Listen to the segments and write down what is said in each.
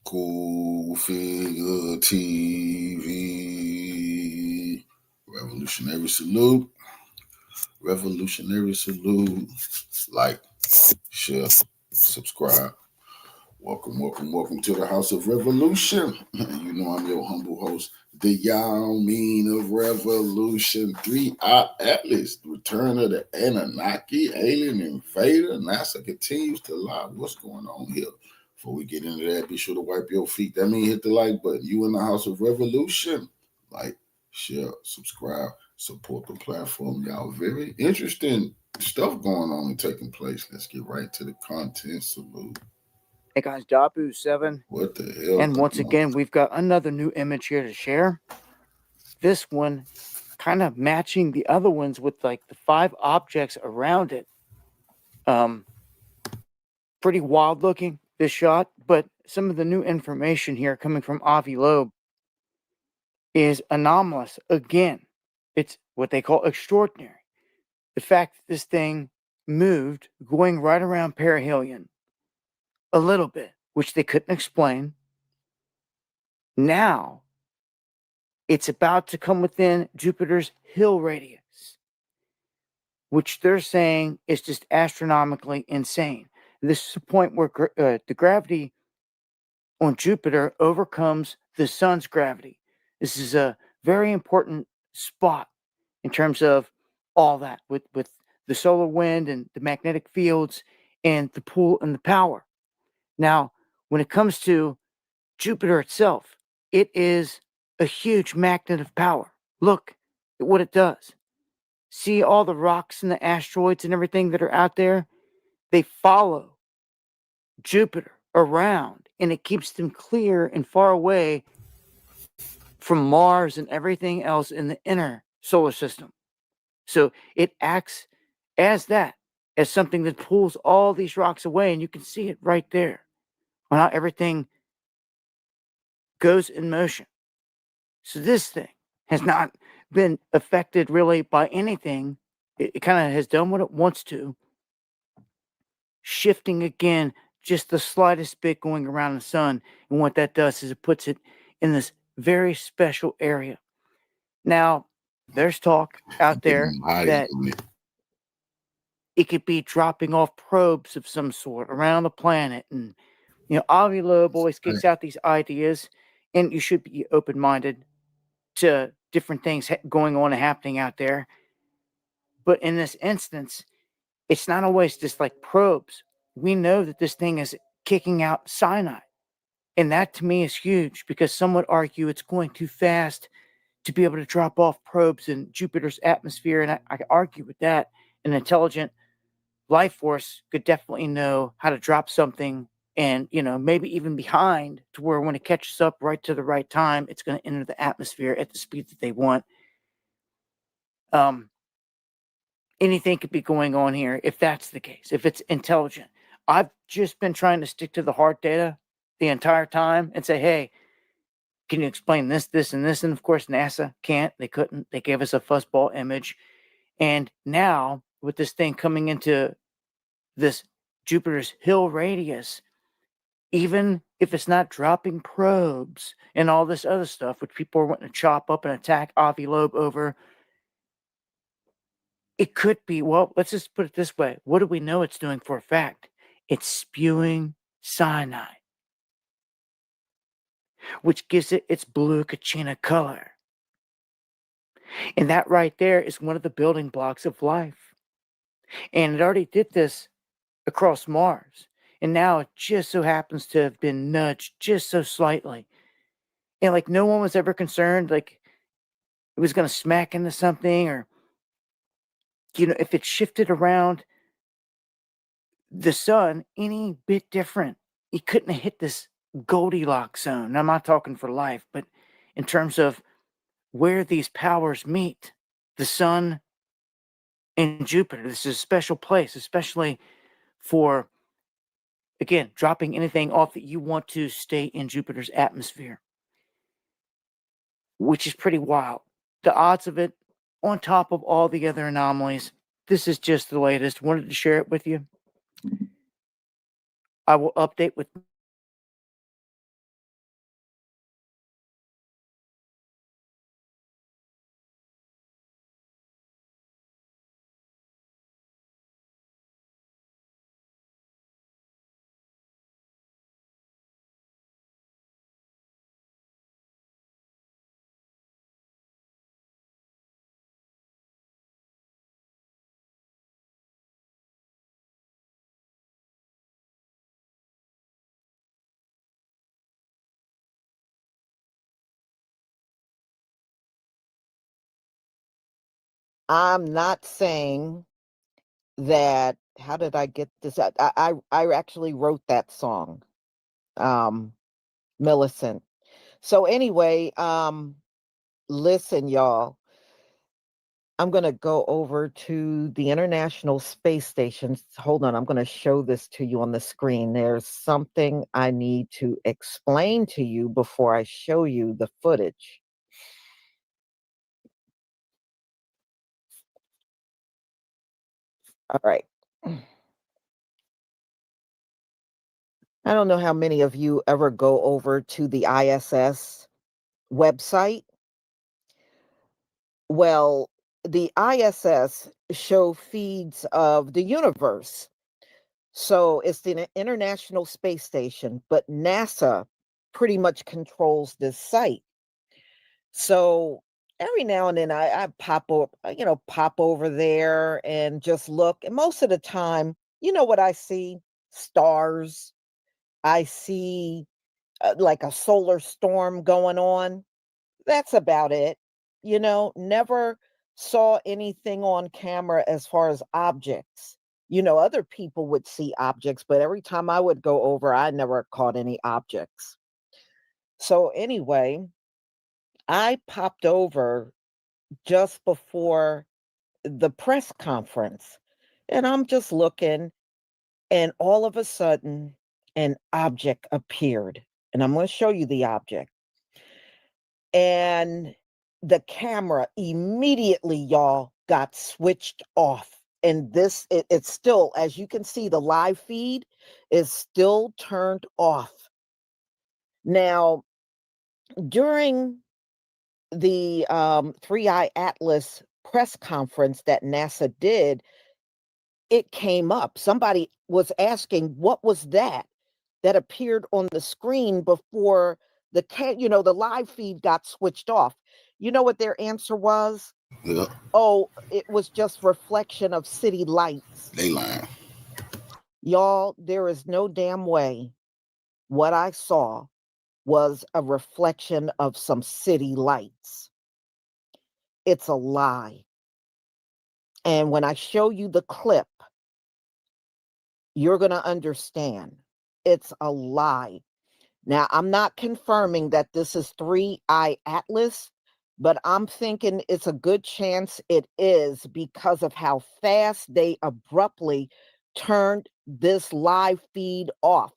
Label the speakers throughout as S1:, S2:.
S1: Cool Figure TV. Revolutionary salute. Revolutionary salute. Like, share, subscribe. Welcome to the House of Revolution. You know I'm your humble host, the Yao Mean of Revolution. 3-Eye Atlas, Return of the Anunnaki, Alien Invader. NASA continues to lie. What's going on here? Before we get into that, be sure to wipe your feet. That means hit the like button. You in the House of Revolution. Like, share, subscribe, support the platform. Y'all, very interesting stuff going on and taking place. Let's get right to the content. Salute.
S2: Hey guys, Dabu7.
S1: What the hell?
S2: And once again, we've got another new image here to share. This one kind of matching the other ones with like the 5 objects around it. Pretty wild looking, this shot, but some of the new information here coming from draviloeb is anomalous. Again, it's what they call extraordinary. The fact that this thing moved going right around perihelion a little bit, which they couldn't explain. Now, it's about to come within Jupiter's Hill radius, which they're saying is just astronomically insane. This is the point where the gravity on Jupiter overcomes the sun's gravity. This is a very important spot in terms of all that with the solar wind and the magnetic fields and the pull and the power. Now, when it comes to Jupiter itself, it is a huge magnet of power. Look at what it does. See all the rocks and the asteroids and everything that are out there? They follow Jupiter around, and it keeps them clear and far away from Mars and everything else in the inner solar system. So it acts as that, as something that pulls all these rocks away, and you can see it right there on how everything goes in motion. So this thing has not been affected really by anything. It kind of has done what it wants to, shifting again just the slightest bit going around the sun. And what that does is it puts it in this very special area. Now, there's talk out there that it could be dropping off probes of some sort around the planet. And, draviloeb always kicks out these ideas, and you should be open-minded to different things going on and happening out there. But in this instance, it's not always just like probes. We know that this thing is kicking out cyanide. And that to me is huge, because some would argue it's going too fast to be able to drop off probes in Jupiter's atmosphere. And I argue with that. An intelligent life force could definitely know how to drop something and, maybe even behind, to where when it catches up right to the right time, it's going to enter the atmosphere at the speed that they want. Anything could be going on here if that's the case, if it's intelligent. I've just been trying to stick to the hard data the entire time and say, hey, can you explain this, this, and this? And of course, NASA can't. They couldn't. They gave us a fuzzball image. And now, with this thing coming into this Jupiter's Hill radius, even if it's not dropping probes and all this other stuff, which people are wanting to chop up and attack draviloeb over, it could be, well, let's just put it this way. What do we know it's doing for a fact? It's spewing cyanide, which gives it its blue kachina color. And that right there is one of the building blocks of life. And it already did this across Mars. And now it just so happens to have been nudged just so slightly. And like no one was ever concerned, like it was going to smack into something, or, if it shifted around the sun any bit different, it couldn't have hit this Goldilocks zone. Now, I'm not talking for life, but in terms of where these powers meet, the sun and Jupiter, this is a special place, especially for, again, dropping anything off that you want to stay in Jupiter's atmosphere, which is pretty wild. The odds of it, on top of all the other anomalies, this is just the latest. Wanted to share it with you. I will update with
S3: I'm not saying that. How did I get this? I actually wrote that song, Millicent. So anyway, listen, y'all. I'm going to go over to the International Space Station. Hold on, I'm going to show this to you on the screen. There's something I need to explain to you before I show you the footage. All right. I don't know how many of you ever go over to the ISS website. Well, the ISS show feeds of the universe. So it's the International Space Station, but NASA pretty much controls this site. So every now and then I pop over there and just look. And most of the time, you know what I see? Stars. I see like a solar storm going on. That's about it. Never saw anything on camera as far as objects. Other people would see objects, but every time I would go over, I never caught any objects. So anyway, I popped over just before the press conference and I'm just looking, and all of a sudden, an object appeared. And I'm going to show you the object. And the camera immediately, y'all, got switched off. And it's still, as you can see, the live feed is still turned off. Now, during the 3i Atlas press conference that NASA did, it came up. Somebody was asking, what was that appeared on the screen before the live feed got switched off? You know what their answer was?
S1: Yeah.
S3: Oh, it was just reflection of city lights.
S1: They lying.
S3: Y'all, there is no damn way what I saw was a reflection of some city lights. It's a lie. And when I show you the clip, you're going to understand. It's a lie. Now, I'm not confirming that this is 3i Atlas, but I'm thinking it's a good chance it is because of how fast they abruptly turned this live feed off.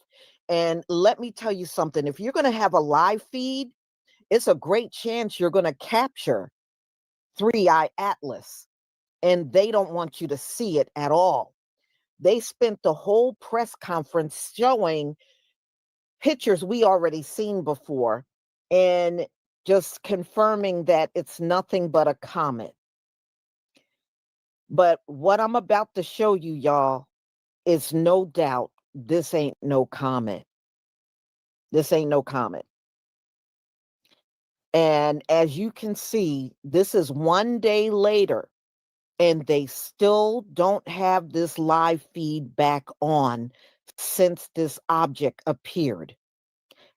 S3: And let me tell you something, if you're going to have a live feed, it's a great chance you're going to capture 3i Atlas, and they don't want you to see it at all. They spent the whole press conference showing pictures we already seen before and just confirming that it's nothing but a comet. But what I'm about to show you, y'all, is no doubt this ain't no comet. This ain't no comet. And as you can see, this is one day later, and they still don't have this live feed back on since this object appeared.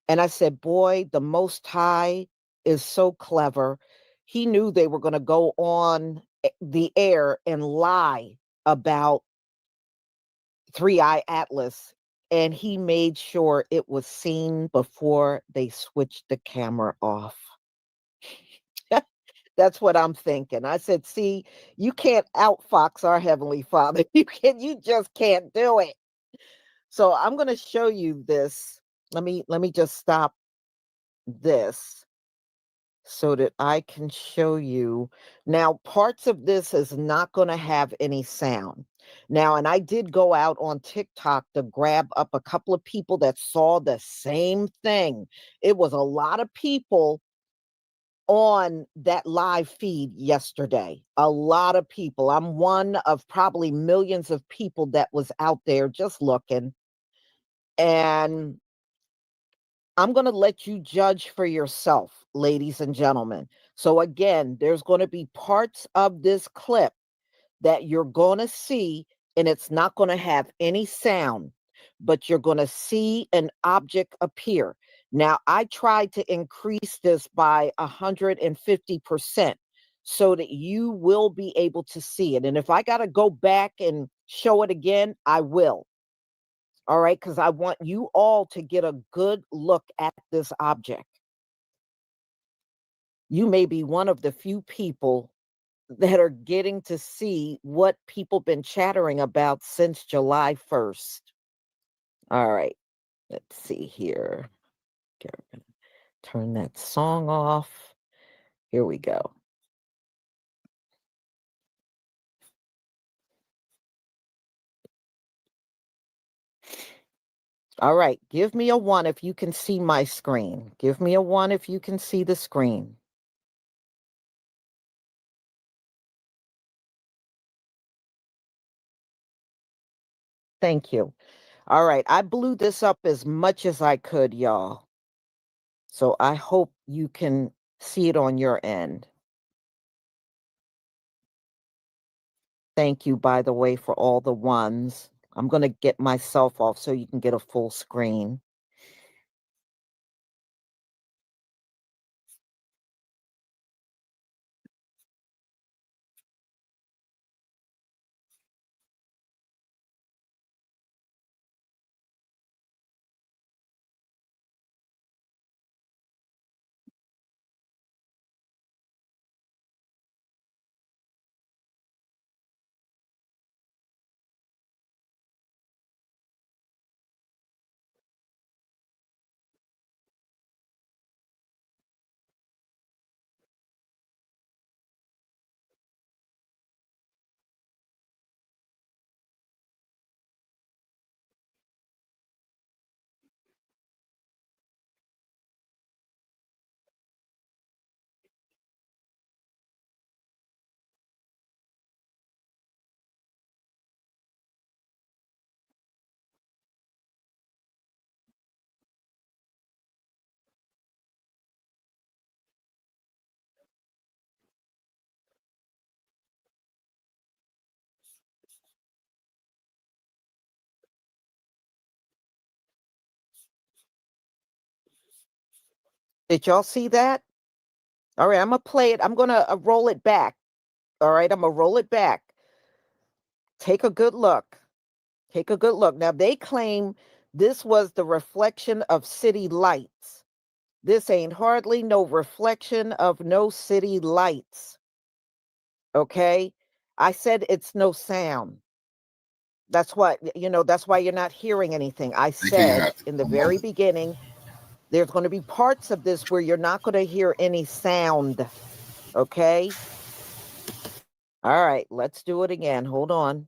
S3: And I said, boy, the Most High is so clever. He knew they were going to go on the air and lie about 3i Atlas. And he made sure it was seen before they switched the camera off. That's what I'm thinking. I said, see, you can't outfox our Heavenly Father. You just can't do it. So I'm going to show you this. Let me just stop this so that I can show you. Now, parts of this is not going to have any sound. Now, and I did go out on TikTok to grab up a couple of people that saw the same thing. It was a lot of people on that live feed yesterday. A lot of people. I'm one of probably millions of people that was out there just looking. And I'm going to let you judge for yourself, ladies and gentlemen. So again, there's going to be parts of this clip that you're going to see, and it's not going to have any sound, but you're going to see an object appear. Now, I tried to increase this by 150%. so that you will be able to see it. And if I got to go back and show it again, I will. All right, because I want you all to get a good look at this object. You may be one of the few people that are getting to see what people been chattering about since July 1st. All right, let's see here. Turn that song off. Here we go. All right, give me a 1 if you can see my screen. Give me a 1 if you can see the screen. Thank you. All right, I blew this up as much as I could, y'all. So I hope you can see it on your end. Thank you, by the way, for all the ones. I'm going to get myself off so you can get a full screen. Did y'all see that? All right, I'm going to play it. I'm going to roll it back. All right, I'm going to roll it back. Take a good look. Take a good look. Now, they claim this was the reflection of city lights. This ain't hardly no reflection of no city lights. Okay? I said it's no sound. That's what, that's why you're not hearing anything. I said in the very beginning, there's going to be parts of this where you're not going to hear any sound. Okay? All right, let's do it again. Hold on.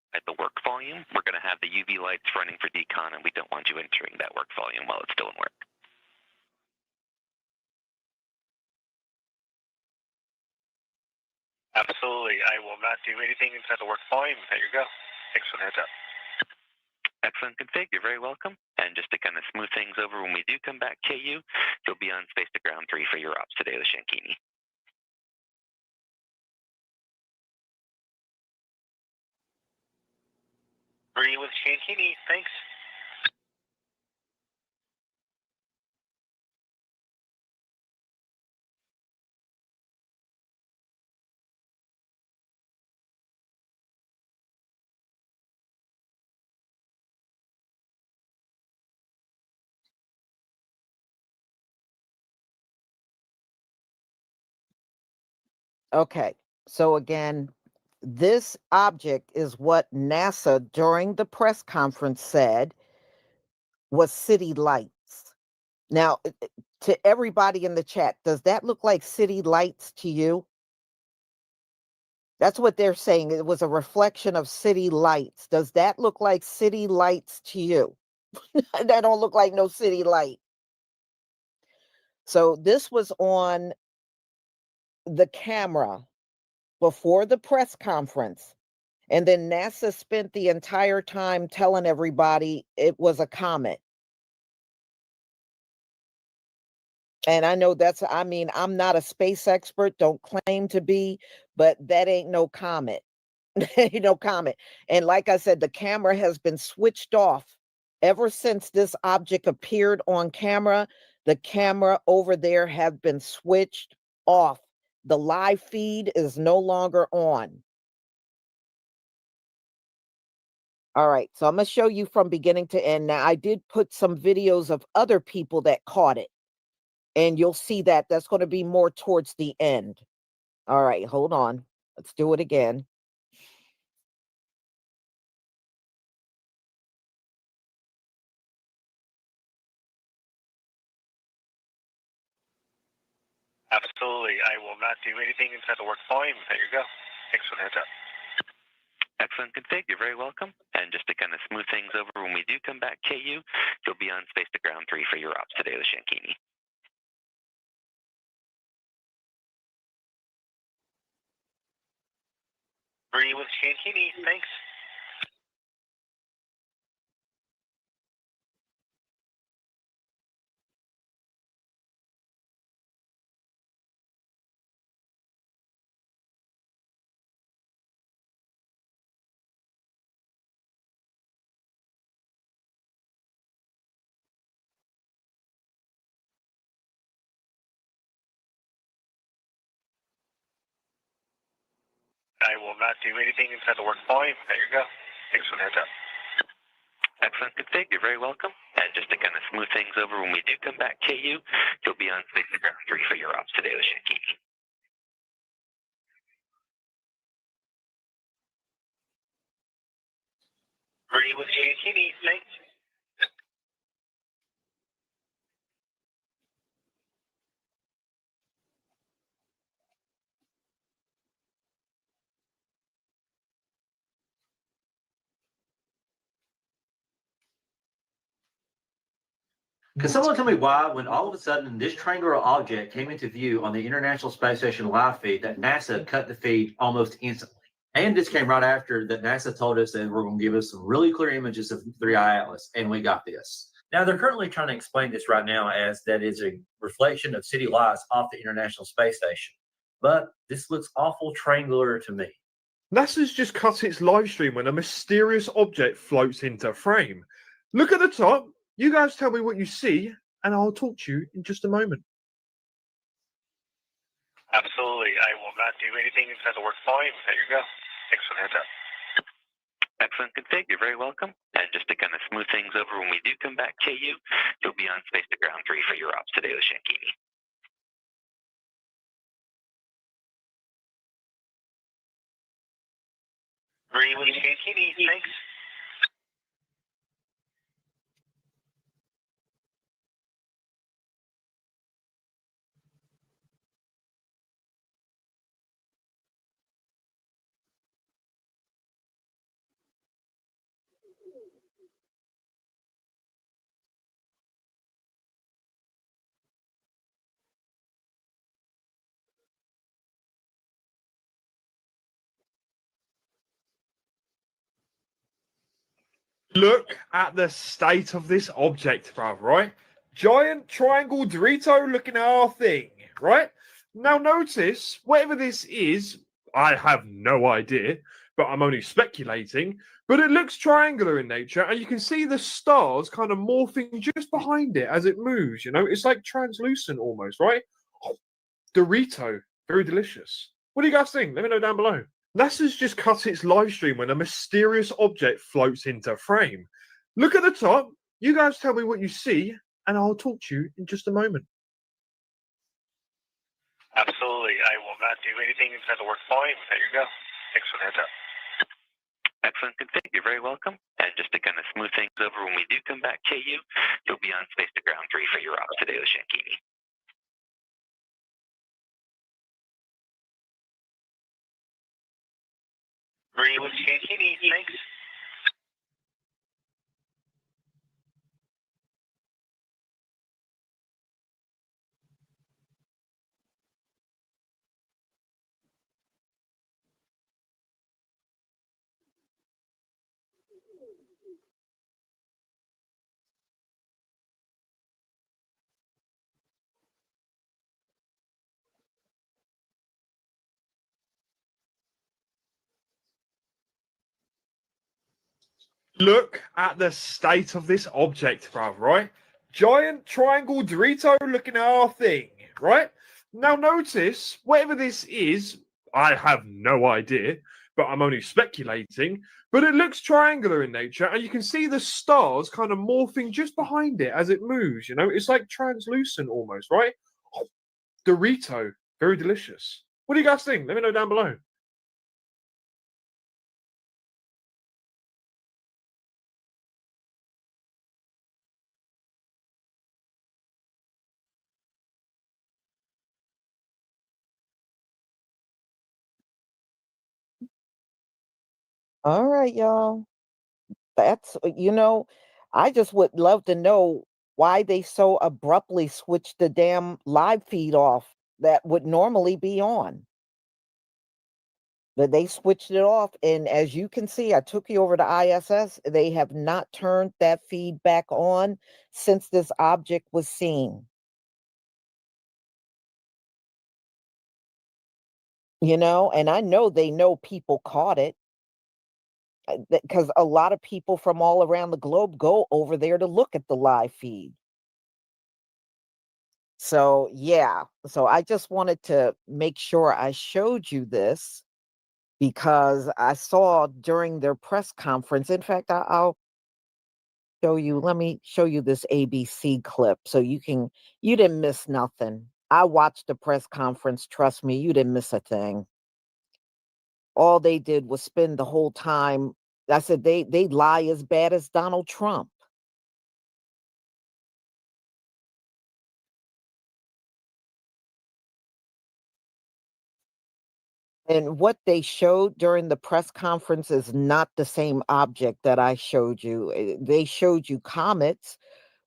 S4: At the work volume, we're going to have the UV lights running for decon, and we don't want you entering that work volume while it's still in work.
S5: Absolutely. I will not do anything inside the work volume. There you go. Thanks for the heads up.
S4: Excellent config. You're very welcome. And just to kind of smooth things over, when we do come back, KU, you'll be on space to ground 3 for your ops today with Shankini.
S5: Agree with Shankini. Thanks.
S3: Okay. So again, this object is what NASA during the press conference said was city lights. Now, to everybody in the chat, does that look like city lights to you? That's what they're saying. It was a reflection of city lights. Does that look like city lights to you? That don't look like no city light. So this was on the camera before the press conference. And then NASA spent the entire time telling everybody it was a comet. And I know I mean, I'm not a space expert, don't claim to be, but that ain't no comet. No comet. And like I said, the camera has been switched off ever since this object appeared on camera. The camera over there have been switched off. The live feed is no longer on. All right, so I'm going to show you from beginning to end. Now, I did put some videos of other people that caught it, and you'll see that that's going to be more towards the end. All right, hold on. Let's do it again.
S5: Absolutely. I will not do anything inside the work volume. There you go. Thanks for the heads up.
S4: Excellent config. You're very welcome. And just to kind of smooth things over, when we do come back, KU, you'll be on space to ground 3 for your ops today with Shankini.
S5: Agree with Shankini. Thanks. I will not do anything inside the work volume. There you go. Thanks for the heads up.
S4: Excellent config. You're very welcome. And just to kind of smooth things over, when we do come back, KU, you'll be on space to ground 3 for your ops today with Shankini.
S5: Agree with Shankini. Thanks.
S6: Can someone tell me why, when all of a sudden this triangular object came into view on the International Space Station live feed, that NASA cut the feed almost instantly? And this came right after that NASA told us that we're going to give us some really clear images of 3i Atlas, and we got this. Now, they're currently trying to explain this right now as that is a reflection of city lights off the International Space Station. But this looks awful triangular to me.
S7: NASA's just cut its live stream when a mysterious object floats into frame. Look at the top. You guys tell me what you see, and I'll talk to you in just a moment.
S5: Absolutely. I will not do anything inside the work volume. There you go. Thanks for the heads up.
S4: Excellent config. You're very welcome. And just to kind of smooth things over, when we do come back, KU, you'll be on space to ground 3 for your ops today with Shankini.
S5: Agree with Shankini. Thanks.
S7: Look at the state of this object, bruv, right? Giant triangle Dorito looking at our thing, right? Now notice, whatever this is, I have no idea, but I'm only speculating, but it looks triangular in nature, and you can see the stars kind of morphing just behind it as it moves, you know? It's like translucent almost, right? Dorito, very delicious. What do you guys think? Let me know down below. NASA's just cut its live stream when a mysterious object floats into frame. Look at the top. You guys tell me what you see, and I'll talk to you in just a moment.
S5: Absolutely. I will not not do anything inside the work point. There you go. Thanks for the heads up.
S4: Excellent config. You're very welcome. And just to kind of smooth things over when we do come back, KU, you'll be on space to ground 3 for your ops today with Shankini.
S5: Agree with Shankini. Thanks.
S7: Look at the state of this object, bruv, right? Giant triangle Dorito looking at our thing, right? Now notice, whatever this is, I have no idea, but I'm only speculating, but it looks triangular in nature, and you can see the stars kind of morphing just behind it as it moves, you know? It's like translucent almost, right? Dorito, very delicious. What do you guys think? Let me know down below.
S3: All right, y'all. That's, I just would love to know why they so abruptly switched the damn live feed off that would normally be on. But they switched it off. And as you can see, I took you over to ISS. They have not turned that feed back on since this object was seen. And I know they know people caught it, because a lot of people from all around the globe go over there to look at the live feed. So, yeah. So I just wanted to make sure I showed you this, because I saw during their press conference, in fact, I'll show you, let me show you this ABC clip so you didn't miss nothing. I watched the press conference. Trust me, you didn't miss a thing. All they did was spend the whole time. I said they lie as bad as Donald Trump. And what they showed during the press conference is not the same object that I showed you. They showed you comets,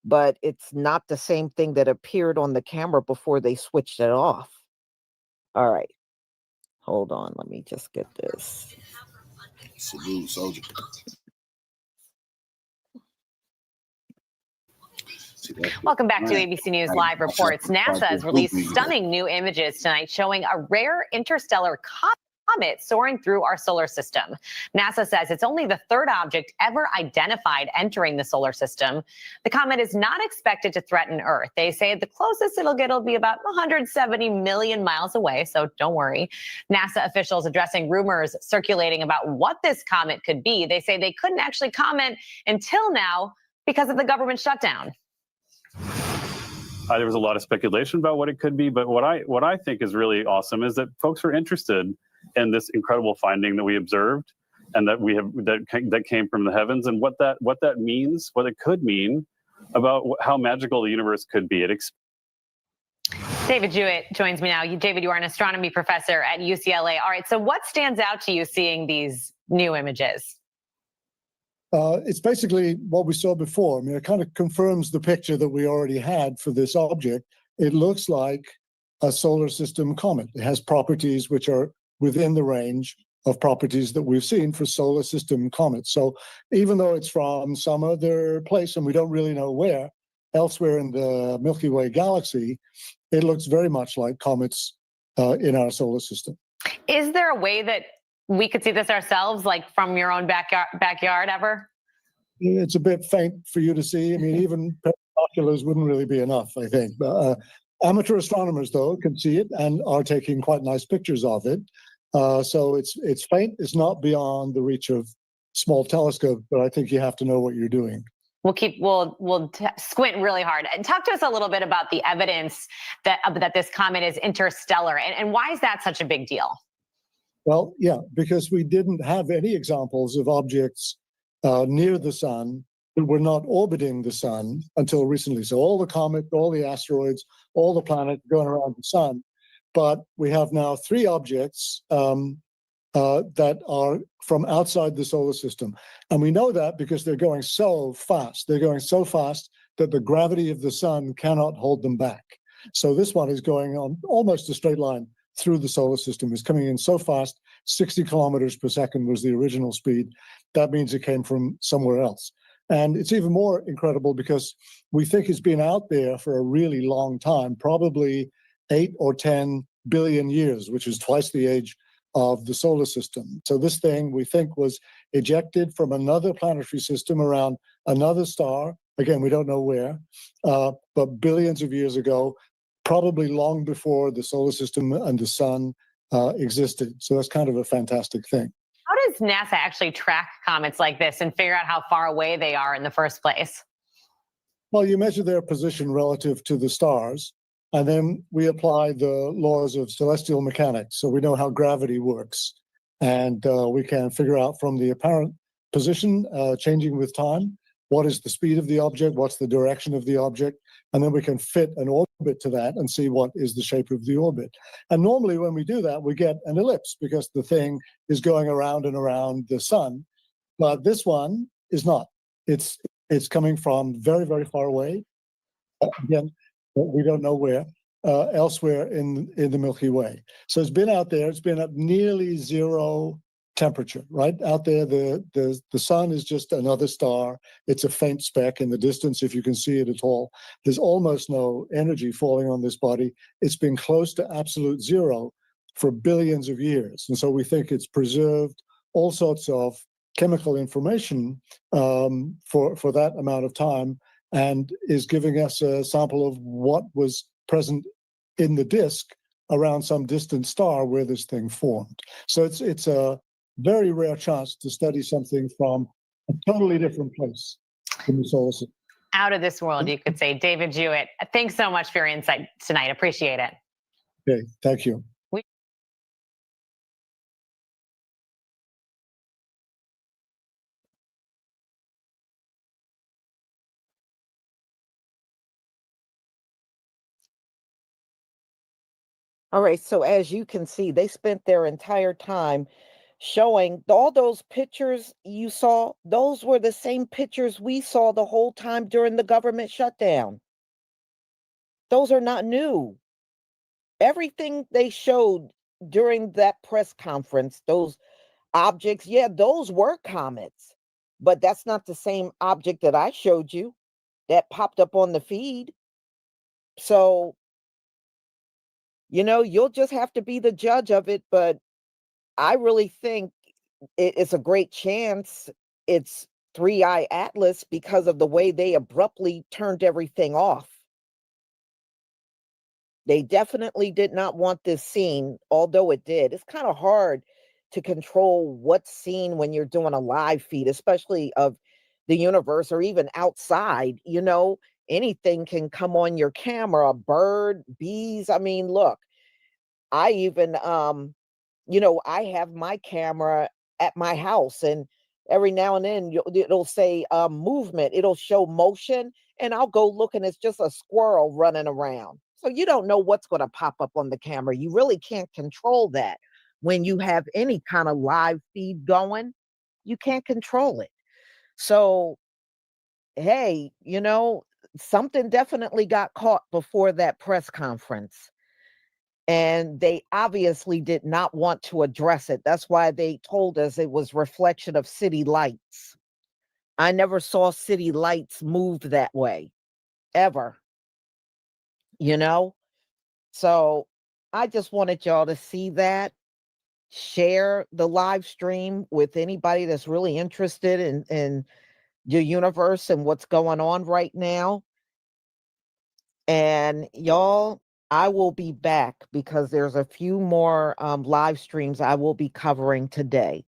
S3: but it's not the same thing that appeared on the camera before they switched it off. All right. Hold on. Let me just get this.
S1: Salute, soldier.
S8: Welcome back to ABC News Live Reports. NASA has released stunning new images tonight showing a rare interstellar comet soaring through our solar system. NASA says it's only the third object ever identified entering the solar system. The comet is not expected to threaten Earth. They say the closest it'll get will be about 170 million miles away, so don't worry. NASA officials addressing rumors circulating about what this comet could be. They say they couldn't actually comment until now because of the government shutdown.
S9: There was a lot of speculation about what it could be, but what I think is really awesome is that folks are interested in this incredible finding that we observed and that came from the heavens, and what that means, what it could mean about how magical the universe could be.
S8: David Jewett joins me now. David, you are an astronomy professor at UCLA. All right, so what stands out to you seeing these new images?
S10: It's basically what we saw before. I mean, it kind of confirms the picture that we already had for this object. It looks like a solar system comet. It has properties which are within the range of properties that we've seen for solar system comets. So even though it's from some other place and we don't really know where, elsewhere in the Milky Way galaxy, it looks very much like comets in our solar system.
S8: Is there a way that we could see this ourselves, like from your own backyard ever?
S10: It's a bit faint for you to see. I mean, even binoculars wouldn't really be enough, I think. But amateur astronomers, though, can see it and are taking quite nice pictures of it. So it's faint. It's not beyond the reach of small telescopes, but I think you have to know what you're doing.
S8: We'll squint really hard and talk to us a little bit about the evidence that this comet is interstellar, and why is that such a big deal?
S10: Well, yeah, because we didn't have any examples of objects near the sun that were not orbiting the sun until recently. So all the comets, all the asteroids, all the planets going around the sun. But we have now 3 objects that are from outside the solar system. And we know that because they're going so fast. They're going so fast that the gravity of the sun cannot hold them back. So this one is going on almost a straight line through the solar system. It's coming in so fast, 60 kilometers per second was the original speed. That means it came from somewhere else. And it's even more incredible because we think it's been out there for a really long time, probably 8 or 10 billion years, which is twice the age of the solar system. So this thing we think was ejected from another planetary system around another star. Again, we don't know where, but billions of years ago, probably long before the solar system and the sun existed. So that's kind of a fantastic thing.
S8: How does NASA actually track comets like this and figure out how far away they are in the first place?
S10: Well, you measure their position relative to the stars, and then we apply the laws of celestial mechanics. So we know how gravity works, and we can figure out from the apparent position changing with time, what is the speed of the object, what's the direction of the object, and then we can fit an orbit to that and see what is the shape of the orbit. And normally when we do that, we get an ellipse because the thing is going around and around the sun. But this one is not. It's coming from very, very far away. Again, we don't know where, elsewhere in the Milky Way. So it's been out there. It's been at nearly zero temperature, right? Out there, the sun is just another star. It's a faint speck in the distance, if you can see it at all. There's almost no energy falling on this body. It's been close to absolute zero for billions of years. And so we think it's preserved all sorts of chemical information for that amount of time, and is giving us a sample of what was present in the disk around some distant star where this thing formed. So it's a very rare chance to study something from a totally different place in the solar system.
S8: Out of this world, you could say. David Jewett, thanks so much for your insight tonight. Appreciate it.
S10: Okay, thank you.
S3: All right, so as you can see, they spent their entire time showing all those pictures you saw. Those were the same pictures we saw the whole time during the government shutdown. Those are not new. Everything they showed during that press conference, those objects, yeah, those were comets, but that's not the same object that I showed you that popped up on the feed. So, you'll just have to be the judge of it, but I really think it's a great chance it's 3I Atlas because of the way they abruptly turned everything off. They definitely did not want this seen, although it did. It's kind of hard to control what's seen when you're doing a live feed, especially of the universe or even outside. Anything can come on your camera, a bird, bees. I mean, look, I even, I have my camera at my house, and every now and then it'll say movement, it'll show motion, and I'll go look and it's just a squirrel running around. So you don't know what's going to pop up on the camera. You really can't control that. When you have any kind of live feed going, you can't control it. So, hey, something definitely got caught before that press conference. And they obviously did not want to address it. That's why they told us it was reflection of city lights. I never saw city lights move that way, ever. So I just wanted y'all to see that. Share the live stream with anybody that's really interested in your universe and what's going on right now. And y'all, I will be back because there's a few more live streams I will be covering today.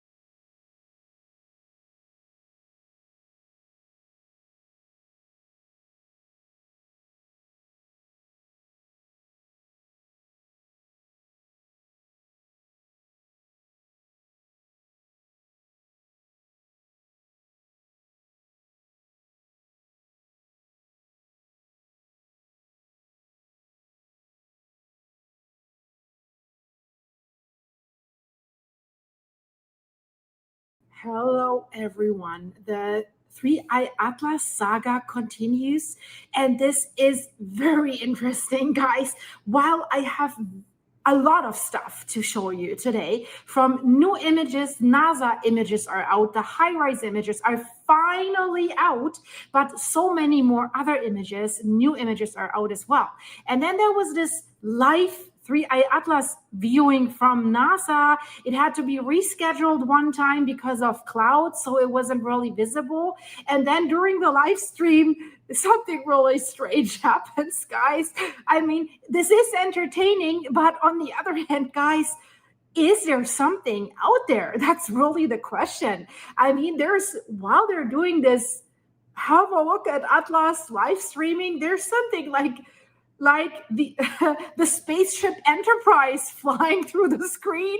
S11: Hello, everyone. The 3i Atlas saga continues, and this is very interesting, guys. While I have a lot of stuff to show you today, from new images, NASA images are out, the high-rise images are finally out, but so many more other images, new images are out as well. And then there was this live 3i Atlas viewing from NASA. It had to be rescheduled one time because of clouds, so it wasn't really visible. And then during the live stream, something really strange happens, guys. I mean, this is entertaining, but on the other hand, guys, is there something out there? That's really the question. I mean, while they're doing this, have a look at Atlas live streaming, there's something like the the spaceship Enterprise flying through the screen,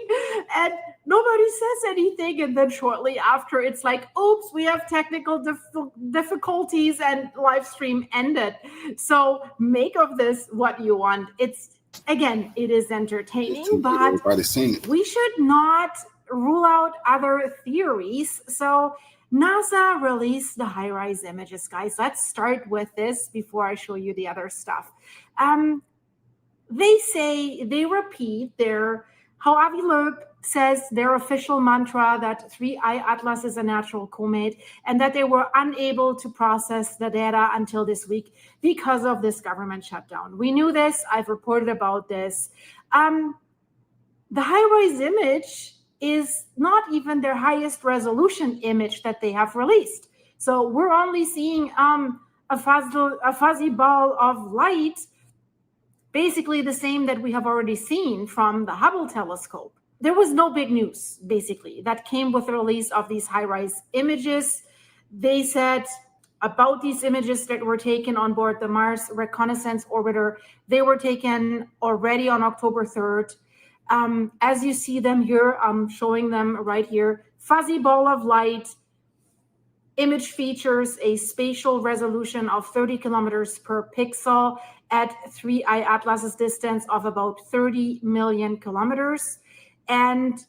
S11: and nobody says anything, and then shortly after it's like, oops, we have technical difficulties and live stream ended. So make of this what you want. It is entertaining, but
S1: everybody's seen it.
S11: We should not rule out other theories. So NASA released the high-rise images, guys. Let's start with this before I show you the other stuff. They repeat how draviloeb says their official mantra that 3i Atlas is a natural comet, and that they were unable to process the data until this week because of this government shutdown. We knew this. I've reported about this. The high-rise image is not even their highest resolution image that they have released. So we're only seeing a fuzzy ball of light, basically the same that we have already seen from the Hubble telescope. There was no big news, basically, that came with the release of these high-rise images. They said about these images that were taken on board the Mars Reconnaissance Orbiter, they were taken already on October 3rd. As you see them here, I'm showing them right here. Fuzzy ball of light. Image features a spatial resolution of 30 kilometers per pixel at 3i Atlas's distance of about 30 million kilometers. And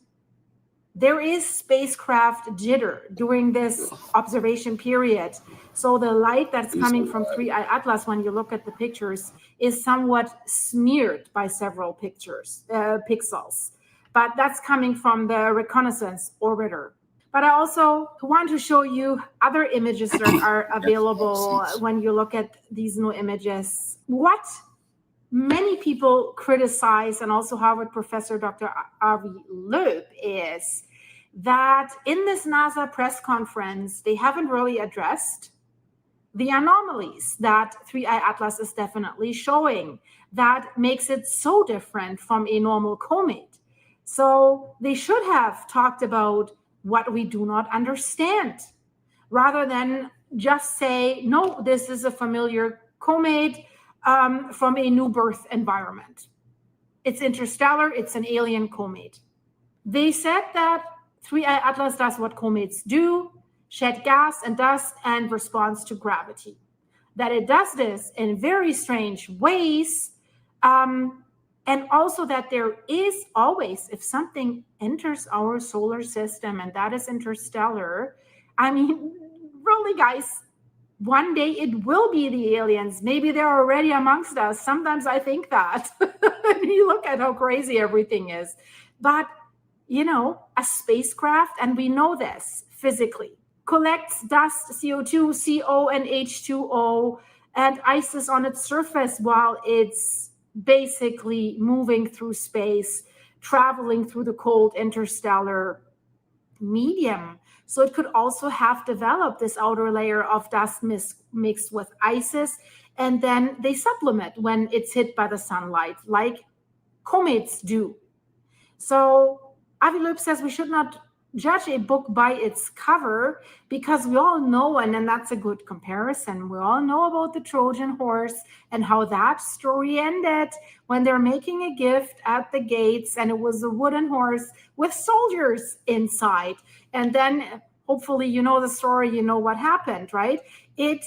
S11: there is spacecraft jitter during this observation period. So the light that's coming from 3i Atlas, when you look at the pictures, is somewhat smeared by several pixels. But that's coming from the Reconnaissance Orbiter. But I also want to show you other images that are available when you look at these new images. What many people criticize, and also Harvard professor Dr. draviloeb, is that in this NASA press conference, they haven't really addressed the anomalies that 3i Atlas is definitely showing that makes it so different from a normal comet. So they should have talked about what we do not understand, rather than just say, no, this is a familiar comet from a new birth environment. It's interstellar, it's an alien comet. They said that 3i Atlas does what comets do, shed gas and dust and responds to gravity. That it does this in very strange ways, and also that there is always, if something enters our solar system and that is interstellar, I mean, really, guys, one day it will be the aliens. Maybe they're already amongst us. Sometimes I think that. You look at how crazy everything is. But, a spacecraft, and we know this physically, collects dust, CO2, CO, and H2O, and ices on its surface while it's basically moving through space, traveling through the cold interstellar medium. So it could also have developed this outer layer of dust mixed with ices, and then they supplement when it's hit by the sunlight, like comets do. So draviloeb says we should not judge a book by its cover, because we all know, and then that's a good comparison, we all know about the Trojan horse and how that story ended when they're making a gift at the gates, and it was a wooden horse with soldiers inside. And then hopefully you know the story, you know what happened, right? It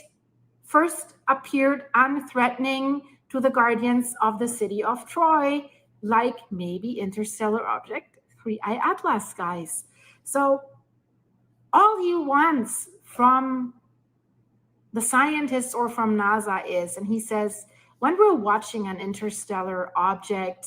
S11: first appeared unthreatening to the guardians of the city of Troy, like maybe interstellar object 3i Atlas, guys. So All he wants from the scientists or from NASA is, and he says, when we're watching an interstellar object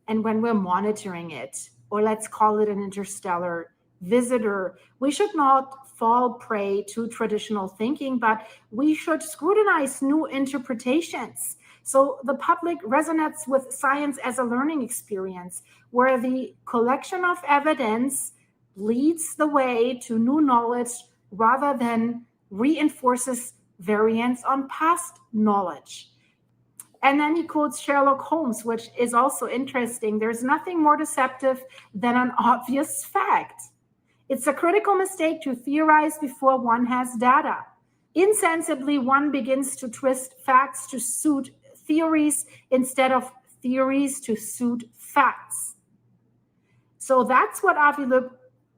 S11: and when we're monitoring it, or let's call it an interstellar visitor, we should not fall prey to traditional thinking, but we should scrutinize new interpretations. So the public resonates with science as a learning experience, where the collection of evidence leads the way to new knowledge rather than reinforces variance on past knowledge. And then he quotes Sherlock Holmes, which is also interesting. There's nothing more deceptive than an obvious fact. It's a critical mistake to theorize before one has data. Insensibly, one begins to twist facts to suit theories instead of theories to suit facts. So that's what draviloeb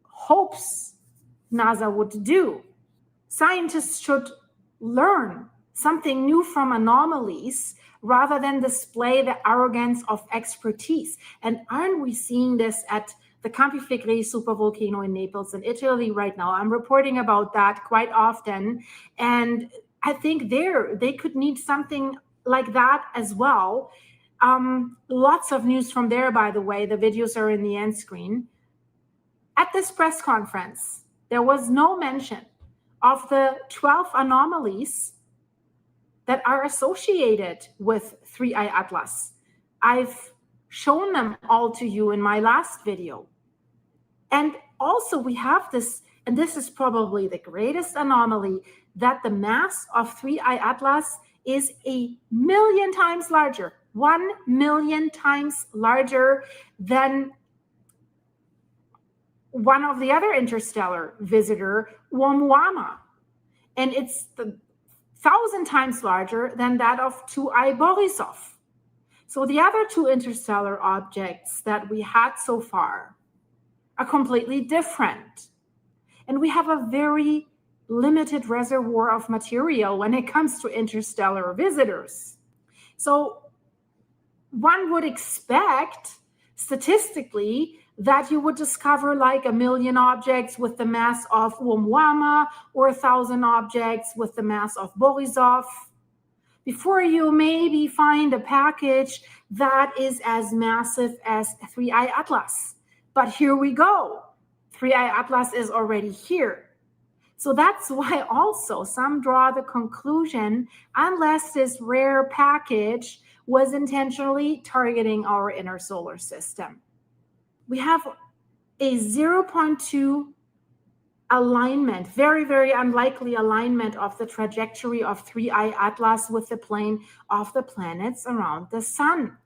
S11: hopes NASA would do. Scientists should learn something new from anomalies rather than display the arrogance of expertise. And aren't we seeing this at the Campi Flegrei supervolcano in Naples in Italy right now? I'm reporting about that quite often. And I think they could need something like that as well. Lots of news from there, by the way. The videos are in the end screen. At this press conference, there was no mention of the 12 anomalies that are associated with 3I Atlas. I've shown them all to you in my last video. And also we have this, and this is probably the greatest anomaly, that the mass of 3I Atlas is 1,000,000 times larger, 1,000,000 times larger than one of the other interstellar visitor, Oumuamua. And it's 1,000 times larger than that of 2I Borisov. So the other two interstellar objects that we had so far are completely different. And we have a very limited reservoir of material when it comes to interstellar visitors. So one would expect statistically that you would discover like 1,000,000 objects with the mass of Oumuamua or 1,000 objects with the mass of Borisov before you maybe find a package that is as massive as 3I Atlas. But here we go. 3I Atlas is already here. So that's why also some draw the conclusion, unless this rare package was intentionally targeting our inner solar system. We have a 0.2 alignment, very, very unlikely alignment of the trajectory of 3I Atlas with the plane of the planets around the sun.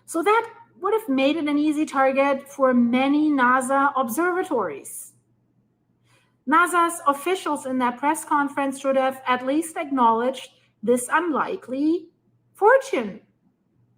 S11: So that would have made it an easy target for many NASA observatories. NASA's officials in that press conference should have at least acknowledged this unlikely fortune.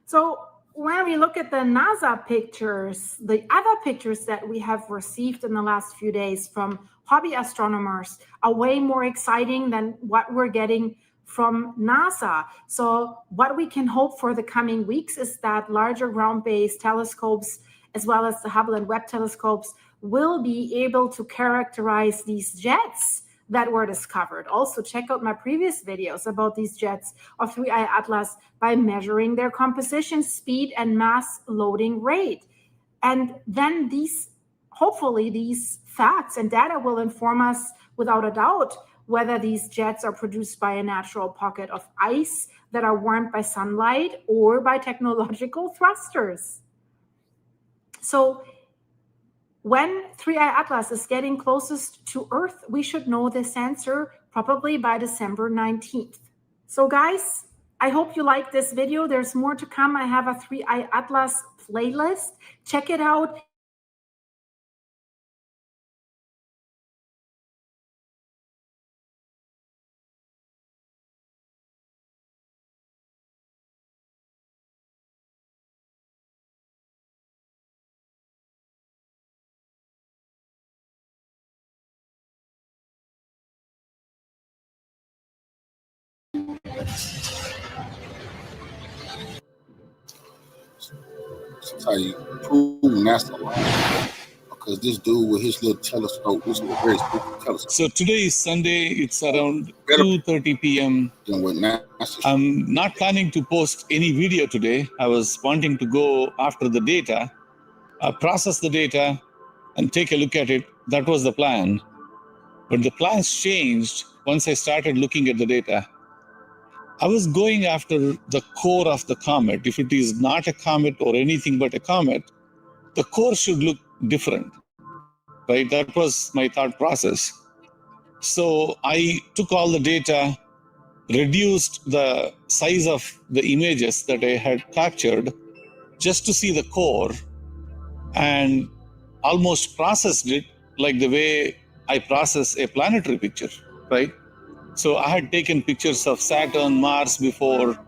S11: So when we look at the NASA pictures, the other pictures that we have received in the last few days from hobby astronomers are way more exciting than what we're getting from NASA. So what we can hope for the coming weeks is that larger ground-based telescopes, as well as the Hubble and Webb telescopes, will be able to characterize these jets that were discovered. Also, check out my previous videos about these jets of 3I Atlas by measuring their composition, speed, and mass loading rate. And then hopefully these facts and data will inform us without a doubt whether these jets are produced by a natural pocket of ice that are warmed by sunlight or by technological thrusters. So when 3I Atlas is getting closest to Earth, we should know this answer probably by December 19th. So guys, I hope you like this video. There's more to come. I have a 3I Atlas playlist. Check it out.
S1: This is how you prove NASA lying. because this dude with his little telescope, this little very stupid telescope.
S12: So today is Sunday. It's around 2:30 p.m. I'm not planning to post any video today. I was wanting to go after the data, process the data, and take a look at it. That was the plan. But the plans changed once I started looking at the data. I was going after the core of the comet. If it is not a comet or anything but a comet, the core should look different, right? That was my thought process. So I took all the data, reduced the size of the images that I had captured just to see the core, and almost processed it like the way I process a planetary picture, right? So I had taken pictures of Saturn, Mars before,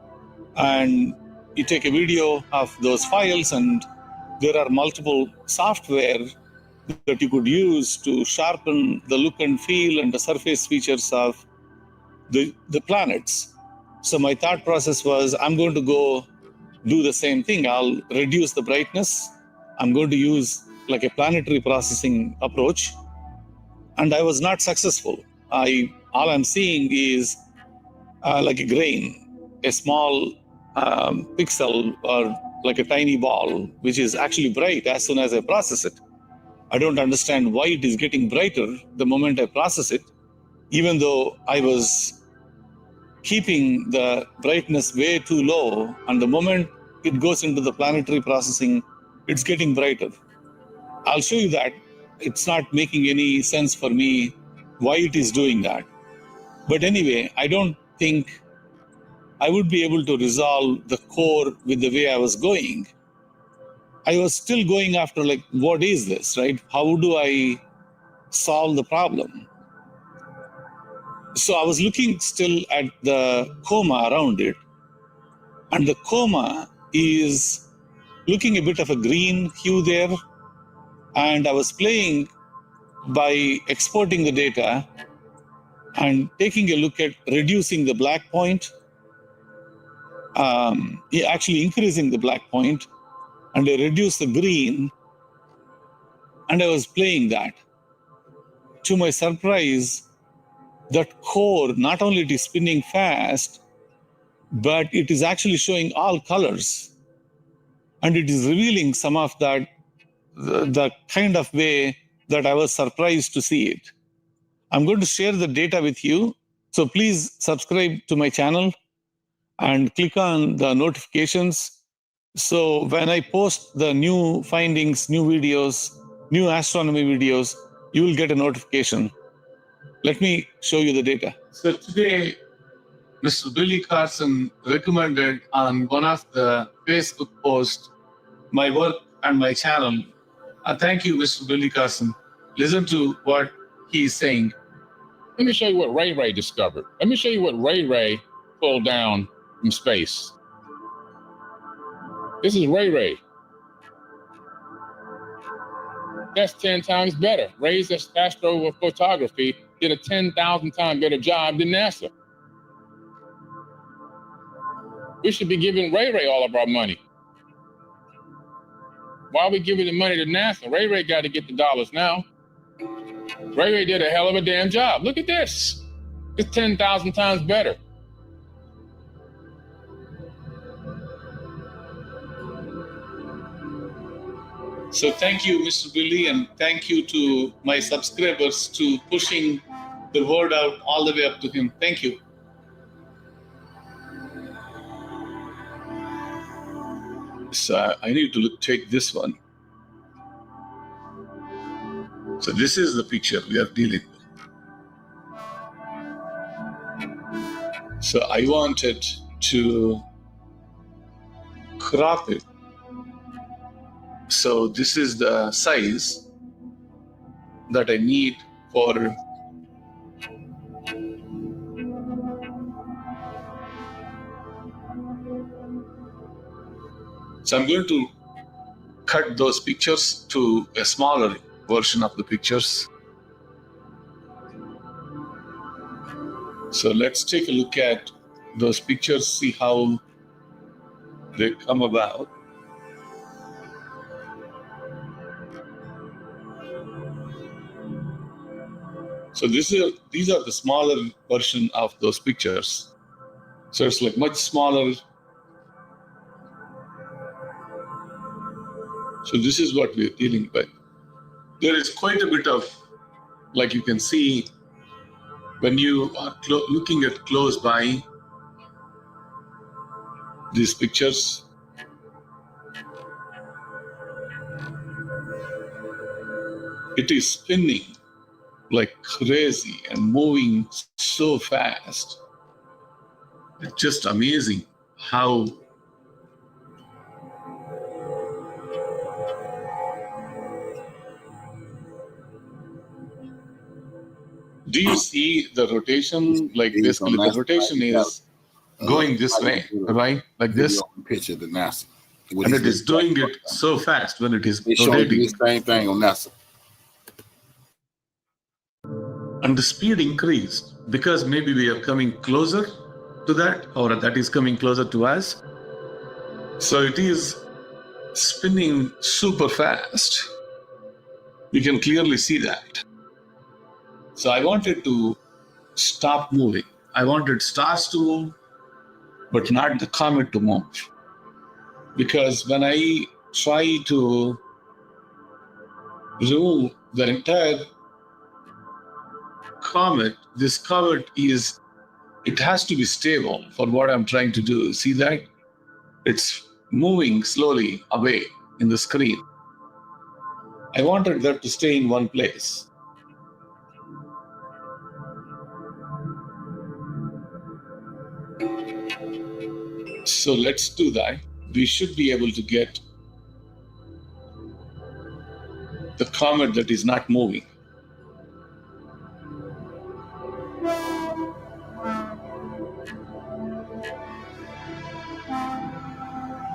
S12: and you take a video of those files, and there are multiple software that you could use to sharpen the look and feel and the surface features of the planets. So my thought process was, I'm going to go do the same thing. I'll reduce the brightness. I'm going to use like a planetary processing approach. And I was not successful. All I'm seeing is like a grain, a small pixel or like a tiny ball, which is actually bright as soon as I process it. I don't understand why it is getting brighter the moment I process it, even though I was keeping the brightness way too low. And the moment it goes into the planetary processing, it's getting brighter. I'll show you that. It's not making any sense for me why it is doing that. But anyway, I don't think I would be able to resolve the core with the way I was going. I was still going after like, what is this, right? How do I solve the problem? So I was looking still at the coma around it. And the coma is looking a bit of a green hue there. And I was playing by exporting the data and taking a look at reducing the black point, actually increasing the black point, and I reduced the green, and I was playing that. To my surprise, that core, not only it is spinning fast, but it is actually showing all colors. And it is revealing some of that, the kind of way that I was surprised to see it. I'm going to share the data with you. So please subscribe to my channel and click on the notifications. So when I post the new findings, new videos, new astronomy videos, you will get a notification. Let me show you the data. So today, Mr. Billy Carson recommended on one of the Facebook posts my work and my channel. Thank you, Mr. Billy Carson. Listen to what he's saying.
S13: Let me show you what Ray Ray discovered. Let me show you what Ray Ray pulled down from space. This is Ray Ray. That's 10 times better. Ray's astrophotography did a 10,000 times better job than NASA. We should be giving Ray Ray all of our money. Why are we giving the money to NASA? Ray Ray got to get the dollars now. Ray Ray did a hell of a damn job. Look at this. It's 10,000 times better.
S12: So thank you, Mr. Billy, and thank you to my subscribers to pushing the word out all the way up to him. Thank you. So I need to take this one. So this is the picture we are dealing with. So I wanted to crop it. So this is the size that I need for So I'm going to cut those pictures to a smaller version of the pictures. So let's take a look at those pictures, see how they come about. So these are the smaller version of those pictures. So it's like much smaller. So this is what we're dealing with. There is quite a bit of, like you can see, when you are looking at close by these pictures, it is spinning like crazy and moving so fast. It's just amazing how do you see the rotation? Like basically the rotation is going this way, right? Like this.
S1: Picture of the NASA.
S12: And it is doing it so fast when it is
S1: They showing
S12: rotating.
S1: the same thing on NASA.
S12: And the speed increased because maybe we are coming closer to that, or that is coming closer to us. So it is spinning super fast. You can clearly see that. So I wanted to stop moving. I wanted stars to move, but not the comet to move. Because when I try to remove the entire comet, this comet it has to be stable for what I'm trying to do. See that? It's moving slowly away in the screen. I wanted that to stay in one place. So let's do that. We should be able to get the comet that is not moving.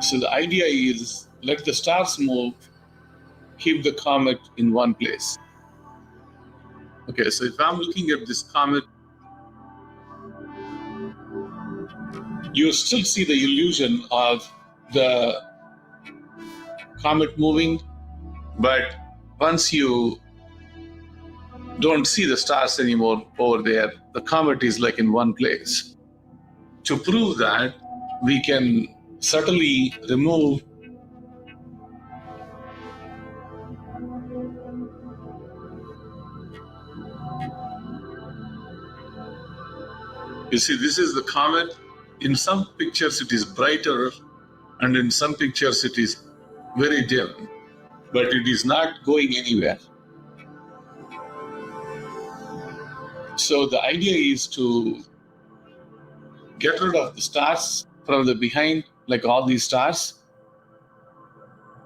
S12: So the idea is let the stars move, keep the comet in one place. Okay, so if I'm looking at this comet, you still see the illusion of the comet moving, but once you don't see the stars anymore over there, the comet is like in one place. To prove that, we can subtly remove you see, this is the comet. In some pictures it is brighter, and in some pictures it is very dim, but it is not going anywhere. So the idea is to get rid of the stars from the behind, like all these stars.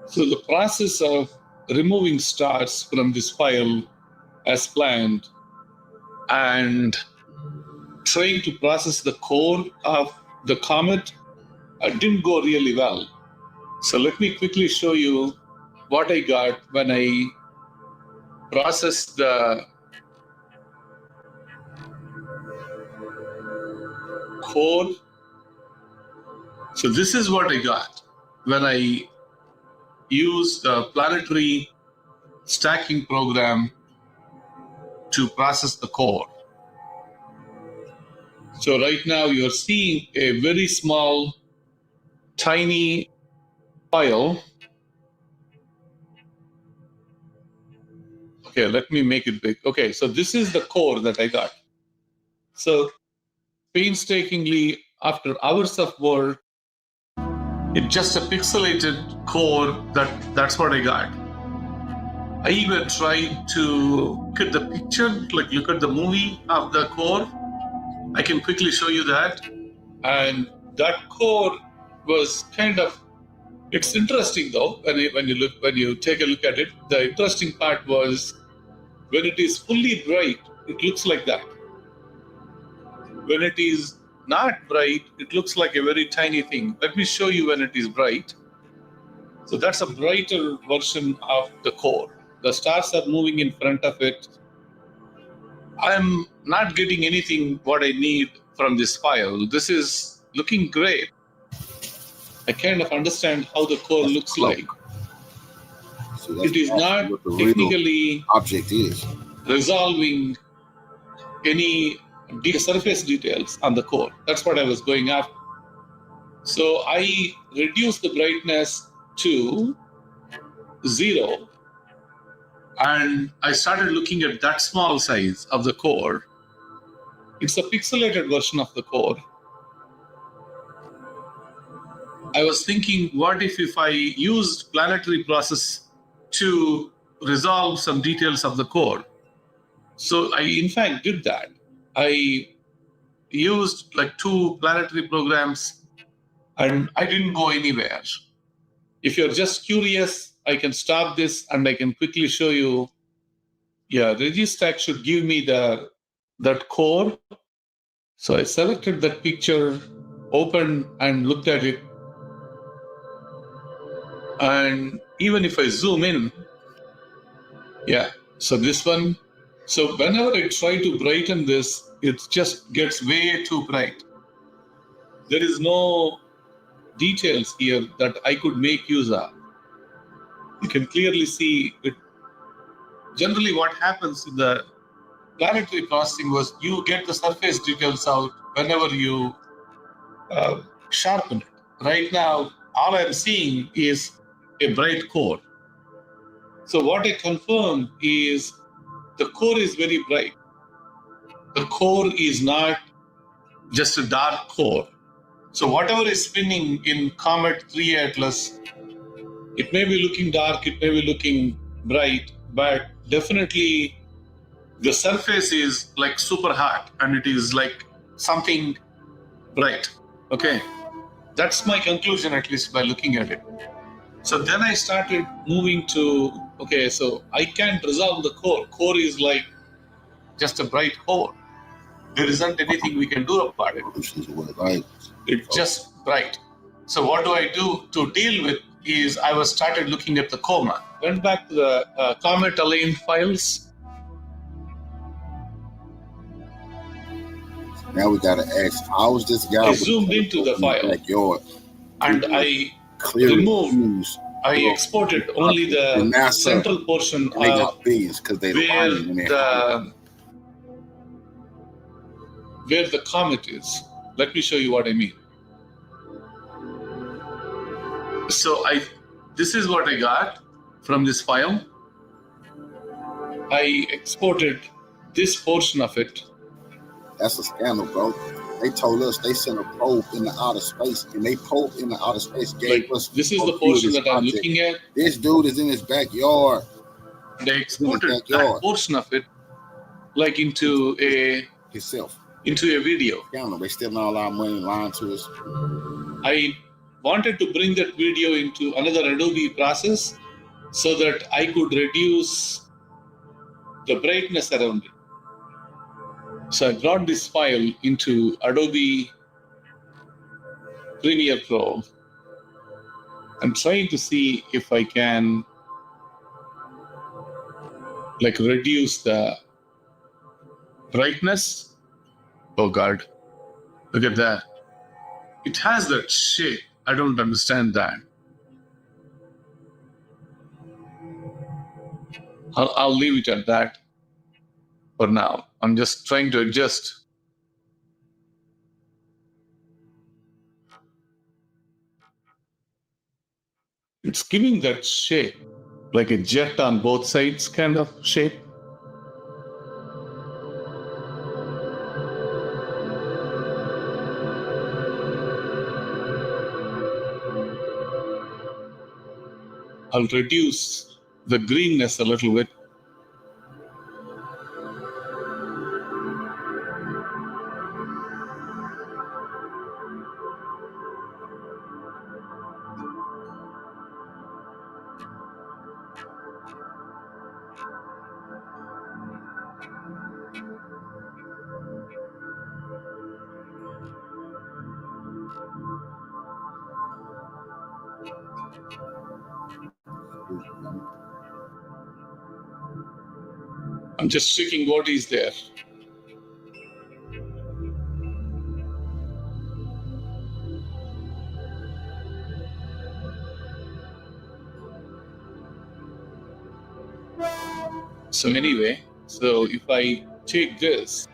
S12: So the process of removing stars from this file as planned and trying to process the core of the comet didn't go really well. So let me quickly show you what I got when I processed the core. So this is what I got when I used the planetary stacking program to process the core. So right now you're seeing a very small, tiny file. Okay, let me make it big. Okay, so this is the core that I got. So painstakingly, after hours of work, it's just a pixelated core. That's what I got. I even tried to look at the picture, like look at the movie of the core. I can quickly show you that. And that core was kind of, it's interesting though, when you take a look at it. The interesting part was when it is fully bright, it looks like that. When it is not bright, it looks like a very tiny thing. Let me show you when it is bright. So that's a brighter version of the core. The stars are moving in front of it. I'm not getting anything what I need from this file. This is looking great. I kind of understand how the core looks like.
S1: So
S12: it is not technically
S1: object is
S12: resolving any surface details on the core. That's what I was going after. So I reduced the brightness to 0, and I started looking at that small size of the core. It's a pixelated version of the core. I was thinking, what if I used planetary process to resolve some details of the core? So I, in fact, did that. I used like 2 planetary programs, and I didn't go anywhere. If you're just curious, I can stop this and I can quickly show you. Yeah, Registack should give me that core. So I selected that picture, opened and looked at it. And even if I zoom in, yeah, so this one. So whenever I try to brighten this, it just gets way too bright. There is no details here that I could make use of. You can clearly see it. Generally what happens in the planetary processing was you get the surface details out whenever you sharpen it. Right now, all I'm seeing is a bright core. So what I confirmed is the core is very bright. The core is not just a dark core. So whatever is spinning in Comet 3 Atlas, it may be looking dark, it may be looking bright, but definitely the surface is like super hot and it is like something bright. Okay, that's my conclusion, at least by looking at it. So then I started moving to, okay, so I can't resolve the core. Core is like just a bright core. There isn't anything we can do about it. It's just bright. So what do I do to deal with is I was started looking at the coma. Went back to the Comet Align files.
S1: Now we gotta ask, how is this guy?
S12: I zoomed into the file
S1: backyard
S12: and I removed, I exported only the central portion
S1: they
S12: of
S1: got billions because they
S12: where the comet is. Let me show you what I mean. So this is what I got from this file. I exported this portion of it.
S1: That's a scandal, bro. They told us they sent a probe in the outer space, and they probe in the outer space gave us.
S12: This is the portion that I'm looking at.
S1: This dude is in his backyard.
S12: They exported that portion of it, like into a video.
S1: Scandal. They stealing all our money, lying to us.
S12: I wanted to bring that video into another Adobe process so that I could reduce the brightness around it. So I brought this file into Adobe Premiere Pro. I'm trying to see if I can like reduce the brightness. Oh God, look at that. It has that shape. I don't understand that. I'll leave it at that for now. I'm just trying to adjust. It's giving that shape, like a jet on both sides kind of shape. I'll reduce the greenness a little bit. I'm just checking what is there. So anyway, so if I take this,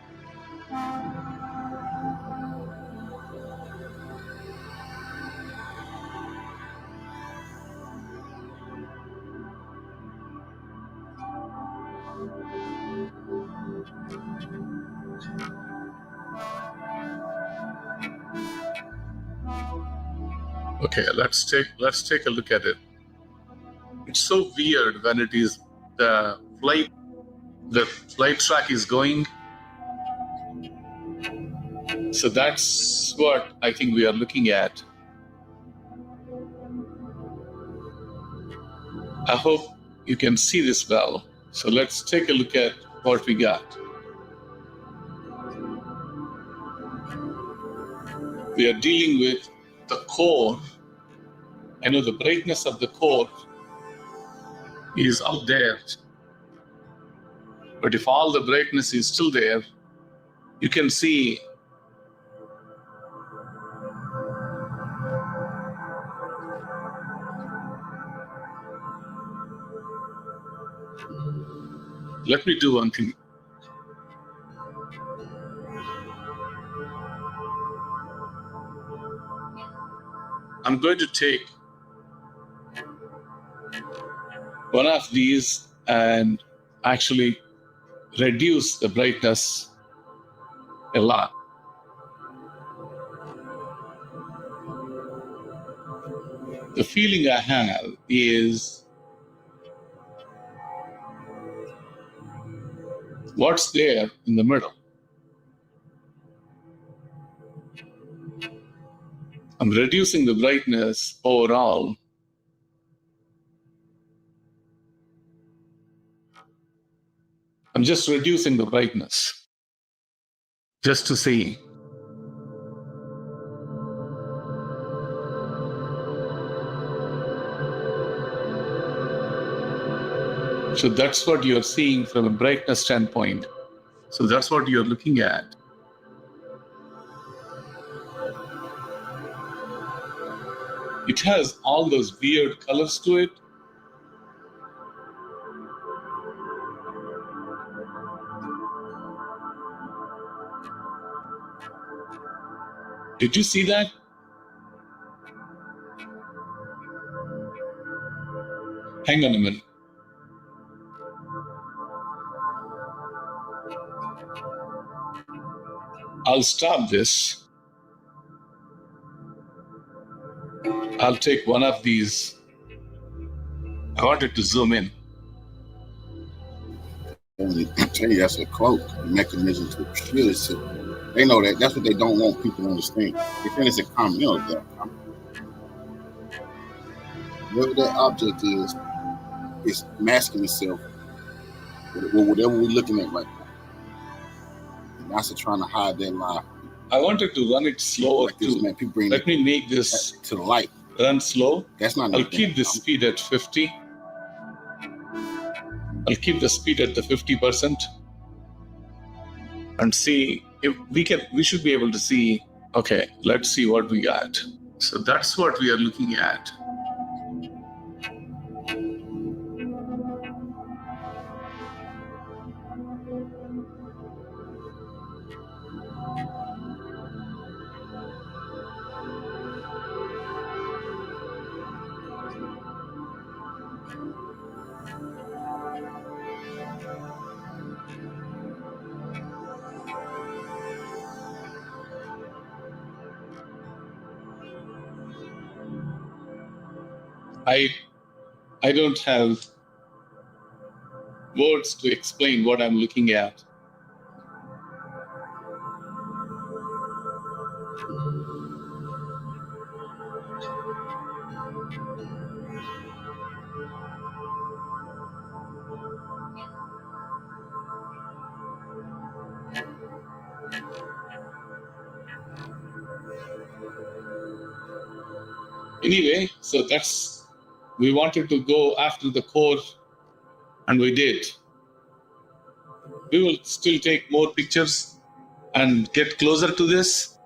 S12: Okay, let's take a look at it. It's so weird when it is the flight track is going. So that's what I think we are looking at. I hope you can see this well. So let's take a look at what we got. We are dealing with the core. I know the brightness of the core is out there, but if all the brightness is still there, you can see let me do one thing. I'm going to take one of these and actually reduce the brightness a lot. The feeling I have is what's there in the middle. I'm reducing the brightness overall. I'm just reducing the brightness just to see. So that's what you're seeing from a brightness standpoint. So that's what you're looking at. It has all those weird colors to it. Did you see that? Hang on a minute. I'll stop this. I'll take one of these. I wanted to zoom in.
S1: I tell you, that's a cloak mechanism to shield itself. They know that. That's what they don't want people to understand. They think it's a common, you know, that whatever that object is masking itself with whatever we're looking at right now. And NASA trying to hide that lie.
S12: I wanted to run it slower
S1: like this,
S12: too.
S1: man. People bring
S12: Let me make this
S1: to the light.
S12: Run slow.
S1: That's not.
S12: I'll keep the speed at 50. I'll keep the speed at the 50% and see if we should be able to see, okay, let's see what we got. So that's what we are looking at. I don't have words to explain what I'm looking at. Anyway, so we wanted to go after the core, and we did. We will still take more pictures and get closer to this.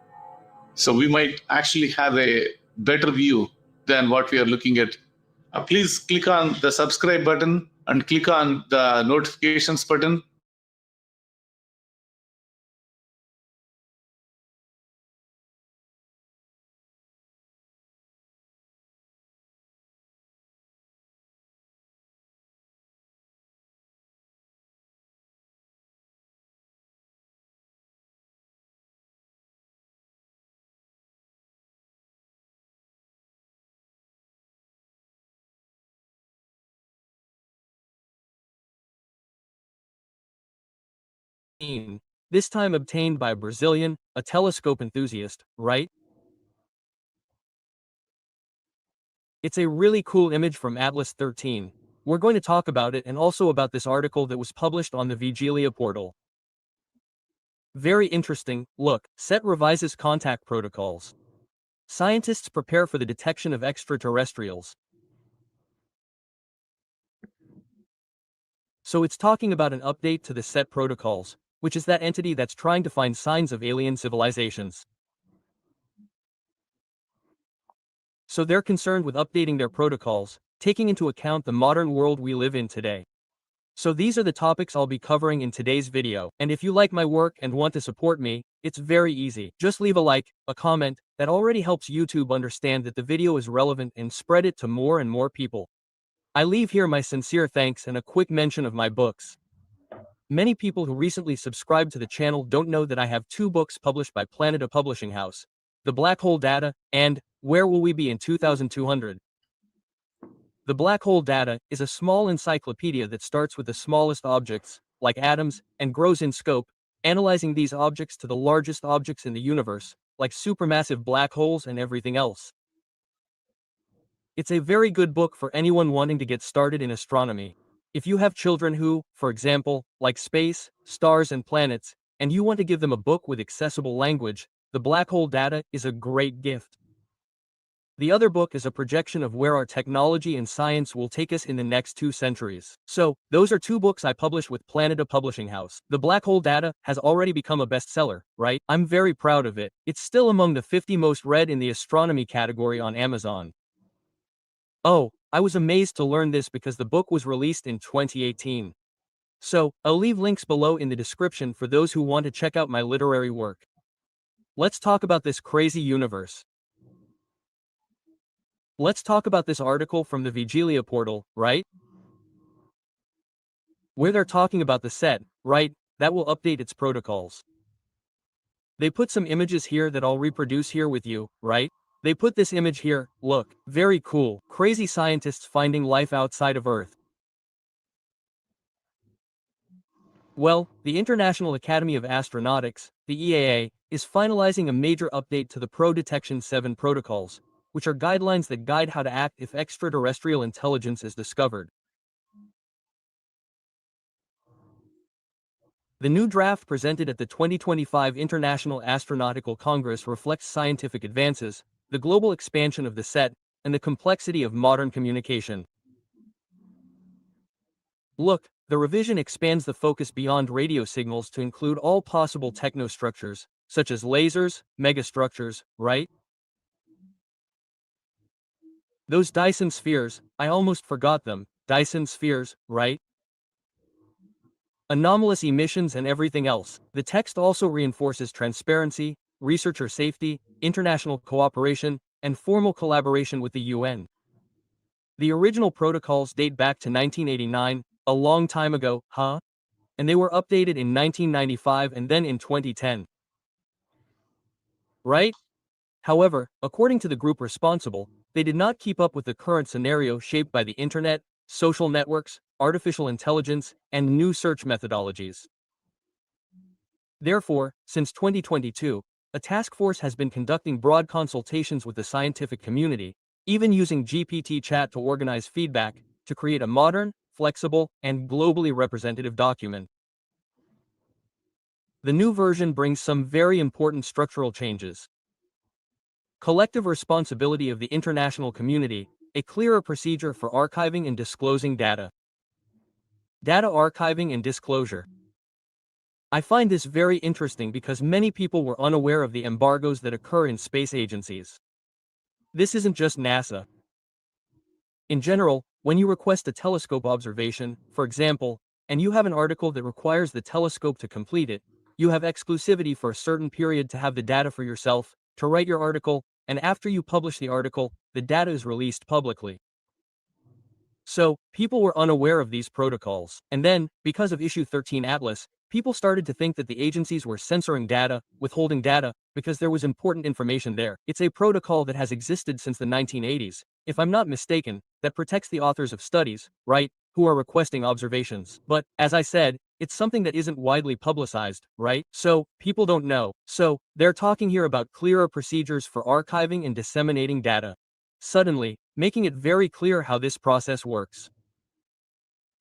S12: So we might actually have a better view than what we are looking at. Please click on the subscribe button and click on the notifications button.
S14: this time obtained by a Brazilian, a telescope enthusiast, right? It's a really cool image from Atlas 13. We're going to talk about it and also about this article that was published on the Vigilia portal. Very interesting. Look, SET revises contact protocols. Scientists prepare for the detection of extraterrestrials. So it's talking about an update to the SET protocols, which is that entity that's trying to find signs of alien civilizations. So they're concerned with updating their protocols, taking into account the modern world we live in today. So these are the topics I'll be covering in today's video, and if you like my work and want to support me, it's very easy. Just leave a like, a comment, that already helps YouTube understand that the video is relevant and spread it to more and more people. I leave here my sincere thanks and a quick mention of my books. Many people who recently subscribed to the channel don't know that I have 2 books published by Planeta Publishing House, The Black Hole Data, and Where Will We Be in 2200? The Black Hole Data is a small encyclopedia that starts with the smallest objects, like atoms, and grows in scope, analyzing these objects to the largest objects in the universe, like supermassive black holes and everything else. It's a very good book for anyone wanting to get started in astronomy. If you have children who, for example, like space, stars and planets, and you want to give them a book with accessible language, The Black Hole Data is a great gift. The other book is a projection of where our technology and science will take us in the next 2 centuries. So, those are 2 books I published with Planeta Publishing House. The Black Hole Data has already become a bestseller, right? I'm very proud of it. It's still among the 50 most read in the astronomy category on Amazon. Oh, I was amazed to learn this because the book was released in 2018. So, I'll leave links below in the description for those who want to check out my literary work. Let's talk about this crazy universe. Let's talk about this article from the Vigilia portal, right? Where they're talking about the SET, right, that will update its protocols. They put some images here that I'll reproduce here with you, right? They put this image here, look, very cool, crazy scientists finding life outside of Earth. Well, the International Academy of Astronautics, the EAA, is finalizing a major update to the Pro Detection 7 protocols, which are guidelines that guide how to act if extraterrestrial intelligence is discovered. The new draft presented at the 2025 International Astronautical Congress reflects scientific advances, the global expansion of the SET, and the complexity of modern communication. Look, the revision expands the focus beyond radio signals to include all possible technostructures, such as lasers, megastructures, right? Those Dyson spheres, I almost forgot them, Dyson spheres, right? Anomalous emissions and everything else. The text also reinforces transparency, researcher safety, international cooperation, and formal collaboration with the UN. The original protocols date back to 1989, a long time ago, huh? And they were updated in 1995 and then in 2010. Right? However, according to the group responsible, they did not keep up with the current scenario shaped by the internet, social networks, artificial intelligence, and new search methodologies. Therefore, since 2022, a task force has been conducting broad consultations with the scientific community, even using GPT chat to organize feedback, to create a modern, flexible, and globally representative document. The new version brings some very important structural changes. Collective responsibility of the international community, a clearer procedure for archiving and disclosing data. Data archiving and disclosure. I find this very interesting because many people were unaware of the embargoes that occur in space agencies. This isn't just NASA. In general, when you request a telescope observation, for example, and you have an article that requires the telescope to complete it, you have exclusivity for a certain period to have the data for yourself, to write your article, and after you publish the article, the data is released publicly. So, people were unaware of these protocols, and then, because of Issue 13 Atlas, people started to think that the agencies were censoring data, withholding data, because there was important information there. It's a protocol that has existed since the 1980s, if I'm not mistaken, that protects the authors of studies, right, who are requesting observations. But, as I said, it's something that isn't widely publicized, right? So, people don't know. So, they're talking here about clearer procedures for archiving and disseminating data. Suddenly, making it very clear how this process works.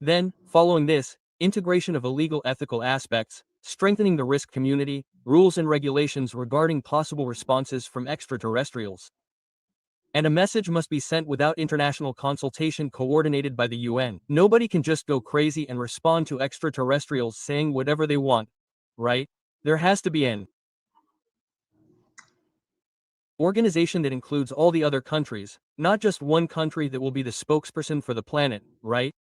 S14: Then, following this, integration of illegal ethical aspects, strengthening the risk community, rules and regulations regarding possible responses from extraterrestrials. And a message must be sent without international consultation coordinated by the UN. Nobody can just go crazy and respond to extraterrestrials saying whatever they want, right? There has to be an organization that includes all the other countries, not just one country that will be the spokesperson for the planet, right?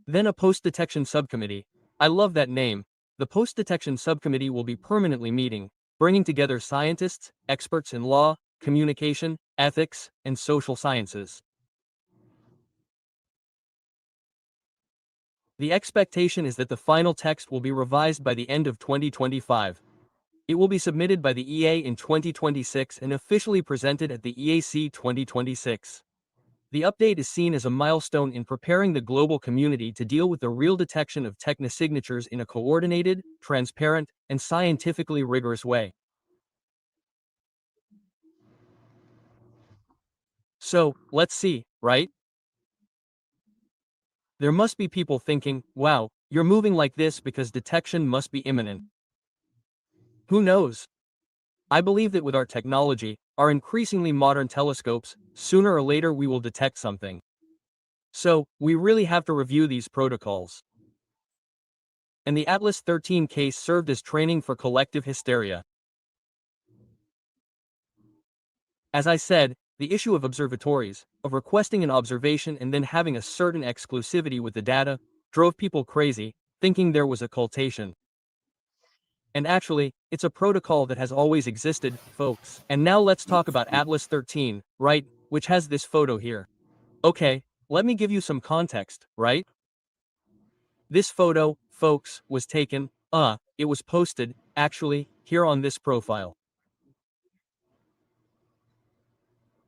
S14: Then a post-detection subcommittee. I love that name. The post-detection subcommittee will be permanently meeting, bringing together scientists, experts in law, communication, ethics, and social sciences. The expectation is that the final text will be revised by the end of 2025. It will be submitted by the EA in 2026 and officially presented at the EAC 2026. The update is seen as a milestone in preparing the global community to deal with the real detection of technosignatures in a coordinated, transparent, and scientifically rigorous way. So, let's see, right? There must be people thinking, wow, you're moving like this because detection must be imminent. Who knows? I believe that with our technology, our increasingly modern telescopes, sooner or later we will detect something. So, we really have to review these protocols. And the Atlas 13 case served as training for collective hysteria. As I said, the issue of observatories, of requesting an observation and then having a certain exclusivity with the data, drove people crazy, thinking there was occultation. And actually, it's a protocol that has always existed, folks. And now let's talk about Atlas 13, right, which has this photo here. Okay, let me give you some context, right? This photo, folks, was taken, it was posted, actually, here on this profile.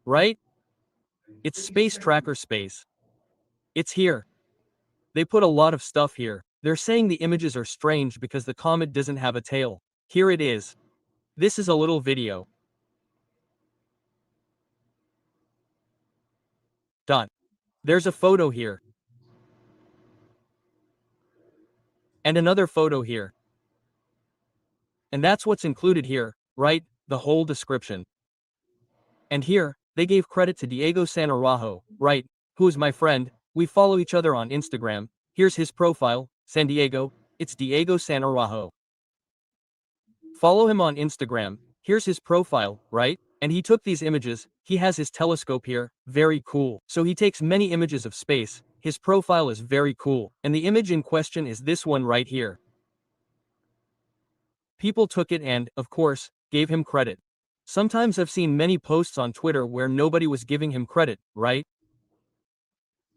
S14: Right? It's Space Tracker Space. It's here. They put a lot of stuff here. They're saying the images are strange because the comet doesn't have a tail. Here it is. This is a little video. There's a photo here. And another photo here. And that's what's included here, right? The whole description. And here, they gave credit to Diego Sanarajo, right? Who is my friend. We follow each other on Instagram. Here's his profile, San Diego. It's Diego Sanarajo. Follow him on Instagram. Here's his profile, right? And he took these images. He has his telescope here. Very cool. So he takes many images of space. His profile is very cool. And the image in question is this one right here. People took it and, of course, gave him credit. Sometimes I've seen many posts on Twitter where nobody was giving him credit, right?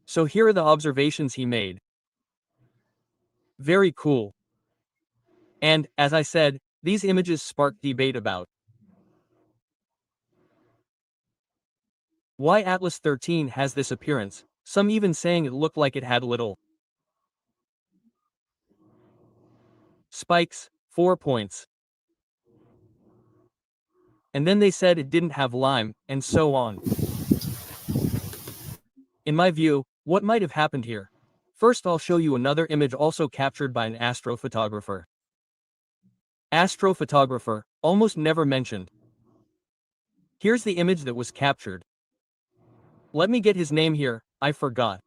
S14: So here are the observations he made. Very cool. And, as I said, these images sparked debate about why Atlas 13 has this appearance, some even saying it looked like it had little spikes, 4 points. And then they said it didn't have lime, and so on. In my view, what might have happened here? First, I'll show you another image also captured by an astrophotographer. Astrophotographer, almost never mentioned. Here's the image that was captured. Let me get his name here, I forgot.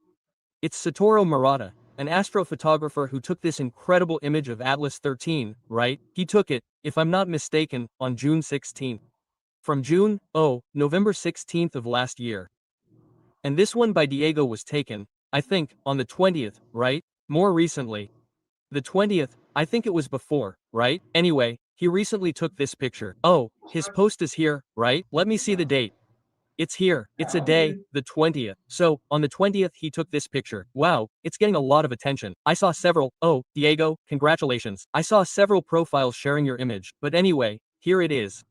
S14: It's Satoru Murata, an astrophotographer who took this incredible image of Atlas 13, right? He took it, if I'm not mistaken, on June 16th. From November 16th of last year. And this one by Diego was taken, I think, on the 20th, right? More recently. The 20th, I think it was before, right? Anyway, he recently took this picture. Oh, his post is here, right? Let me see the date. It's here. It's a day, the 20th. So, on the 20th he took this picture. Wow, it's getting a lot of attention. I saw several, Diego, congratulations. I saw several profiles sharing your image. But anyway, here it is.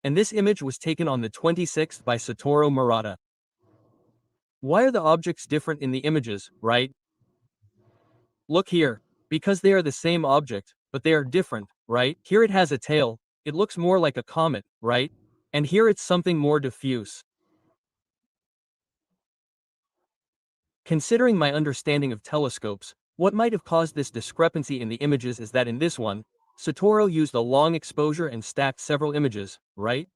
S14: And this image was taken on the 26th by Satoru Murata. Why are the objects different in the images, right? Look here. Because they are the same object, but they are different, right? Here it has a tail, it looks more like a comet, right? And here it's something more diffuse. Considering my understanding of telescopes, what might have caused this discrepancy in the images is that in this one, Satoru used a long exposure and stacked several images, right?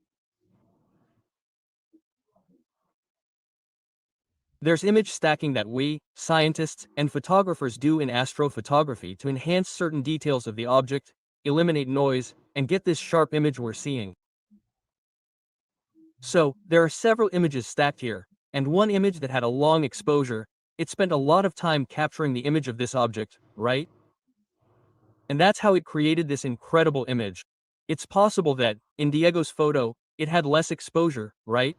S14: There's image stacking that we, scientists, and photographers do in astrophotography to enhance certain details of the object, eliminate noise, and get this sharp image we're seeing. So, there are several images stacked here, and one image that had a long exposure. It spent a lot of time capturing the image of this object, right? And that's how it created this incredible image. It's possible that, in Diego's photo, it had less exposure, right?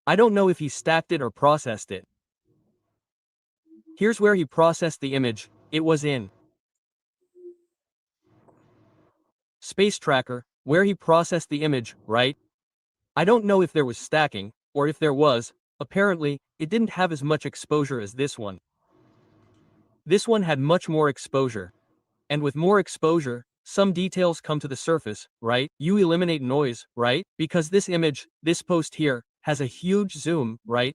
S14: I don't know if he stacked it or processed it. Here's where he processed the image. It was in Space Tracker, where he processed the image, right? I don't know if there was stacking, or if there was. Apparently, it didn't have as much exposure as this one. This one had much more exposure. And with more exposure, some details come to the surface, right? You eliminate noise, right? Because this image, this post here, has a huge zoom, right?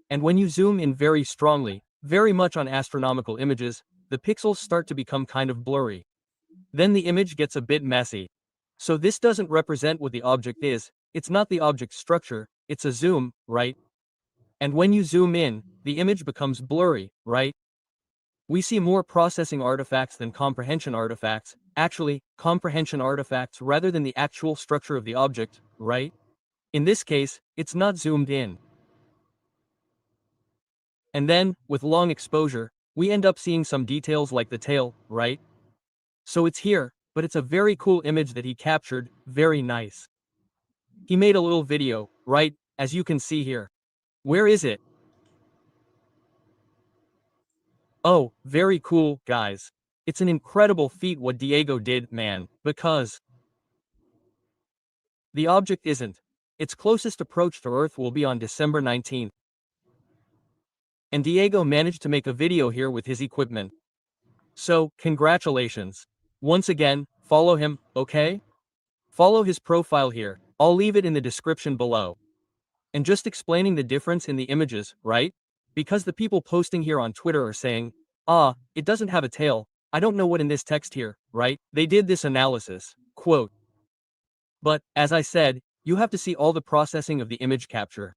S14: And when you zoom in very strongly, very much on astronomical images, the pixels start to become kind of blurry. Then the image gets a bit messy. So this doesn't represent what the object is, it's not the object structure, it's a zoom, right? And when you zoom in, the image becomes blurry, right? We see more processing artifacts than comprehension artifacts, actually, comprehension artifacts rather than the actual structure of the object, right? In this case, it's not zoomed in. And then, with long exposure, we end up seeing some details like the tail, right? So it's here, but it's a very cool image that he captured, very nice. He made a little video, right, as you can see here. Where is it? Oh, very cool, guys. It's an incredible feat what Diego did, man, because the object isn't. Its closest approach to Earth will be on December 19th. And Diego managed to make a video here with his equipment. So, congratulations. Once again, follow him, okay? Follow his profile here. I'll leave it in the description below. And just explaining the difference in the images, right? Because the people posting here on Twitter are saying, it doesn't have a tail, I don't know what in this text here, right? They did this analysis, quote. But, as I said, you have to see all the processing of the image capture.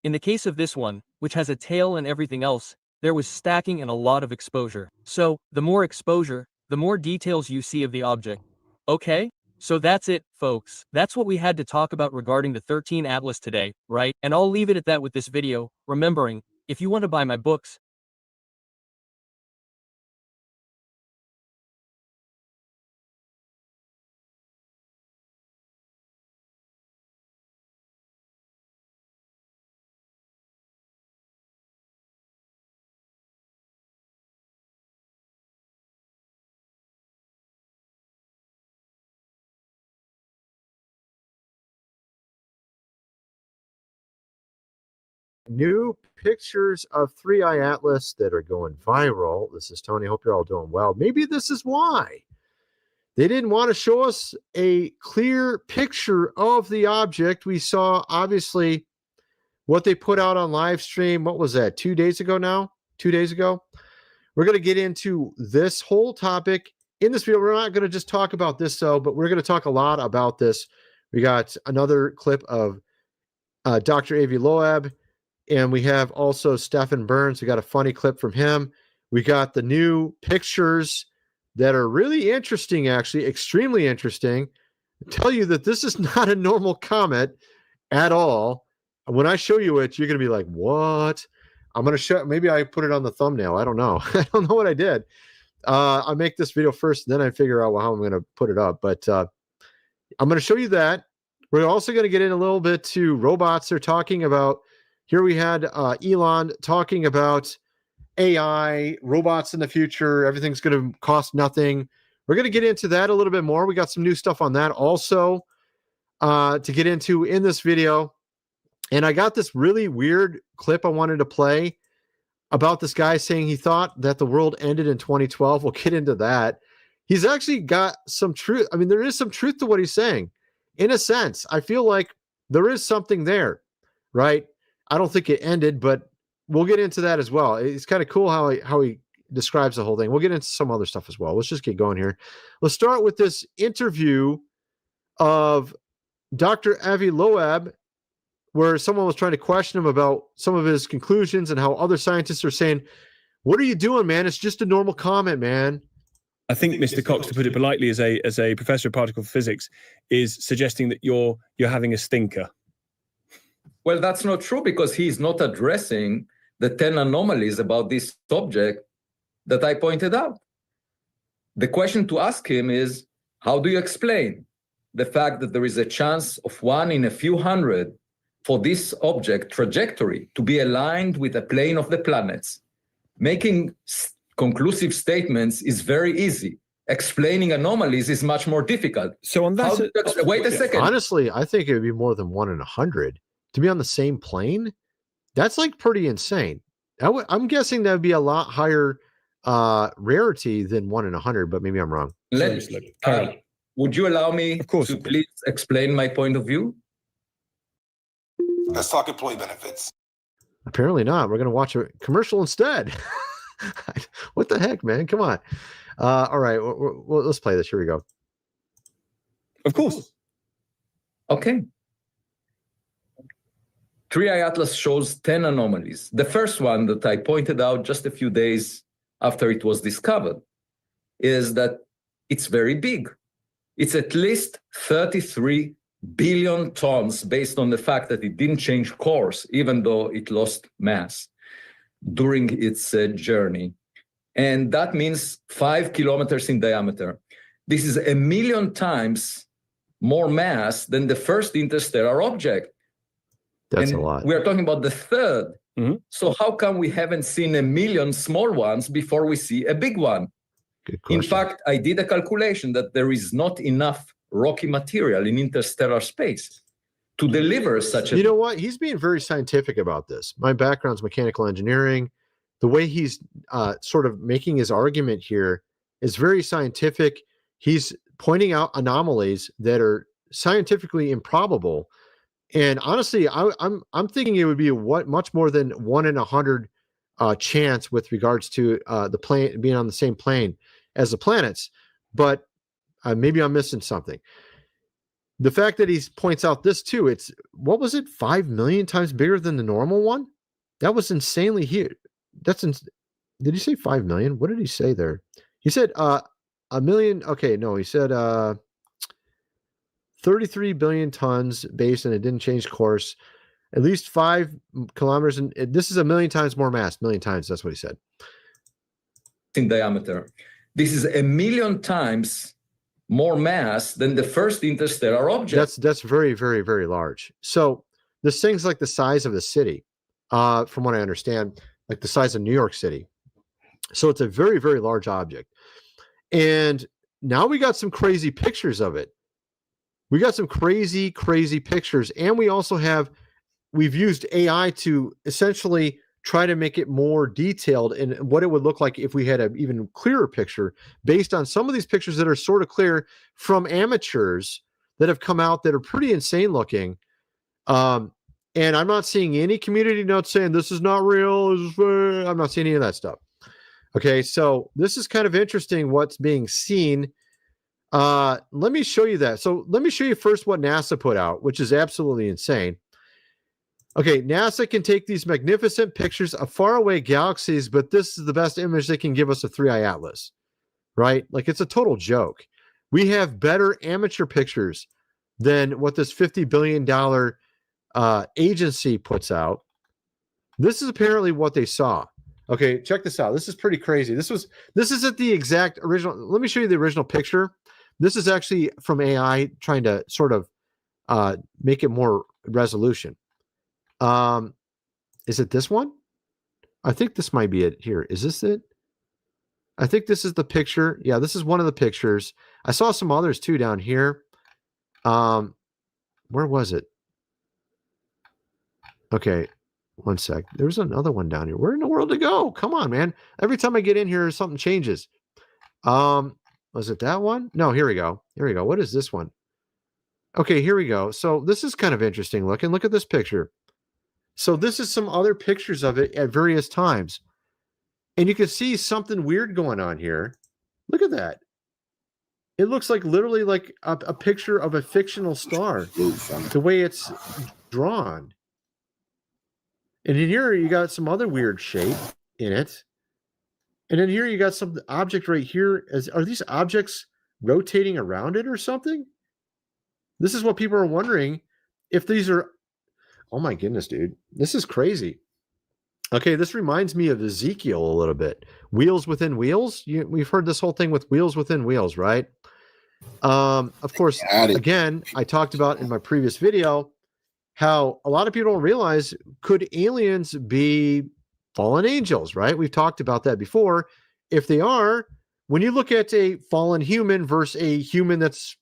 S14: In the case of this one, which has a tail and everything else, there was stacking and a lot of exposure. So, the more exposure, the more details you see of the object. Okay? So that's it, folks. That's what we had to talk about regarding the 13 Atlas today, right? And I'll leave it at that with this video, remembering, if you want to buy my books,
S15: New pictures of 3i Atlas that are going viral. This is Tony. Hope you're all doing well. Maybe this is why they didn't want to show us a clear picture of the object. We saw, obviously, what they put out on live stream. What was that? 2 days ago now? 2 days ago? We're going to get into this whole topic in this video. We're not going to just talk about this, though, but we're going to talk a lot about this. We got another clip of Dr. Draviloeb. And we have also Stephen Burns. We got a funny clip from him. We got the new pictures that are really interesting, actually, extremely interesting. I tell you that this is not a normal comet at all. When I show you it, you're going to be like, what? I'm going to show, maybe I put it on the thumbnail. I don't know. I don't know what I did. I'll make this video first, and then I figure out how I'm going to put it up. But I'm going to show you that. We're also going to get in a little bit to robots they're talking about. Here we had Elon talking about AI, robots in the future, everything's going to cost nothing. We're going to get into that a little bit more. We got some new stuff on that also to get into in this video. And I got this really weird clip I wanted to play. about this guy saying he thought that the world ended in 2012. We'll get into that. He's actually got some truth. I mean, there is some truth to what he's saying. In a sense, I feel like there is something there, right? I don't think it ended, but we'll get into that as well. It's kind of cool how he describes the whole thing. We'll get into some other stuff as well. Let's just get going here. Let's start with this interview of Dr. Draviloeb, where someone was trying to question him about some of his conclusions and how other scientists are saying, "What are you doing, man? It's just a normal comment, man."
S16: I think Mr. Cox, to put it politely, as a professor of particle physics, is suggesting that you're having a stinker.
S17: Well, that's not true, because he's not addressing the 10 anomalies about this object that I pointed out. The question to ask him is, how do you explain the fact that there is a chance of 1 in a few hundred for this object trajectory to be aligned with the plane of the planets? Making conclusive statements is very easy. Explaining anomalies is much more difficult.
S16: So on that,
S17: wait a second.
S15: Honestly, I think it would be more than 1 in 100 to be on the same plane. That's like pretty insane. I'm guessing that would be a lot higher rarity than 1 in 100, but maybe I'm wrong.
S17: Would you allow me to please explain my point of view?
S18: Let's talk employee benefits.
S15: Apparently not. We're going to watch a commercial instead. What the heck, man? Come on. All right. Well, let's play this. Here we go.
S16: Of course.
S17: Okay. 3i Atlas shows 10 anomalies. The first one that I pointed out just a few days after it was discovered is that it's very big. It's at least 33 billion tons based on the fact that it didn't change course, even though it lost mass during its journey. And that means 5 kilometers in diameter. This is 1 million times more mass than the first interstellar object.
S15: That's a lot.
S17: We are talking about the third. Mm-hmm. So how come we haven't seen 1 million small ones before we see a big one? In fact, I did a calculation that there is not enough rocky material in interstellar space to deliver such a...
S15: You know what? He's being very scientific about this. My background's mechanical engineering. The way he's sort of making his argument here is very scientific. He's pointing out anomalies that are scientifically improbable. And honestly, I'm thinking it would be much more than 1 in 100 chance with regards to the plane being on the same plane as the planets. But maybe I'm missing something. The fact that he points out this too, it's, what was it, 5 million times bigger than the normal one? That was insanely huge. Did he say 5 million? What did he say there? He said 1 million. Okay, no, he said 33 billion tons base, and it didn't change course. At least 5 kilometers, and this is 1 million times more mass. 1 million times, that's what he said.
S17: In diameter. This is 1 million times more mass than the first interstellar object.
S15: That's very, very, very large. So this thing's like the size of the city, from what I understand, like the size of New York City. So it's a very, very large object. And now we got some crazy pictures of it. We got some crazy, crazy pictures. And we also we've used AI to essentially try to make it more detailed in what it would look like if we had an even clearer picture based on some of these pictures that are sort of clear from amateurs that have come out that are pretty insane looking. And I'm not seeing any community notes saying this is not real. I'm not seeing any of that stuff. Okay, so this is kind of interesting what's being seen. Let me show you that. So let me show you first what NASA put out, which is absolutely insane. Okay, NASA can take these magnificent pictures of faraway galaxies, but this is the best image they can give us of 3i Atlas, right? Like, it's a total joke. We have better amateur pictures than what this $50 billion agency puts out. This is apparently what they saw. Okay, check this out. This is pretty crazy. This isn't the exact original. Let me show you the original picture. This is actually from AI trying to sort of make it more resolution. Is it this one? I think this might be it here. Is this it? I think this is the picture. Yeah, this is one of the pictures. I saw some others too down here. Where was it? Okay. One sec. There's another one down here. Where in the world to go? Come on, man. Every time I get in here, something changes. Was it that one? No, here we go. Here we go. What is this one? Okay, here we go. So this is kind of interesting looking. Look at this picture. So this is some other pictures of it at various times. And you can see something weird going on here. Look at that. It looks like literally like a picture of a fictional star, the way it's drawn. And in here, you got some other weird shape in it. And then here, you got some object right here. Are these objects rotating around it or something? This is what people are wondering if these are. Oh my goodness, dude. This is crazy. Okay, this reminds me of Ezekiel a little bit. Wheels within wheels. We've heard this whole thing with wheels within wheels, right? Of course, again, I talked about in my previous video how a lot of people don't realize, could aliens be fallen angels, right? We've talked about that before. If they are, when you look at a fallen human versus a human that's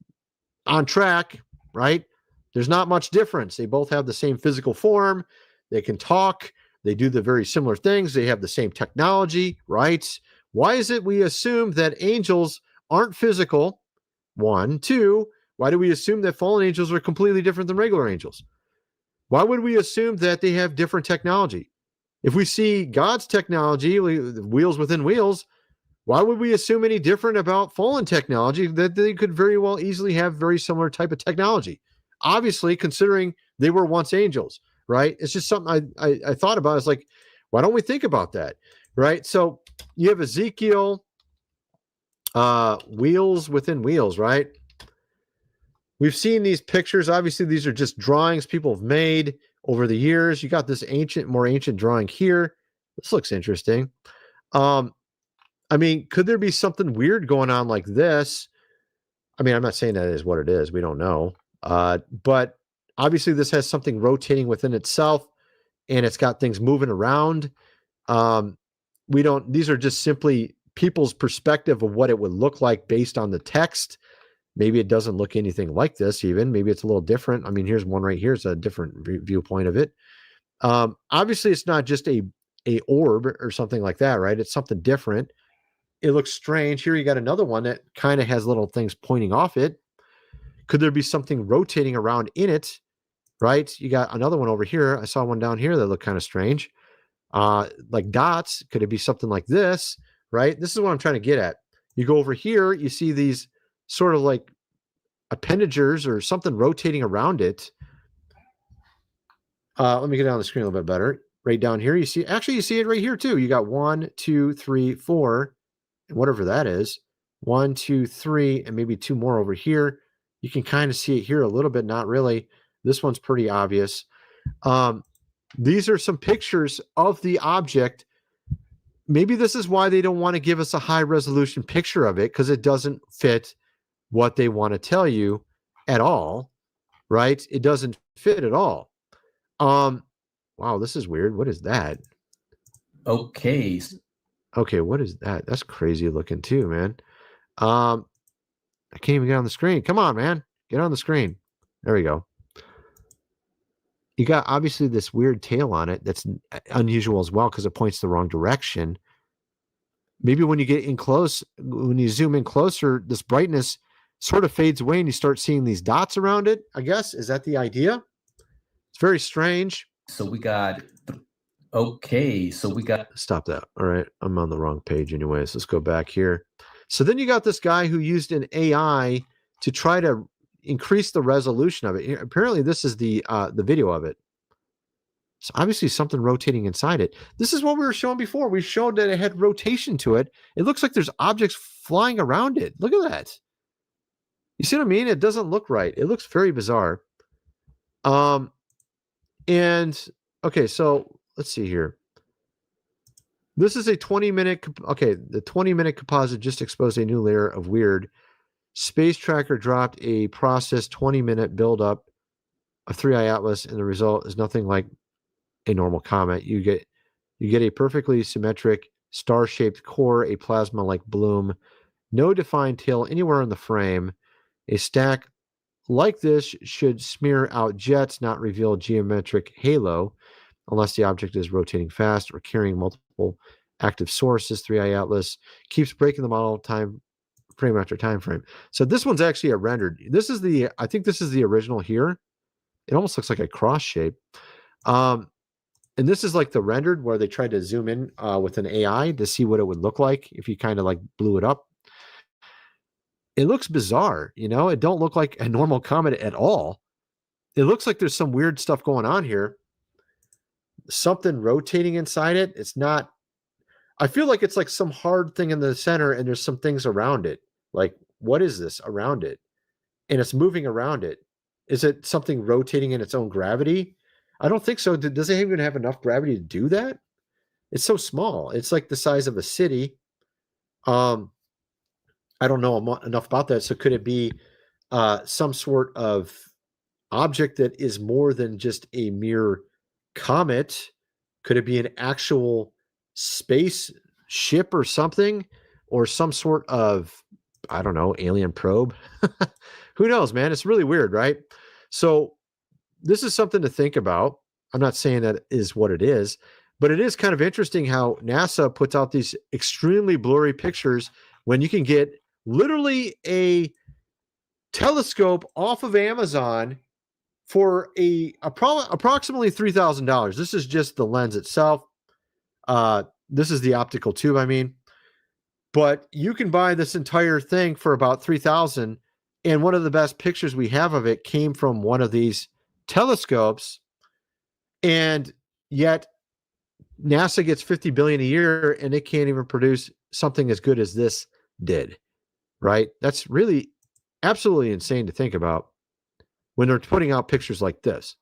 S15: on track, right? There's not much difference. They both have the same physical form. They can talk. They do the very similar things. They have the same technology, right? Why is it we assume that angels aren't physical? One. Two, why do we assume that fallen angels are completely different than regular angels? Why would we assume that they have different technology? If we see God's technology, wheels within wheels, why would we assume any different about fallen technology, that they could very well easily have very similar type of technology? Obviously, considering they were once angels, right? It's just something I thought about. It's like, why don't we think about that, right? So you have Ezekiel, wheels within wheels, right? We've seen these pictures. Obviously, these are just drawings people have made over the years. You got this more ancient drawing here. This looks interesting. I mean, could there be something weird going on like this? I mean, I'm not saying that is what it is. We don't know. But obviously, this has something rotating within itself, and it's got things moving around. These are just simply people's perspective of what it would look like based on the text. Maybe it doesn't look anything like this even. Maybe it's a little different. I mean, here's one right here. It's a different viewpoint of it. Obviously, it's not just a orb or something like that, right? It's something different. It looks strange. Here you got another one that kind of has little things pointing off it. Could there be something rotating around in it, right? You got another one over here. I saw one down here that looked kind of strange. Like dots. Could it be something like this, right? This is what I'm trying to get at. You go over here, you see these sort of like appendages or something rotating around it. Let me get it on the screen a little bit better. Right down here, you see it right here too. You got 1, 2, 3, 4, and whatever that is. 1, 2, 3, and maybe 2 more over here. You can kind of see it here a little bit, not really. This one's pretty obvious. These are some pictures of the object. Maybe this is why they don't want to give us a high resolution picture of it, because it doesn't fit what they want to tell you at all, right? It doesn't fit at all. Wow, this is weird. What is that? Okay, what is that? That's crazy looking too, man. I can't even get on the screen. Come on, man. Get on the screen. There we go. You got obviously this weird tail on it that's unusual as well because it points the wrong direction. Maybe when you get in close, when you zoom in closer, this brightness sort of fades away and you start seeing these dots around it, I guess. Is that the idea? It's very strange. Stop that. All right. I'm on the wrong page anyways. Let's go back here. So then you got this guy who used an AI to try to increase the resolution of it. Apparently this is the video of it. So obviously something rotating inside it. This is what we were showing before. We showed that it had rotation to it. It looks like there's objects flying around it. Look at that. You see what I mean? It doesn't look right. It looks very bizarre. And okay, so let's see here. This is a 20-minute. Okay, the 20-minute composite just exposed a new layer of weird. Space Tracker dropped a processed 20-minute buildup of 3i Atlas, and the result is nothing like a normal comet. You get a perfectly symmetric star-shaped core, a plasma-like bloom, no defined tail anywhere in the frame. A stack like this should smear out jets, not reveal geometric halo. unless the object is rotating fast or carrying multiple active sources. 3i Atlas keeps breaking the model time frame after time frame. So this one's actually a rendered. I think this is the original here. It almost looks like a cross shape. And this is like the rendered where they tried to zoom in with an AI to see what it would look like if you kind of like blew it up. It looks bizarre, you know, it don't look like a normal comet at all. It looks like there's some weird stuff going on here. Something rotating inside it. It's not, I feel like it's like some hard thing in the center and there's some things around it. Like, what is this around it? And it's moving around it. Is it something rotating in its own gravity? I don't think so. Does it even have enough gravity to do that? It's so small. It's like the size of a city. I don't know enough about that. So could it be some sort of object that is more than just a mere comet? Could it be an actual space ship or something? Or some sort of, I don't know, alien probe? Who knows, man? It's really weird, right? So this is something to think about. I'm not saying that is what it is, but it is kind of interesting how NASA puts out these extremely blurry pictures when you can get literally a telescope off of Amazon for approximately $3,000. This is just the lens itself. This is the optical tube, I mean. But you can buy this entire thing for about $3,000. And one of the best pictures we have of it came from one of these telescopes. And yet NASA gets $50 billion a year and it can't even produce something as good as this did. Right? That's really absolutely insane to think about when they're putting out pictures like this.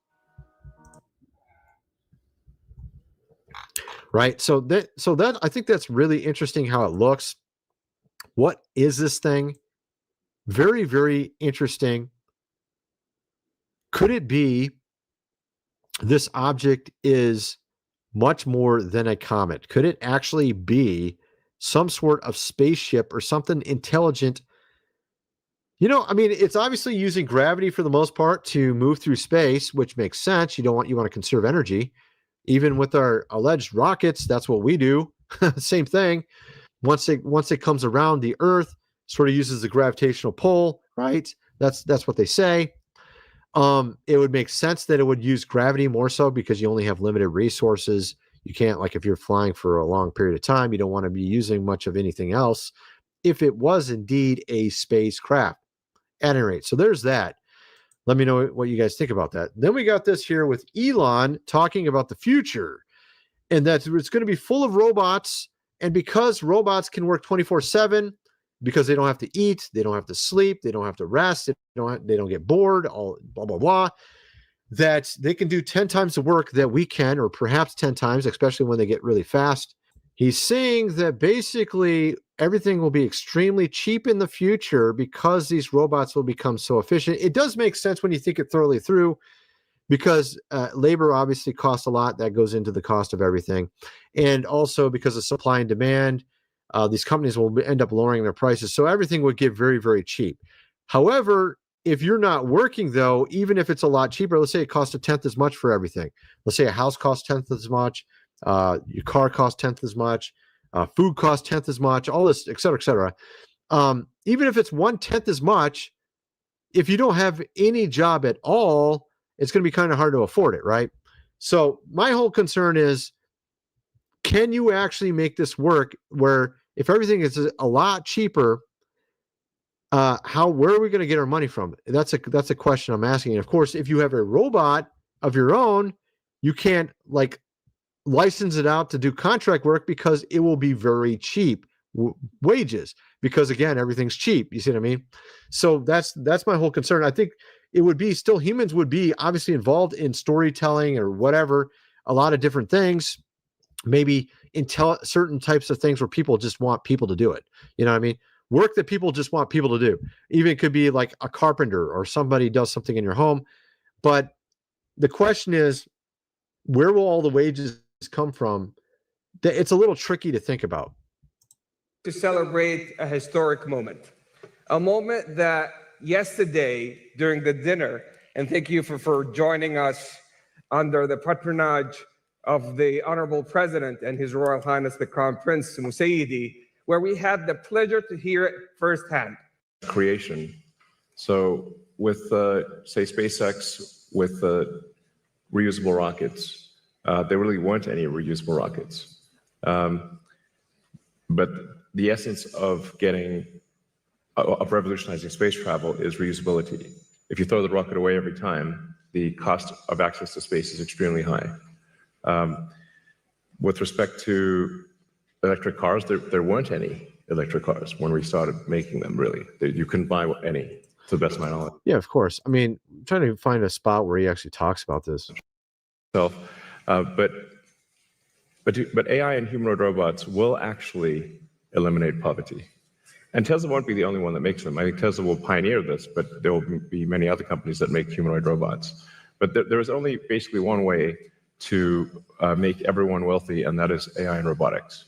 S15: Right? So that I think that's really interesting how it looks. What is this thing? Very, very interesting. Could it be this object is much more than a comet? Could it actually be some sort of spaceship or something intelligent? You know, I mean, it's obviously using gravity for the most part to move through space, which makes sense. You want to conserve energy. Even with our alleged rockets, that's what we do. Same thing. Once it comes around the Earth, sort of uses the gravitational pull, right? That's what they say. It would make sense that it would use gravity more so because you only have limited resources. You can't, like if you're flying for a long period of time, you don't want to be using much of anything else if it was indeed a spacecraft. At any rate, so there's that. Let me know what you guys think about that. Then we got this here with Elon talking about the future and that it's going to be full of robots. And because robots can work 24/7, because they don't have to eat, they don't have to sleep, they don't have to rest, they don't get bored, all blah, blah, blah, that they can do 10 times the work that we can, or perhaps 10 times, especially when they get really fast. He's saying that basically everything will be extremely cheap in the future because these robots will become so efficient. It does make sense when you think it thoroughly through, because labor obviously costs a lot. That goes into the cost of everything. And also because of supply and demand, these companies will end up lowering their prices. So everything would get very, very cheap. However, if you're not working, though, even if it's a lot cheaper, let's say it costs 1/10 as much for everything. Let's say a house costs 1/10 as much. Your car costs 1/10 as much. Food costs 1/10 as much. All this, et cetera, et cetera. Even if it's 1/10 as much, if you don't have any job at all, it's going to be kind of hard to afford it, right? So my whole concern is, can you actually make this work where if everything is a lot cheaper, where are we going to get our money from? That's a question I'm asking. And of course, if you have a robot of your own, you can't like license it out to do contract work because it will be very cheap wages, because again, everything's cheap. You see what I mean? So that's my whole concern. I think it would be still humans would be obviously involved in storytelling or whatever, a lot of different things, maybe certain types of things where people just want people to do it. You know what I mean? Work that people just want people to do. Even it could be like a carpenter or somebody does something in your home. But the question is, where will all the wages come from? It's a little tricky to think about.
S18: To celebrate a historic moment, a moment that yesterday during the dinner, and thank you for joining us under the patronage of the Honorable President and His Royal Highness the Crown Prince Musaidi, where we had the pleasure to hear it firsthand.
S19: Creation. So with, say, SpaceX, with reusable rockets, there really weren't any reusable rockets. But the essence of of revolutionizing space travel is reusability. If you throw the rocket away every time, the cost of access to space is extremely high. With respect to electric cars, there weren't any electric cars when we started making them, really. You couldn't buy any, to the best of my knowledge.
S15: Yeah, of course. I mean, I'm trying to find a spot where he actually talks about this.
S19: But AI and humanoid robots will actually eliminate poverty. And Tesla won't be the only one that makes them. I think Tesla will pioneer this, but there will be many other companies that make humanoid robots. But there is only basically one way to make everyone wealthy, and that is AI and robotics.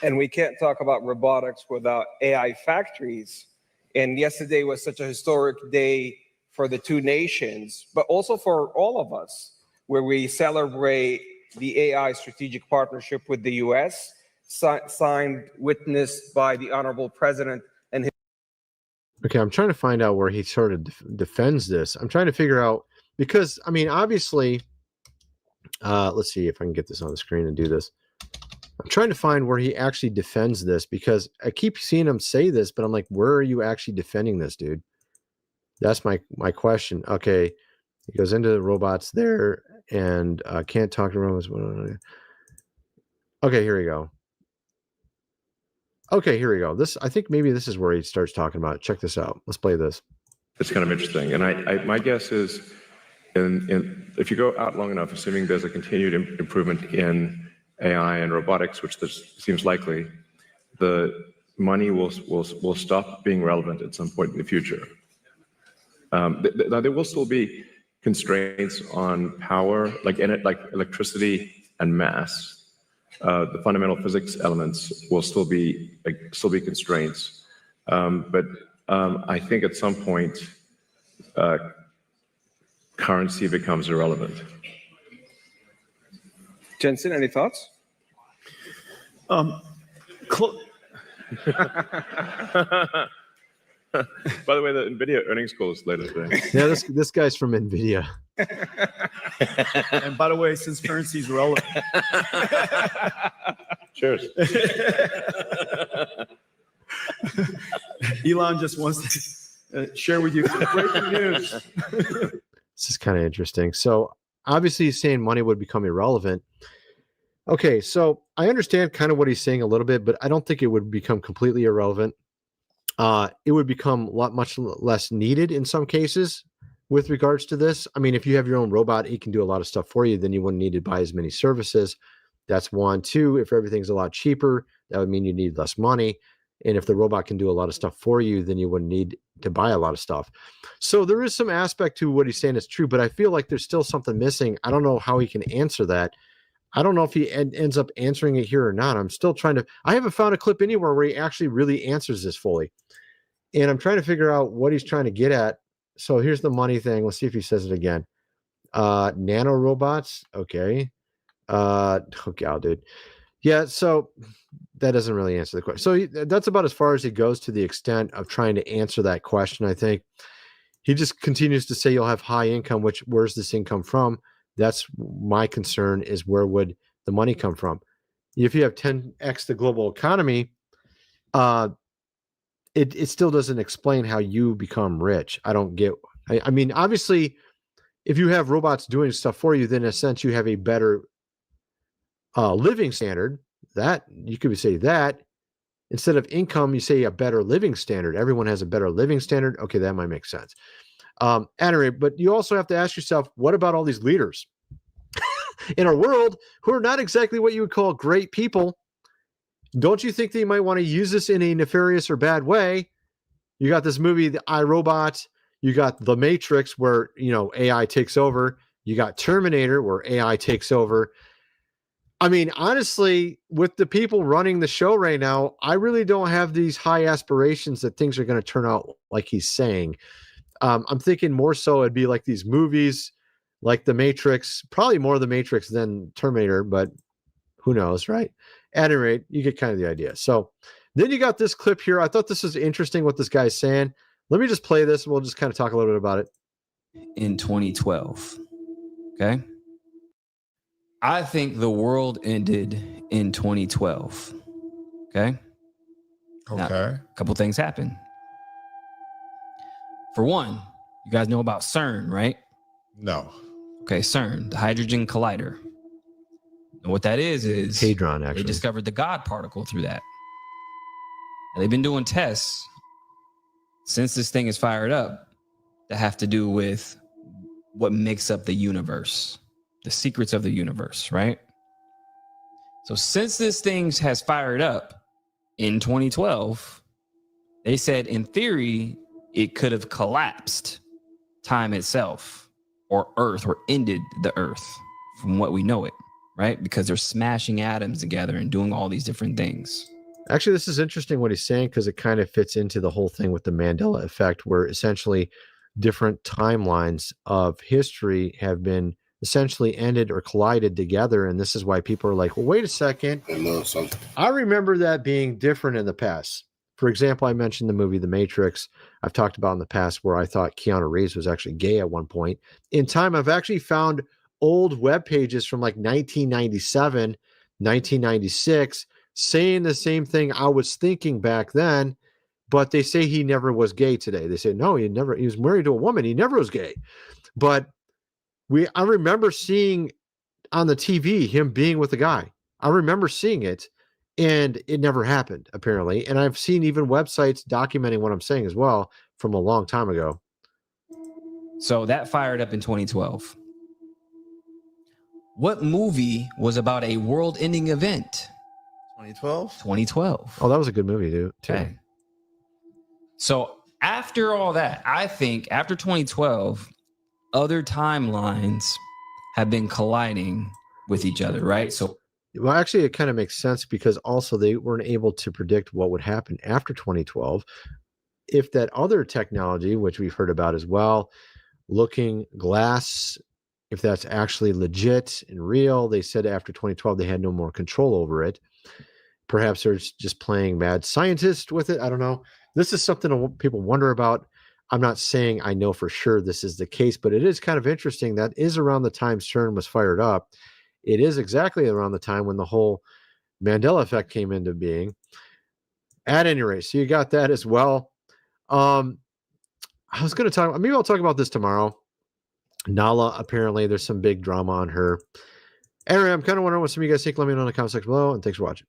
S18: And we can't talk about robotics without AI factories. And yesterday was such a historic day for the two nations, but also for all of us, where we celebrate the AI strategic partnership with the US, signed, witnessed by the Honorable President and his.
S15: Okay, I'm trying to find out where he sort of defends this. I'm trying to figure out, because, I mean, obviously, let's see if I can get this on the screen and do this. I'm trying to find where he actually defends this, because I keep seeing him say this, but I'm like, where are you actually defending this, dude? That's my question. Okay, he goes into the robots there and can't talk to robots. Okay, here we go. Okay, here we go. I think maybe this is where he starts talking about it. Check this out. Let's play this.
S19: It's kind of interesting. And my guess is, if you go out long enough, assuming there's a continued improvement in AI and robotics, which this seems likely, the money will stop being relevant at some point in the future. Now, there will still be constraints on power, like electricity and mass. The fundamental physics elements will still be constraints, but I think at some point currency becomes irrelevant.
S18: Jensen, any thoughts?
S19: By the way, the NVIDIA earnings call is later today.
S15: Yeah, this guy's from NVIDIA.
S20: And by the way, since currency is relevant.
S19: Cheers.
S20: Elon just wants to share with you some breaking news.
S15: This is kind of interesting. So obviously he's saying money would become irrelevant. Okay, so I understand kind of what he's saying a little bit, but I don't think it would become completely irrelevant. It would become much less needed in some cases with regards to this. I mean, if you have your own robot, it can do a lot of stuff for you, then you wouldn't need to buy as many services. That's one. Two, if everything's a lot cheaper, that would mean you need less money. And if the robot can do a lot of stuff for you, then you wouldn't need to buy a lot of stuff. So there is some aspect to what he's saying is true, but I feel like there's still something missing. I don't know how he can answer that. I don't know if he ends up answering it here or not. I'm still trying to, I haven't found a clip anywhere where he actually really answers this fully. And I'm trying to figure out what he's trying to get at. So here's the money thing. Let's see if he says it again. Nano robots. Okay. Okay, dude. Yeah. So that doesn't really answer the question. So that's about as far as he goes to the extent of trying to answer that question. I think he just continues to say you'll have high income, where's this income from? That's my concern, is where would the money come from? If you have 10x the global economy, it still doesn't explain how you become rich. I don't get, I mean, obviously, if you have robots doing stuff for you, then in a sense you have a better living standard. That you could say that instead of income, you say a better living standard. Everyone has a better living standard. Okay, that might make sense. At any rate, but you also have to ask yourself, what about all these leaders in our world who are not exactly what you would call great people? Don't you think they might want to use this in a nefarious or bad way? You got this movie, The iRobot. You got The Matrix, where, AI takes over. You got Terminator, where AI takes over. I mean, honestly, with the people running the show right now, I really don't have these high aspirations that things are going to turn out like he's saying. I'm thinking more so it'd be like these movies like the Matrix, probably more the Matrix than Terminator, but who knows, right? At any rate, you get kind of the idea. So then you got this clip here. I thought this was interesting what this guy's saying. Let me just play this and we'll just kind of talk a little bit about it.
S21: In 2012, okay? I think the world ended in 2012, okay? Now, a couple things happened. For one, you guys know about CERN, right?
S1: No.
S21: Okay, CERN, the Hydrogen Collider. And what that is
S15: Hadron, actually.
S21: They discovered the God particle through that. And they've been doing tests since this thing is fired up that have to do with what makes up the universe, the secrets of the universe, right? So since this thing has fired up in 2012, they said in theory, it could have collapsed time itself or Earth or ended the Earth from what we know it, right? Because they're smashing atoms together and doing all these different things.
S15: Actually, this is interesting what he's saying because it kind of fits into the whole thing with the Mandela effect, where essentially different timelines of history have been essentially ended or collided together. And this is why people are like, well, wait a second. I remember that being different in the past. For example, I mentioned the movie The Matrix. I've talked about in the past where I thought Keanu Reeves was actually gay at one point. In time, I've actually found old web pages from like 1997, 1996, saying the same thing I was thinking back then, but they say he never was gay today. They say, no, he was married to a woman. He never was gay. But I remember seeing on the TV him being with a guy. I remember seeing it, and it never happened, apparently. And I've seen even websites documenting what I'm saying as well from a long time ago.
S21: So that fired up in 2012. What movie was about a world-ending event?
S1: 2012?
S21: 2012.
S15: Oh, that was a good movie, dude.
S21: Okay. So after all that, I think after 2012, other timelines have been colliding with each other, right? So,
S15: well, actually, it kind of makes sense because also they weren't able to predict what would happen after 2012. If that other technology, which we've heard about as well, looking glass, if that's actually legit and real, they said after 2012 they had no more control over it. Perhaps they're just playing mad scientist with it. I don't know. This is something people wonder about. I'm not saying I know for sure this is the case, but it is kind of interesting. That is around the time CERN was fired up. It is exactly around the time when the whole Mandela effect came into being. At any rate, so you got that as well. I was going to talk, maybe I'll talk about this tomorrow. Nala, apparently there's some big drama on her. Anyway, I'm kind of wondering what some of you guys think. Let me know in the comment section below, and thanks for watching.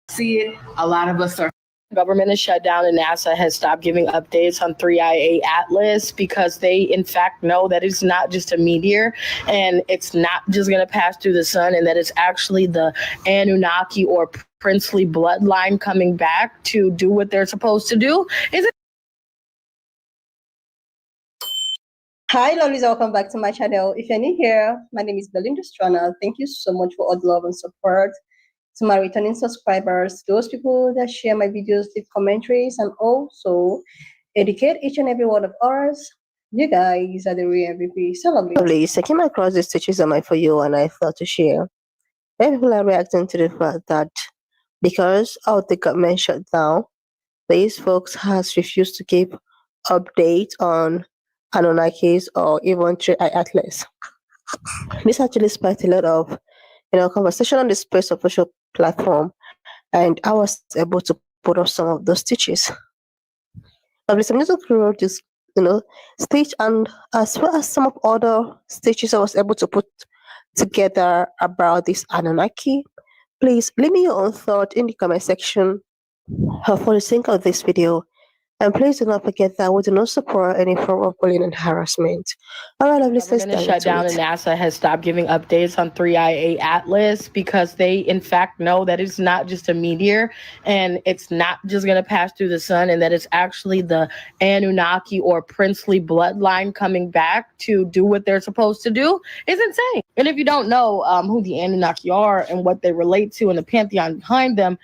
S22: See it. A lot of us are. Government is shut down and NASA has stopped giving updates on 3IA Atlas because they, in fact, know that it's not just a meteor and it's not just going to pass through the sun, and that it's actually the Anunnaki or princely bloodline coming back to do what they're supposed to do.
S23: Hi, lovelies, welcome back to my channel. If you're new here, my name is Belinda Strana. Thank you so much for all the love and support. To my returning subscribers, those people that share my videos, leave commentaries, and also educate each and every one of us. You guys are the real MVP. So lovely. I came across these stitches on my For You, and I thought to share. Many people are reacting to the fact that because of the government shutdown, these folks has refused to give updates on Anunnakis or even 3i Atlas. This actually sparked a lot of conversation on the Space Official platform, and I was able to put up some of those stitches. I'm just going to wrote this, stitch, and as well as some of other stitches I was able to put together about this Anunnaki. Please leave me your own thought in the comment section. For the sake of this video, And please do not forget that we do not support any form of bullying and harassment. All right, lovely,
S22: The government is shut down, and NASA has stopped giving updates on 3IA Atlas because they, in fact, know that it's not just a meteor and it's not just going to pass through the sun, and that it's actually the Anunnaki or princely bloodline coming back to do what they're supposed to do. Is insane. And if you don't know who the Anunnaki are and what they relate to and the pantheon behind them,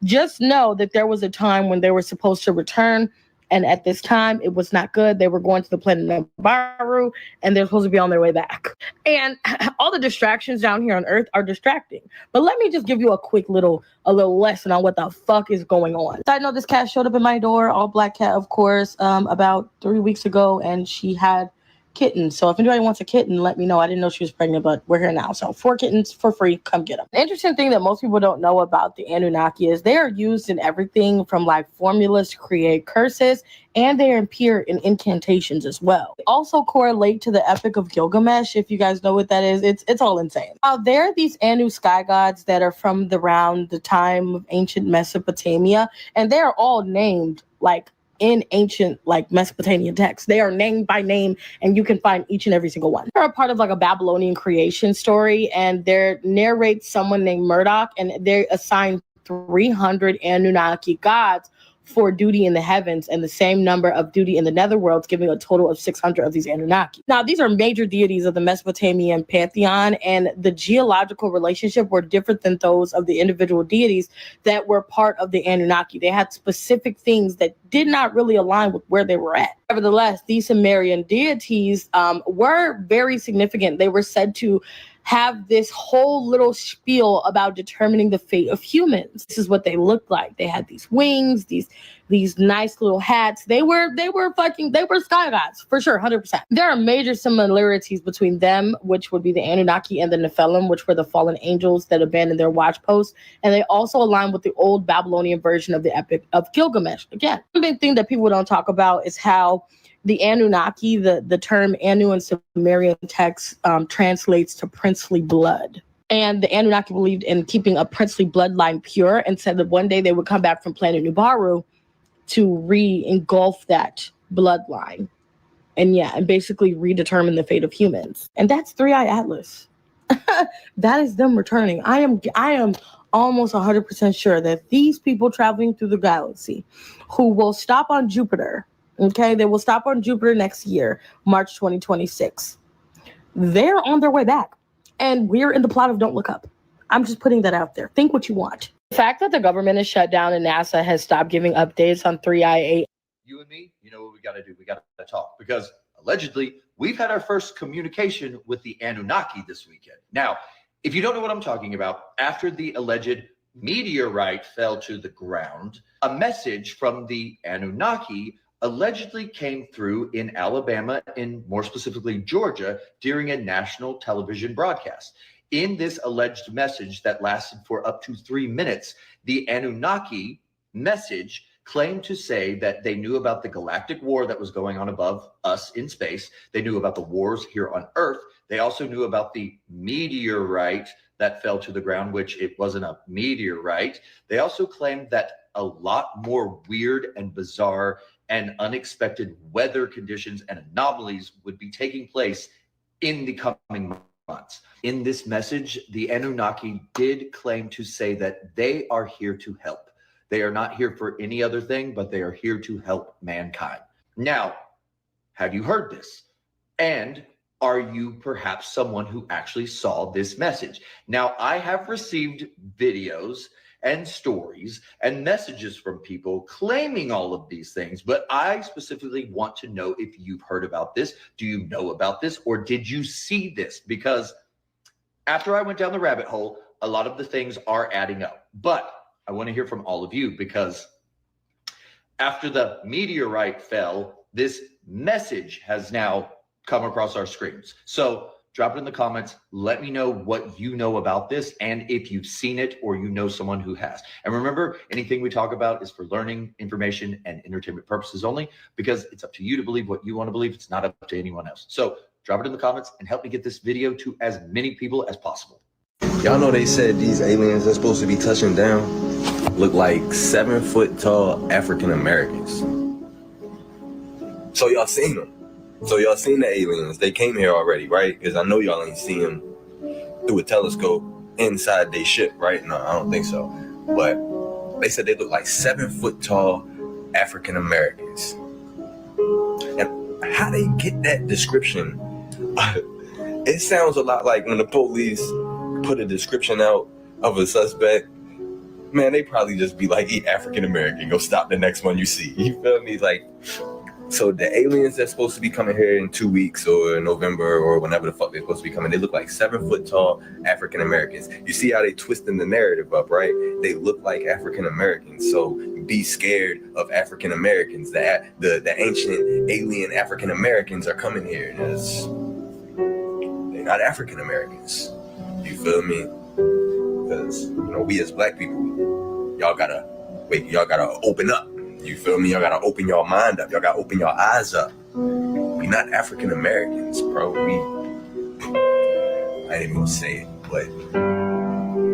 S22: just know that there was a time when they were supposed to return. And at this time, it was not good. They were going to the planet Nabaru, and they're supposed to be on their way back. And all the distractions down here on Earth are distracting. But let me just give you a quick little lesson on what the fuck is going on. So I know this cat showed up at my door, all black cat, of course, about 3 weeks ago, and she had kittens. So if anybody wants a kitten, let me know. I didn't know she was pregnant, but we're here now. So 4 kittens for free. Come get them. The interesting thing that most people don't know about the Anunnaki is they are used in everything from like formulas to create curses, and they appear in incantations as well. They also correlate to the Epic of Gilgamesh. If you guys know what that is, it's all insane. There are these Anu sky gods that are from around the time of ancient Mesopotamia, and they are all named like in ancient like Mesopotamian texts. They are named by name, and you can find each and every single one. They're a part of like a Babylonian creation story, and they narrate someone named Murdoch, and they assign 300 Anunnaki gods for duty in the heavens and the same number of duty in the netherworlds, giving a total of 600 of these Anunnaki. Now, these are major deities of the Mesopotamian pantheon, and the geological relationship were different than those of the individual deities that were part of the Anunnaki. They had specific things that did not really align with where they were at. Nevertheless, these Sumerian deities were very significant. They were said to have this whole little spiel about determining the fate of humans. This is what they looked like. They had these wings, these nice little hats. They were sky gods for sure, 100%. There are major similarities between them, which would be the Anunnaki, and the Nephilim, which were the fallen angels that abandoned their watch posts. And they also align with the old Babylonian version of the Epic of Gilgamesh. Again, one big thing that people don't talk about is how the Anunnaki, the term Anu in Sumerian text translates to princely blood. And the Anunnaki believed in keeping a princely bloodline pure, and said that one day they would come back from planet Nabaru to re-engulf that bloodline. And basically redetermine the fate of humans. And that's 3i Atlas. That is them returning. I am almost 100% sure that these people traveling through the galaxy who will stop on Jupiter, okay, they will stop on Jupiter next year, March 2026. They're on their way back. And we're in the plot of Don't Look Up. I'm just putting that out there. Think what you want. The fact that the government is shut down and NASA has stopped giving updates on 3IA.
S2: You and me, you know what we got to do? We got to talk, because allegedly we've had our first communication with the Anunnaki this weekend. Now, if you don't know what I'm talking about, after the alleged meteorite fell to the ground, a message from the Anunnaki allegedly came through in Alabama, and more specifically Georgia, during a national television broadcast. In this alleged message that lasted for up to 3 minutes, the Anunnaki message claimed to say that they knew about the galactic war that was going on above us in space. They knew about the wars here on Earth. They also knew about the meteorite that fell to the ground, which it wasn't a meteorite. They also claimed that a lot more weird and bizarre and unexpected weather conditions and anomalies would be taking place in the coming months. In this message, the Anunnaki did claim to say that they are here to help. They are not here for any other thing, but they are here to help mankind. Now, have you heard this? And are you perhaps someone who actually saw this message? Now, I have received videos and stories and messages from people claiming all of these things, but I specifically want to know if you've heard about this. Do you know about this, or did you see this? Because after I went down the rabbit hole, a lot of the things are adding up, but I want to hear from all of you, because after the meteorite fell, this message has now come across our screens. So drop it in the comments. Let me know what you know about this, and if you've seen it or you know someone who has. And remember, anything we talk about is for learning, information, and entertainment purposes only, because it's up to you to believe what you want to believe. It's not up to anyone else. So drop it in the comments and help me get this video to as many people as possible.
S4: Y'all know they said these aliens that's supposed to be touching down look like 7 foot tall African Americans. So y'all seen them. So y'all seen the aliens. They came here already, right? Because I know y'all ain't seen them through a telescope inside their ship, right? No, I don't think so. But they said they look like 7 foot tall African Americans. And how they get that description, it sounds a lot like when the police put a description out of a suspect. Man, they probably just be like, eat African American, go stop the next one you see. You feel me? Like, so the aliens that's supposed to be coming here in 2 weeks or in November or whenever the fuck they're supposed to be coming, they look like 7 foot tall African Americans. You see how they twisting the narrative up, right? They look like African Americans. So be scared of African Americans. The ancient alien African Americans are coming here. They're not African Americans. You feel me? Because, you know, we as black people, y'all gotta open up. You feel me? Y'all gotta open your mind up. Y'all gotta open your eyes up. We not African Americans, bro. I ain't even gonna say it, but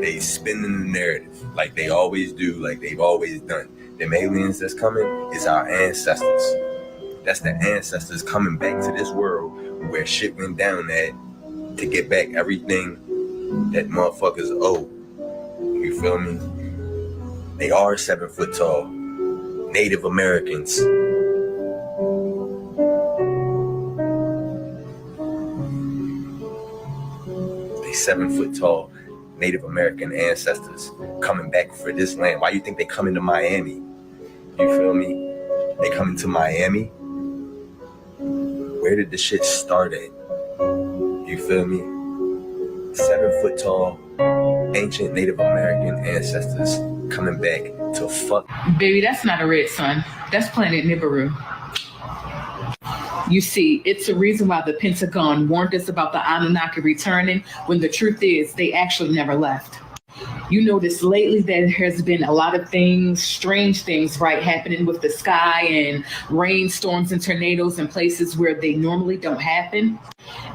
S4: they spinning the narrative like they always do, like they've always done. Them aliens that's coming is our ancestors. That's the ancestors coming back to this world where shit went down at to get back everything that motherfuckers owe. You feel me? They are 7 foot tall. Native Americans. They 7 foot tall Native American ancestors coming back for this land. Why you think they coming to Miami? You feel me? They coming to Miami? Where did the shit start at? You feel me? 7 foot tall ancient Native American ancestors coming back to fuck.
S5: Baby, that's not a red sun. That's planet Nibiru. You see, it's the reason why the Pentagon warned us about the Anunnaki returning, when the truth is they actually never left. You notice lately there has been a lot of things, strange things, right, happening with the sky and rainstorms and tornadoes in places where they normally don't happen.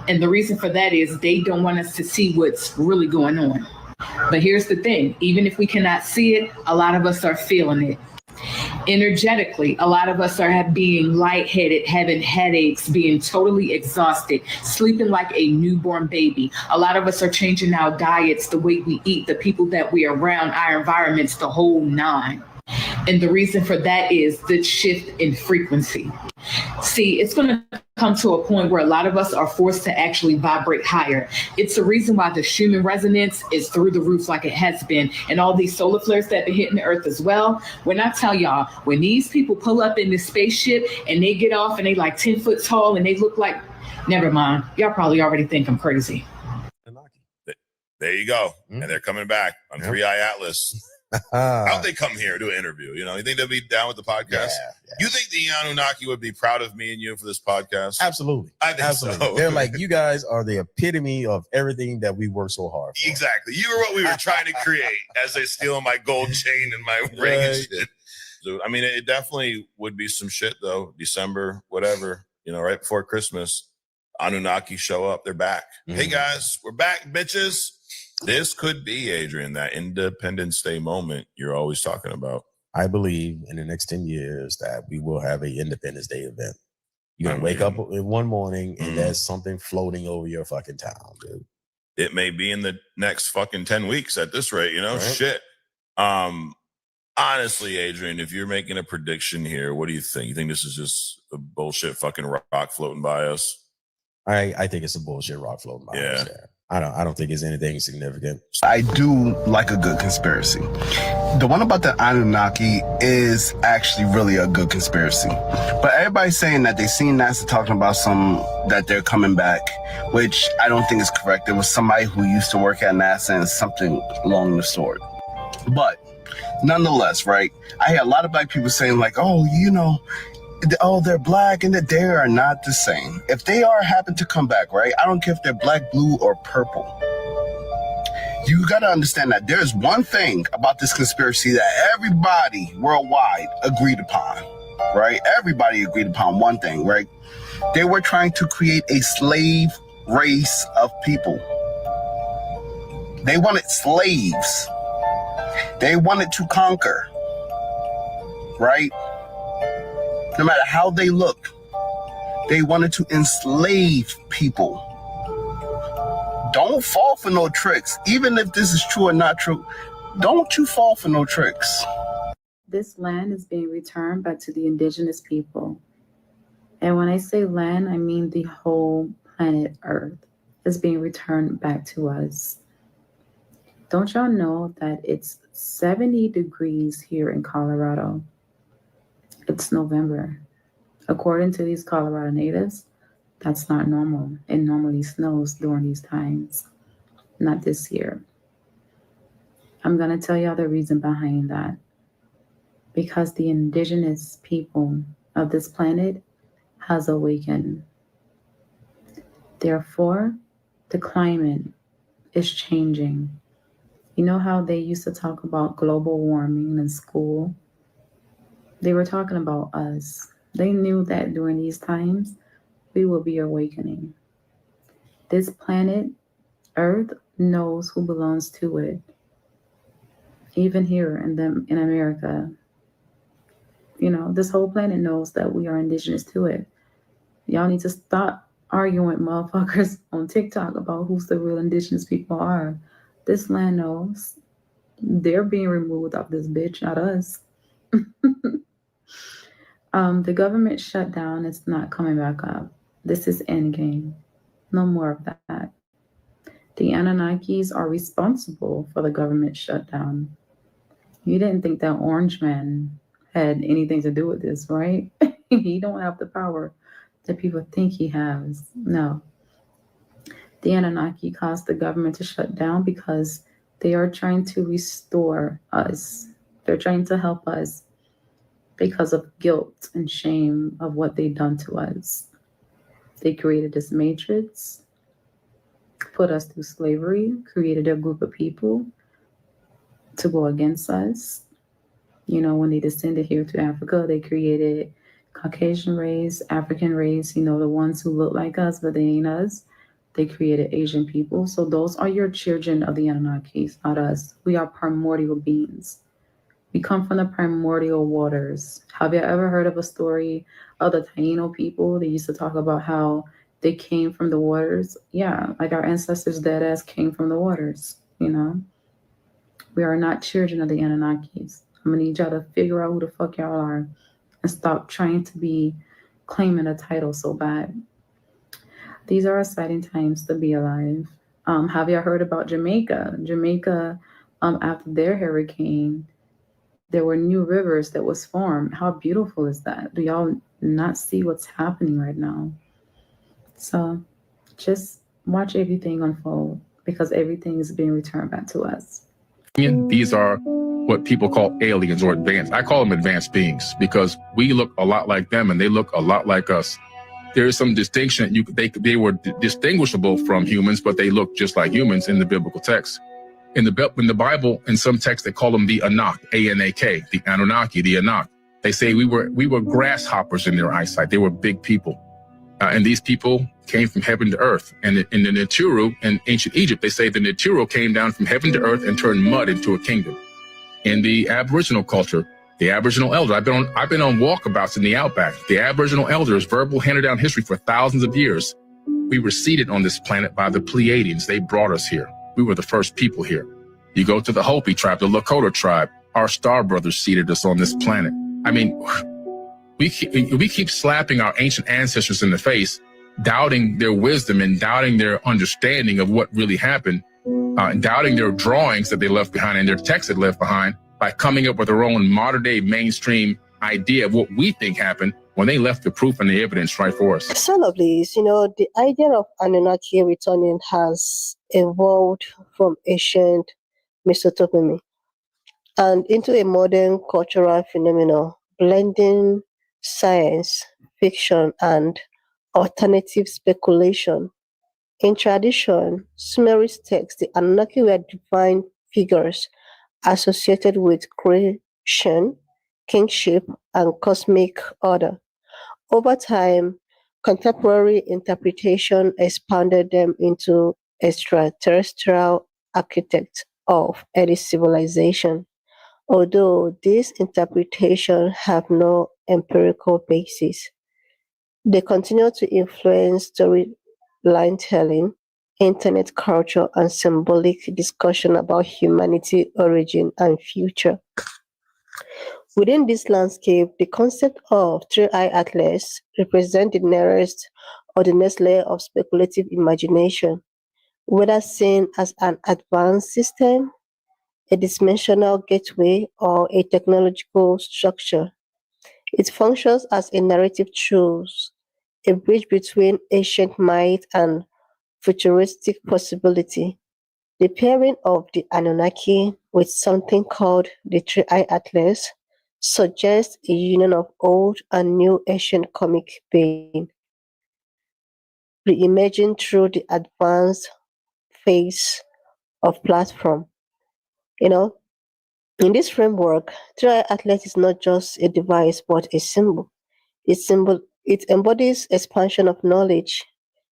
S5: And the reason for that is they don't want us to see what's really going on. But here's the thing, even if we cannot see it, a lot of us are feeling it. Energetically, a lot of us are being lightheaded, having headaches, being totally exhausted, sleeping like a newborn baby. A lot of us are changing our diets, the way we eat, the people that we are around, our environments, the whole nine. And the reason for that is the shift in frequency. See, it's going to come to a point where a lot of us are forced to actually vibrate higher. It's the reason why the Schumann resonance is through the roof like it has been. And all these solar flares that have been hitting the earth as well. When I tell y'all, when these people pull up in this spaceship and they get off and they like 10 foot tall and they look like, never mind, y'all probably already think I'm crazy.
S6: There you go. And they're coming back on 3i Atlas. How'd they come here to an interview? You know, you think they'll be down with the podcast? Yeah. You think the Anunnaki would be proud of me and you for this podcast?
S7: Absolutely.
S6: I think so.
S7: They're like, you guys are the epitome of everything that we work so hard for.
S6: Exactly. You were what we were trying to create as they steal my gold chain and my ring and shit. So, I mean, it definitely would be some shit though. December, whatever, you know, right before Christmas, Anunnaki show up. They're back. Hey guys, we're back, bitches. This could be, Adrian, that Independence Day moment you're always talking about.
S7: I believe in the next 10 years that we will have an Independence Day event. You're going to wake up in one morning and there's something floating over your fucking town, dude.
S6: It may be in the next fucking 10 weeks at this rate, you know? Right. Shit. Honestly, Adrian, if you're making a prediction here, what do you think? You think this is just a bullshit fucking rock floating by us?
S7: I think it's a bullshit rock floating by us. Yeah. I don't think it's anything significant.
S24: I do like a good conspiracy. The one about the Anunnaki is actually really a good conspiracy. But everybody's saying that they seen NASA talking about that they're coming back, which I don't think is correct. There was somebody who used to work at NASA and something along the sort. But nonetheless, right, I hear a lot of black people saying like, oh, you know, they're black and that they are not the same. If they happen to come back, right, I don't care if they're black, blue, or purple. You got to understand that there's one thing about this conspiracy that everybody worldwide agreed upon, right? Everybody agreed upon one thing, right? They were trying to create a slave race of people. They wanted slaves. They wanted to conquer, right? No matter how they look, They wanted to enslave people. Don't fall for no tricks. Even if this is true or not true, don't you fall for no tricks.
S3: This land is being returned back to the indigenous people. And when I say land, I mean the whole planet Earth is being returned back to us. Don't y'all know that it's 70 degrees here in Colorado? It's November. According to these Colorado natives, that's not normal. It normally snows during these times, not this year. I'm going to tell y'all the reason behind that. Because the indigenous people of this planet has awakened. Therefore, the climate is changing. You know how they used to talk about global warming in school? They were talking about us. They knew that during these times, we will be awakening. This planet, Earth, knows who belongs to it. Even here in America, you know, this whole planet knows that we are indigenous to it. Y'all need to stop arguing with motherfuckers on TikTok about who's the real indigenous people are. This land knows. They're being removed off this bitch, not us. The government shutdown is not coming back up. This is endgame. No more of that. The Anunnakis are responsible for the government shutdown. You didn't think that Orange Man had anything to do with this, right? He don't have the power that people think he has. No. The Anunnaki caused the government to shut down because they are trying to restore us. They're trying to help us because of guilt and shame of what they've done to us. They created this matrix, put us through slavery, created a group of people to go against us. You know, when they descended here to Africa, they created Caucasian race, African race, you know, the ones who look like us, but they ain't us. They created Asian people. So those are your children of the Anunnakis, not us. We are primordial beings. We come from the primordial waters. Have you ever heard of a story of the Taino people? They used to talk about how they came from the waters. Yeah, like our ancestors dead ass came from the waters, you know? We are not children of the Anunnakis. I'm gonna need y'all to figure out who the fuck y'all are and stop trying to be claiming a title so bad. These are exciting times to be alive. Have y'all heard about Jamaica? Jamaica, after their hurricane, there were new rivers that was formed. How beautiful is that? Do y'all not see what's happening right now? So just watch everything unfold because everything is being returned back to us.
S13: These are what people call aliens or advanced. I call them advanced beings because we look a lot like them and they look a lot like us. There is some distinction. They were distinguishable from humans, but they look just like humans in the biblical text. In the Bible, in some texts, they call them the Anak, A-N-A-K, the Anunnaki, the Anak. They say we were grasshoppers in their eyesight. They were big people. And these people came from heaven to earth. And in the Naturu, in ancient Egypt, they say the Naturu came down from heaven to earth and turned mud into a kingdom. In the Aboriginal culture, the Aboriginal elder, I've been on walkabouts in the outback. The Aboriginal elders, verbal handed down history for thousands of years. We were seeded on this planet by the Pleiadians. They brought us here. We were the first people here. You go to the Hopi tribe, the Lakota tribe. Our star brothers seeded us on this planet. I mean, we keep slapping our ancient ancestors in the face, doubting their wisdom and doubting their understanding of what really happened, doubting their drawings that they left behind and their texts that left behind by coming up with their own modern day mainstream idea of what we think happened when they left the proof and the evidence right for us.
S23: Son of this, the idea of Anunnaki returning has evolved from ancient Mesopotamia and into a modern cultural phenomenon, blending science, fiction, and alternative speculation. In tradition, Sumerist texts, the Anunnaki were divine figures associated with creation, kingship, and cosmic order. Over time, contemporary interpretation expanded them into extraterrestrial architects of early civilization. Although these interpretations have no empirical basis, They continue to influence storyline telling, internet culture, and symbolic discussion about humanity, origin, and future. Within this landscape, the concept of three-eye atlas represents the nearest or the next layer of speculative imagination, whether seen as an advanced system, a dimensional gateway, or a technological structure. It functions as a narrative truth, a bridge between ancient might and futuristic possibility. The pairing of the Anunnaki with something called the Three-Eye Atlas suggests a union of old and new ancient comic being, reimagined through the advanced phase of platform. You know, in this framework, Three-Eye Atlas is not just a device but a symbol. It embodies expansion of knowledge,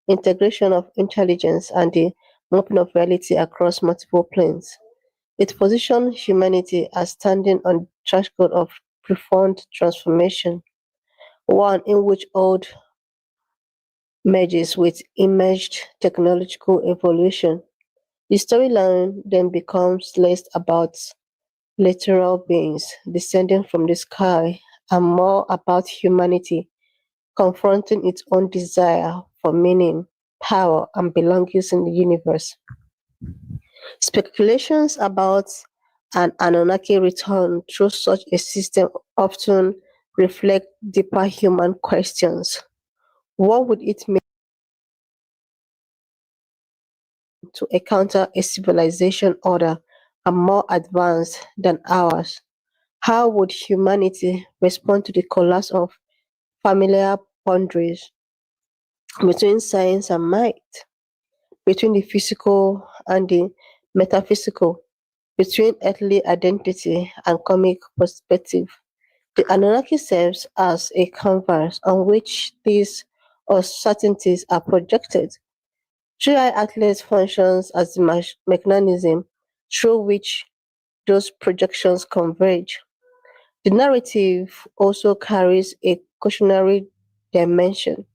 S23: integration of intelligence, and the mapping of reality across multiple planes. It positions humanity as standing on the threshold of profound transformation, one in which old merges with emerged technological evolution. The storyline then becomes less about literal beings descending from the sky and more about humanity confronting its own desire for meaning, power, and belongings in the universe. Speculations about an Anunnaki return through such a system often reflect deeper human questions. What would it mean to encounter a civilization order and more advanced than ours? How would humanity respond to the collapse of familiar boundaries between science and might, between the physical and the metaphysical, between earthly identity and comic perspective? The Anunnaki serves as a canvas on which these uncertainties are projected. Three-eye atlas functions as the mechanism through which those projections converge. The narrative also carries a cautionary dimension.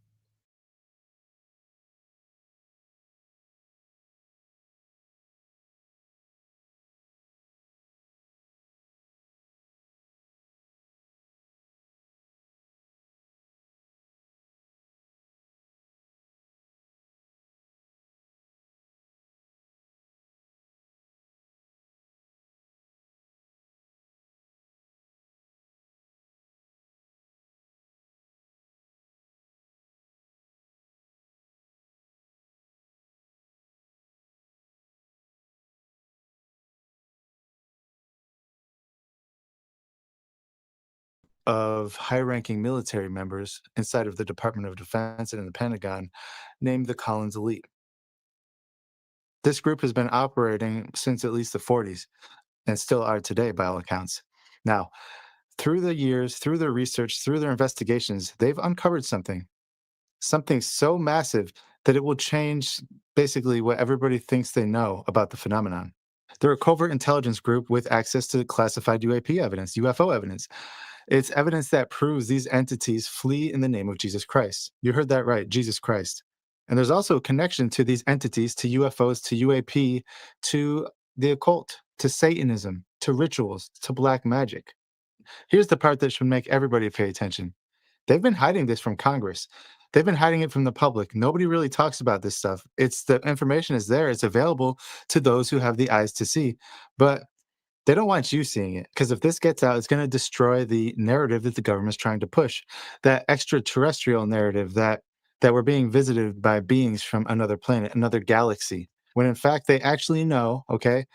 S8: Of high-ranking military members inside of the Department of Defense and in the Pentagon named the Collins Elite. This group has been operating since at least the 40s and still are today by all accounts. Now, through the years, through their research, through their investigations, they've uncovered something so massive that it will change basically what everybody thinks they know about the phenomenon. They're a covert intelligence group with access to classified UAP evidence, UFO evidence. It's evidence that proves these entities flee in the name of Jesus Christ. You heard that right, Jesus Christ. And there's also a connection to these entities, to UFOs, to UAP, to the occult, to Satanism, to rituals, to black magic. Here's the part that should make everybody pay attention. They've been hiding this from Congress. They've been hiding it from the public. Nobody really talks about this stuff. The information is there. It's available to those who have the eyes to see. But they don't want you seeing it, because if this gets out, it's going to destroy the narrative that the government's trying to push, that extraterrestrial narrative that we're being visited by beings from another planet, another galaxy, when in fact they actually know, okay,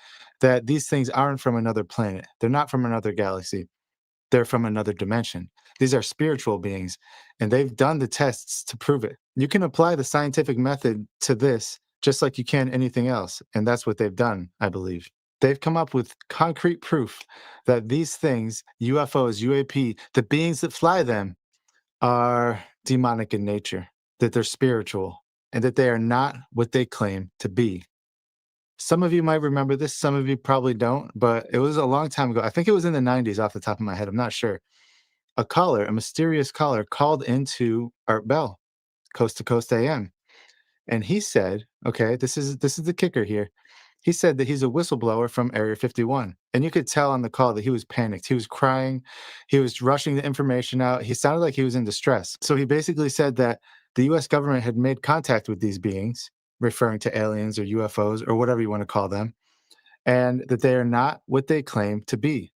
S8: that these things aren't from another planet. They're not from another galaxy. They're from another dimension. These are spiritual beings, and they've done the tests to prove it. You can apply the scientific method to this just like you can anything else, and that's what they've done, I believe. They've come up with concrete proof that these things, UFOs, UAP, the beings that fly them, are demonic in nature, that they're spiritual, and that they are not what they claim to be. Some of you might remember this, some of you probably don't, but it was a long time ago. I think it was in the 90s off the top of my head. I'm not sure. a mysterious caller, called into Art Bell, Coast to Coast AM, and he said, "Okay, this is the kicker here." He said that he's a whistleblower from Area 51, and you could tell on the call that he was panicked. He was crying. He was rushing the information out. He sounded like he was in distress. So he basically said that the U.S. government had made contact with these beings, referring to aliens or UFOs or whatever you want to call them, and that they are not what they claim to be,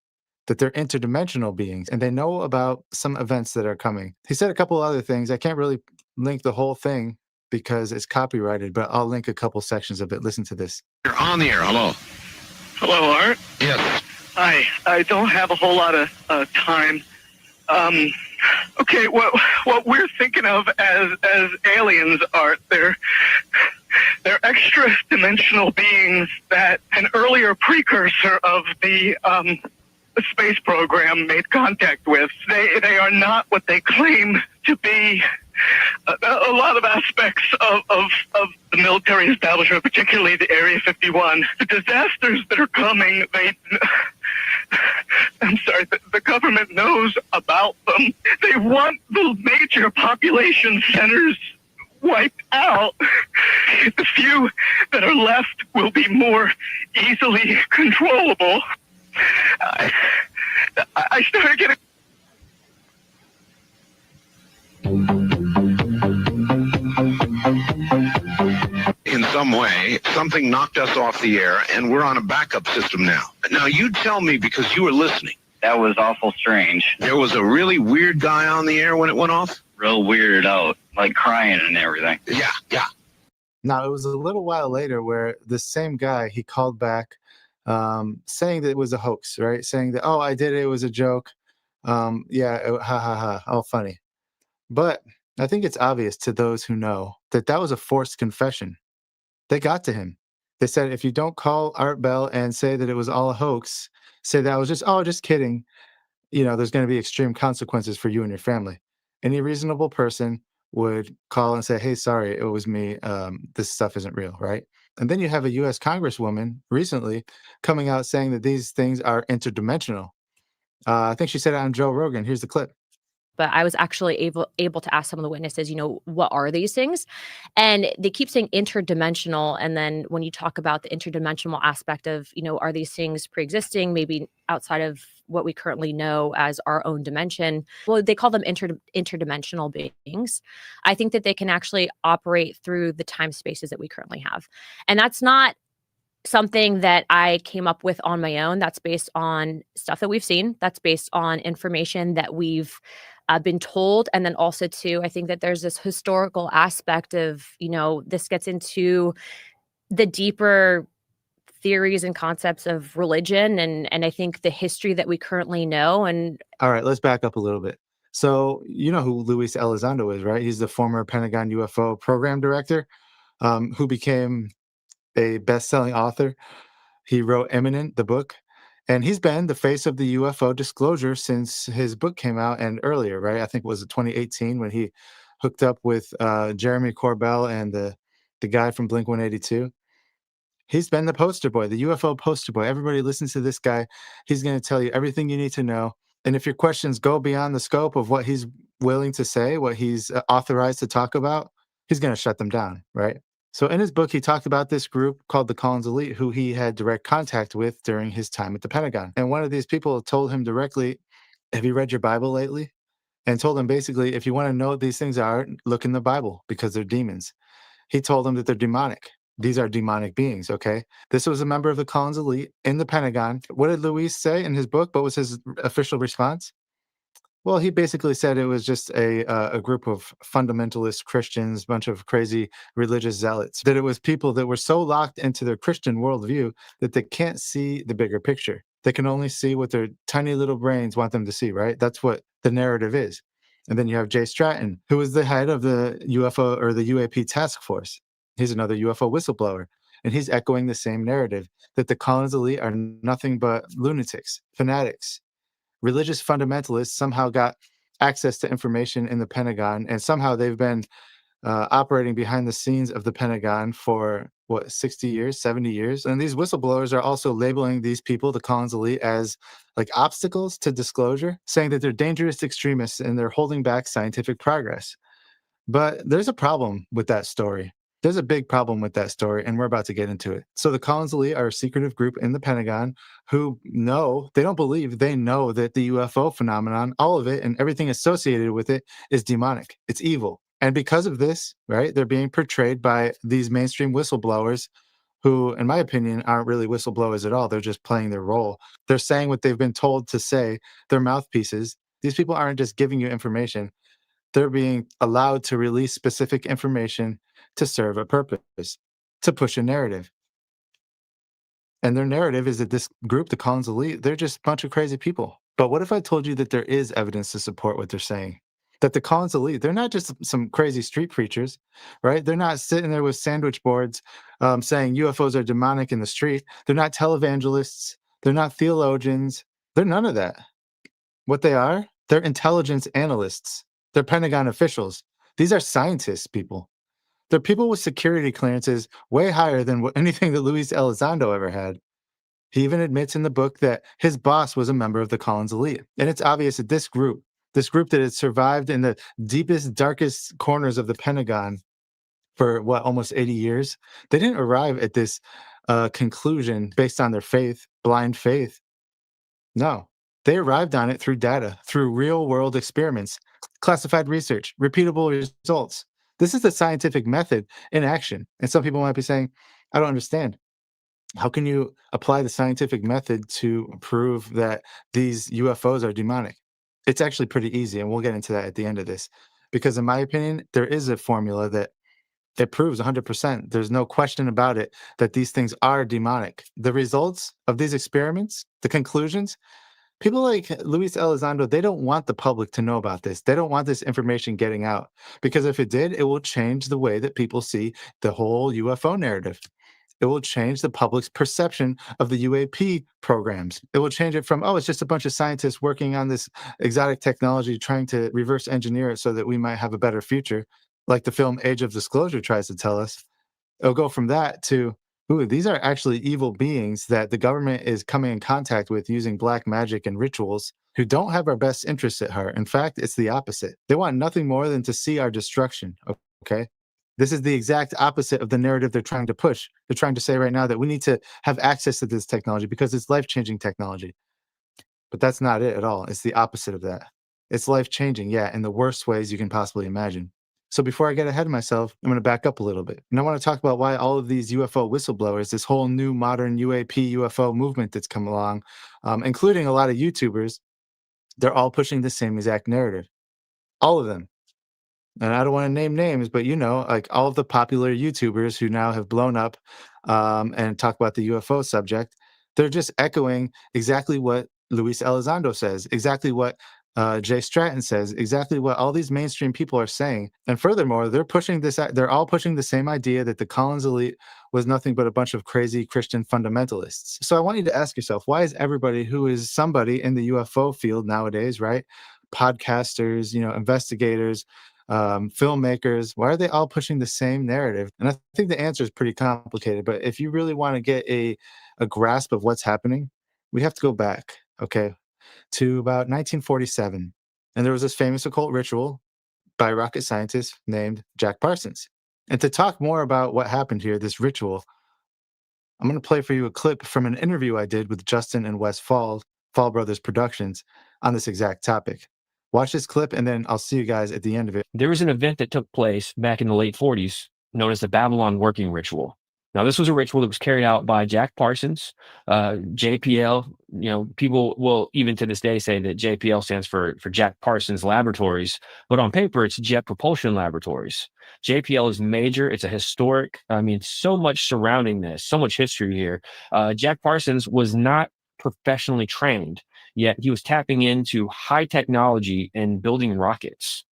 S8: that they're interdimensional beings, and they know about some events that are coming. He said a couple other things. I can't really link the whole thing because it's copyrighted, but I'll link a couple sections of it. Listen to this.
S9: You're on the air. Hello. Hello, Art. Yes. Hi. I don't have a whole lot of time. Okay. What we're thinking of as aliens, Art, they're extra-dimensional beings that an earlier precursor of the space program made contact with. They are not what they claim to be. A lot of aspects of the military establishment, particularly the Area 51, the disasters that are coming, the government knows about them. They want the major population centers wiped out. The few that are left will be more easily controllable. I started getting...
S10: In some way, something knocked us off the air, and we're on a backup system now. Now, you tell me, because you were listening. That was awful strange. There was a really weird guy on the air when it went off? Real weirded out, like crying and everything. Yeah.
S8: Now, it was a little while later where the same guy, he called back saying that it was a hoax, right? Saying that, oh, I did it. It was a joke. Ha, ha, ha. All funny. But I think it's obvious to those who know that that was a forced confession. They got to him. They said, if you don't call Art Bell and say that it was all a hoax, say that was just kidding, there's going to be extreme consequences for you and your family. Any reasonable person would call and say, hey, sorry, it was me. This stuff isn't real, right? And then you have a U.S. Congresswoman recently coming out saying that these things are interdimensional. I think she said it on Joe Rogan. Here's the clip.
S11: But I was actually able to ask some of the witnesses, what are these things? And they keep saying interdimensional. And then when you talk about the interdimensional aspect of, are these things pre-existing, maybe outside of what we currently know as our own dimension? Well, they call them interdimensional beings. I think that they can actually operate through the time spaces that we currently have. And that's not something that I came up with on my own. That's based on stuff that we've seen. That's based on information that we've been told. And then also too, I think that there's this historical aspect of, this gets into the deeper theories and concepts of religion. And I think the history that we currently know. And
S8: all right, let's back up a little bit. So you know who Luis Elizondo is, right? He's the former Pentagon UFO program director who became a best-selling author. He wrote Eminent, the book, and he's been the face of the UFO disclosure since his book came out and earlier, right? I think it was 2018 when he hooked up with Jeremy Corbell and the guy from Blink-182. He's been the poster boy, the UFO poster boy. Everybody listens to this guy. He's going to tell you everything you need to know. And if your questions go beyond the scope of what he's willing to say, what he's authorized to talk about, he's going to shut them down, right? So in his book, he talked about this group called the Collins Elite, who he had direct contact with during his time at the Pentagon. And one of these people told him directly, have you read your Bible lately? And told him basically, if you want to know what these things are, look in the Bible because they're demons. He told them that they're demonic. These are demonic beings, okay? This was a member of the Collins Elite in the Pentagon. What did Luis say in his book? What was his official response? Well, he basically said it was just a group of fundamentalist Christians, bunch of crazy religious zealots, that it was people that were so locked into their Christian worldview that they can't see the bigger picture. They can only see what their tiny little brains want them to see, right? That's what the narrative is. And then you have Jay Stratton, who is the head of the UFO or the UAP task force. He's another UFO whistleblower. And he's echoing the same narrative that the Collins Elite are nothing but lunatics, fanatics. Religious fundamentalists somehow got access to information in the Pentagon, and somehow they've been operating behind the scenes of the Pentagon for what, 60 years, 70 years. And these whistleblowers are also labeling these people, the Collins elite, as like obstacles to disclosure, saying that they're dangerous extremists and they're holding back scientific progress. But there's a problem with that story. There's a big problem with that story, and we're about to get into it. So the Collins elite are a secretive group in the Pentagon who know, they don't believe, they know that the UFO phenomenon, all of it and everything associated with it is demonic. It's evil. And because of this, right, they're being portrayed by these mainstream whistleblowers who, in my opinion, aren't really whistleblowers at all. They're just playing their role. They're saying what they've been told to say. They're mouthpieces. These people aren't just giving you information. They're being allowed to release specific information to serve a purpose, to push a narrative. And their narrative is that this group, the Collins elite, they're just a bunch of crazy people. But what if I told you that there is evidence to support what they're saying? That the Collins elite, they're not just some crazy street preachers, right? They're not sitting there with sandwich boards saying UFOs are demonic in the street. They're not televangelists. They're not theologians. They're none of that. What they are, they're intelligence analysts. They're Pentagon officials. These are scientists, people. They're people with security clearances way higher than anything that Luis Elizondo ever had. He even admits in the book that his boss was a member of the Collins elite. And it's obvious that this group that had survived in the deepest, darkest corners of the Pentagon for almost 80 years, they didn't arrive at this conclusion based on their faith, blind faith. No, they arrived on it through data, through real world experiments, classified research, repeatable results. This is the scientific method in action. And some people might be saying, I don't understand. How can you apply the scientific method to prove that these UFOs are demonic? It's actually pretty easy, and we'll get into that at the end of this. Because in my opinion, there is a formula that it proves 100%. There's no question about it that these things are demonic. The results of these experiments, the conclusions, people like Luis Elizondo, they don't want the public to know about this. They don't want this information getting out. Because if it did, it will change the way that people see the whole UFO narrative. It will change the public's perception of the UAP programs. It will change it from, oh, it's just a bunch of scientists working on this exotic technology, trying to reverse engineer it so that we might have a better future, like the film Age of Disclosure tries to tell us. It'll go from that to, ooh, these are actually evil beings that the government is coming in contact with using black magic and rituals who don't have our best interests at heart. In fact, it's the opposite. They want nothing more than to see our destruction, okay? This is the exact opposite of the narrative they're trying to push. They're trying to say right now that we need to have access to this technology because it's life-changing technology. But that's not it at all. It's the opposite of that. It's life-changing, yeah, in the worst ways you can possibly imagine. So before I get ahead of myself, I'm going to back up a little bit. And I want to talk about why all of these UFO whistleblowers, this whole new modern UAP, UFO movement that's come along, including a lot of YouTubers, they're all pushing the same exact narrative. All of them. And I don't want to name names, but like all of the popular YouTubers who now have blown up and talk about the UFO subject, they're just echoing exactly what Luis Elizondo says, exactly what Jay Stratton says, exactly what all these mainstream people are saying. And furthermore, they're all pushing the same idea that the Collins elite was nothing but a bunch of crazy Christian fundamentalists. So I want you to ask yourself, why is everybody who is somebody in the UFO field nowadays, right? Podcasters, investigators, filmmakers, why are they all pushing the same narrative? And I think the answer is pretty complicated, but if you really want to get a grasp of what's happening, we have to go back, okay, to about 1947. And there was this famous occult ritual by a rocket scientist named Jack Parsons. And to talk more about what happened here, this ritual, I'm going to play for you a clip from an interview I did with Justin and Wes Fall Brothers Productions, on this exact topic. Watch this clip, and then I'll see you guys at the end of it.
S12: There was an event that took place back in the late 40s known as the Babylon Working Ritual. Now, this was a ritual that was carried out by Jack Parsons, JPL. People will even to this day say that JPL stands for Jack Parsons Laboratories, but on paper, it's Jet Propulsion Laboratories. JPL is major. It's a historic, so much surrounding this, so much history here. Jack Parsons was not professionally trained, yet he was tapping into high technology and building rockets.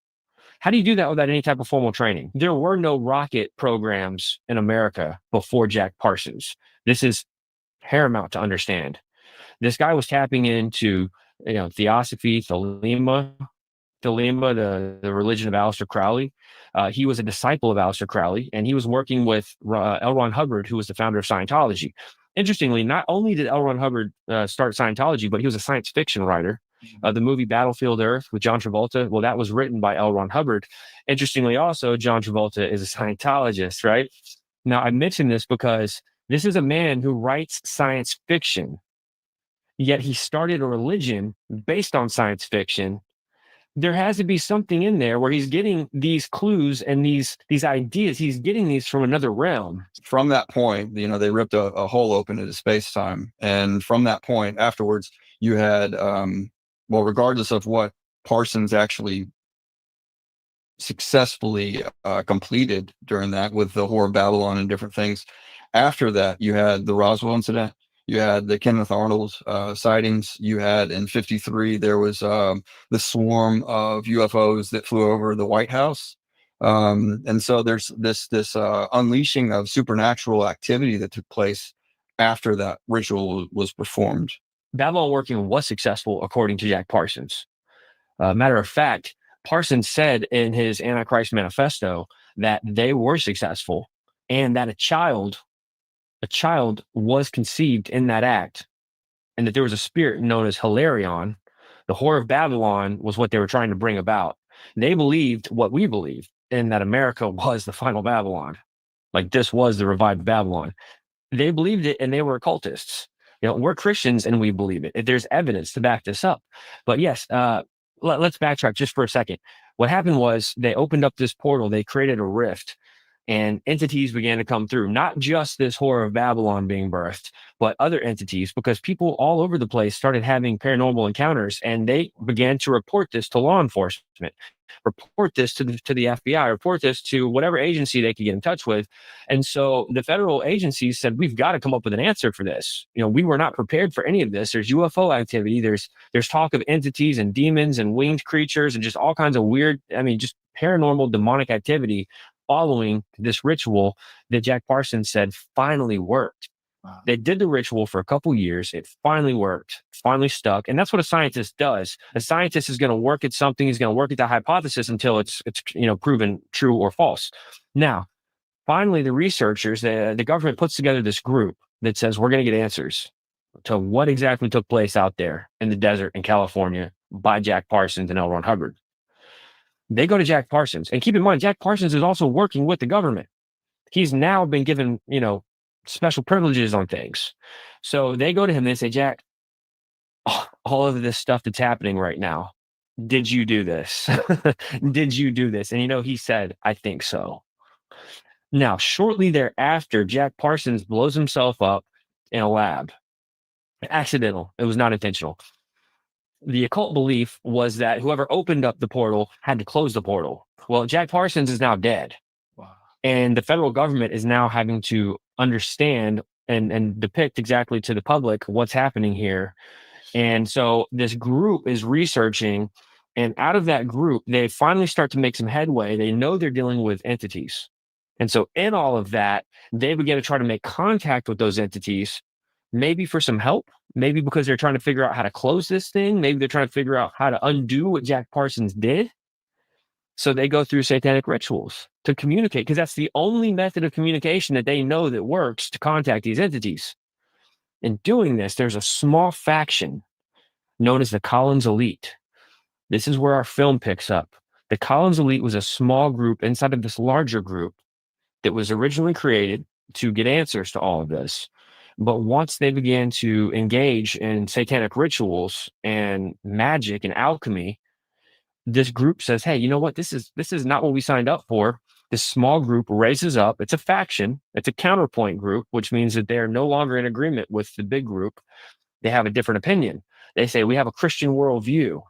S12: How do you do that without any type of formal training? There were no rocket programs in America before Jack Parsons. This is paramount to understand. This guy was tapping into, theosophy, thelema, Thelema, the religion of Aleister Crowley. He was a disciple of Aleister Crowley, and he was working with L. Ron Hubbard, who was the founder of Scientology. Interestingly, not only did L. Ron Hubbard start Scientology, but he was a science fiction writer. The movie Battlefield Earth with John Travolta, well, that was written by L. Ron Hubbard. Interestingly, also, John Travolta is a Scientologist, right? Now, I mention this because this is a man who writes science fiction, yet he started a religion based on science fiction. There has to be something in there where he's getting these clues and these ideas. He's getting these from another realm.
S14: From that point, they ripped a hole open into space-time. And from that point afterwards, you had, regardless of what Parsons actually successfully completed during that with the Whore of Babylon and different things, after that, you had the Roswell incident. You had the Kenneth Arnold sightings. You had in '53, there was the swarm of UFOs that flew over the White House. And so there's this unleashing of supernatural activity that took place after that ritual was performed.
S12: Babylon working was successful, according to Jack Parsons. Matter of fact, Parsons said in his Antichrist Manifesto that they were successful and that a child was conceived in that act, and that there was a spirit known as Hilarion. The Whore of Babylon was what they were trying to bring about. They believed what we believe, in that America was the final Babylon. Like, this was the revived Babylon. They believed it, and they were occultists. We're Christians and we believe it. There's evidence to back this up. But yes, let's backtrack just for a second. What happened was they opened up this portal. They created a rift, and entities began to come through, not just this Whore of Babylon being birthed, but other entities, because people all over the place started having paranormal encounters, and they began to report this to law enforcement, report this to the FBI, report this to whatever agency they could get in touch with. And so the federal agencies said, we've got to come up with an answer for this. We were not prepared for any of this. There's UFO activity. There's talk of entities and demons and winged creatures and just all kinds of weird, just paranormal demonic activity following this ritual that Jack Parsons said finally worked. Wow. They did the ritual for a couple years. It finally worked, finally stuck. And that's what a scientist does. A scientist is going to work at something. He's going to work at the hypothesis until it's proven true or false. Now, finally, the researchers, the government puts together this group that says, we're going to get answers to what exactly took place out there in the desert in California by Jack Parsons and L. Ron Hubbard. They go to Jack Parsons, and keep in mind, Jack Parsons is also working with the government. He's now been given, special privileges on things. So they go to him and they say, Jack, all of this stuff that's happening right now, did you do this? Did you do this? And, he said, I think so. Now, shortly thereafter, Jack Parsons blows himself up in a lab. Accidental. It was not intentional. The occult belief was that whoever opened up the portal had to close the portal. Well, Jack Parsons is now dead. Wow. And the federal government is now having to understand and depict exactly to the public what's happening here. And so this group is researching, and out of that group, they finally start to make some headway. They know they're dealing with entities. And so in all of that, they begin to try to make contact with those entities, maybe for some help, maybe because they're trying to figure out how to close this thing. Maybe they're trying to figure out how to undo what Jack Parsons did. So they go through satanic rituals to communicate, because that's the only method of communication that they know that works to contact these entities. In doing this, there's a small faction known as the Collins Elite. This is where our film picks up. The Collins Elite was a small group inside of this larger group that was originally created to get answers to all of this. But once they began to engage in satanic rituals and magic and alchemy, this group says, hey, you know what? This is not what we signed up for. This small group raises up. It's a faction. It's a counterpoint group, which means that they're no longer in agreement with the big group. They have a different opinion. They say, we have a Christian worldview.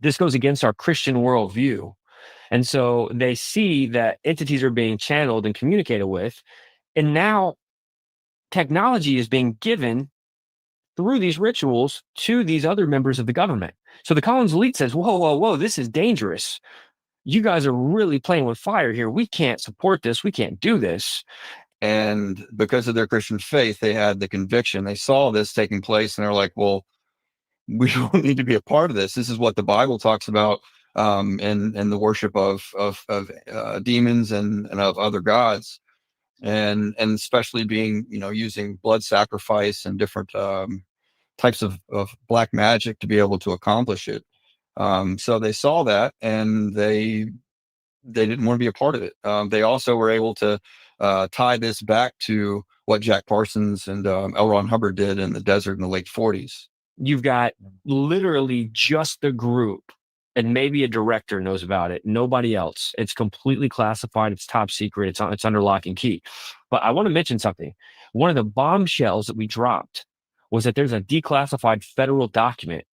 S12: This goes against our Christian worldview. And so they see that entities are being channeled and communicated with. And now technology is being given through these rituals to these other members of the government. So the Collins Elite says, whoa, this is dangerous. You guys are really playing with fire here. We can't support this. We can't do this.
S14: And because of their Christian faith, they had the conviction. They saw this taking place, and they're like, well, we don't need to be a part of this. This is what the Bible talks about and the worship of demons and of other gods, and especially being, using blood sacrifice and different types of black magic to be able to accomplish it. So they saw that, and they didn't want to be a part of it. They also were able to tie this back to what Jack Parsons and L. Ron Hubbard did in the desert in the late 40s.
S12: You've got literally just the group, and maybe a director knows about it. Nobody else. It's completely classified. It's top secret. It's under lock and key. But I want to mention something. One of the bombshells that we dropped was that there's a declassified federal document.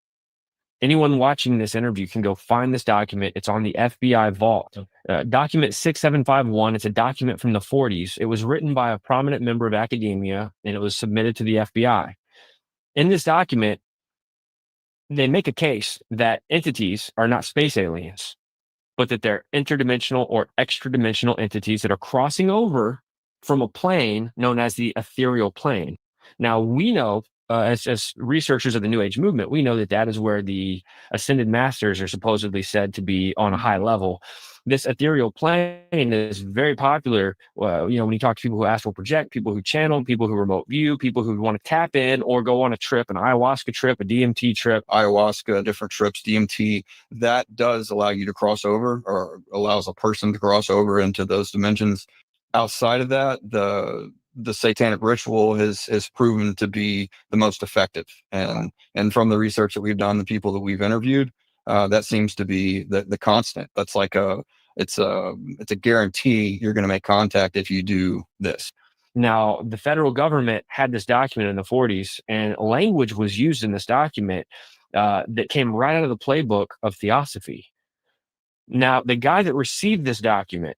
S12: Anyone watching this interview can go find this document. It's on the FBI vault. Document 6751. It's a document from the 40s. It was written by a prominent member of academia, and it was submitted to the FBI. In this document, they make a case that entities are not space aliens, but that they're interdimensional or extra-dimensional entities that are crossing over from a plane known as the ethereal plane. Now, we know, as researchers of the New Age movement, we know that that is where the ascended masters are supposedly said to be on a high level. This ethereal plane is very popular. When you talk to people who astral project, people who channel, people who remote view, people who want to tap in or go on a trip, an ayahuasca trip, a DMT trip.
S14: Ayahuasca, different trips, DMT, that does allow you to cross over, or allows a person to cross over into those dimensions. Outside of that, the satanic ritual has proven to be the most effective. And from the research that we've done, the people that we've interviewed, that seems to be the constant. That's like it's a guarantee you're going to make contact if you do this.
S12: Now, the federal government had this document in the 40s, and language was used in this document that came right out of the playbook of Theosophy. Now, the guy that received this document,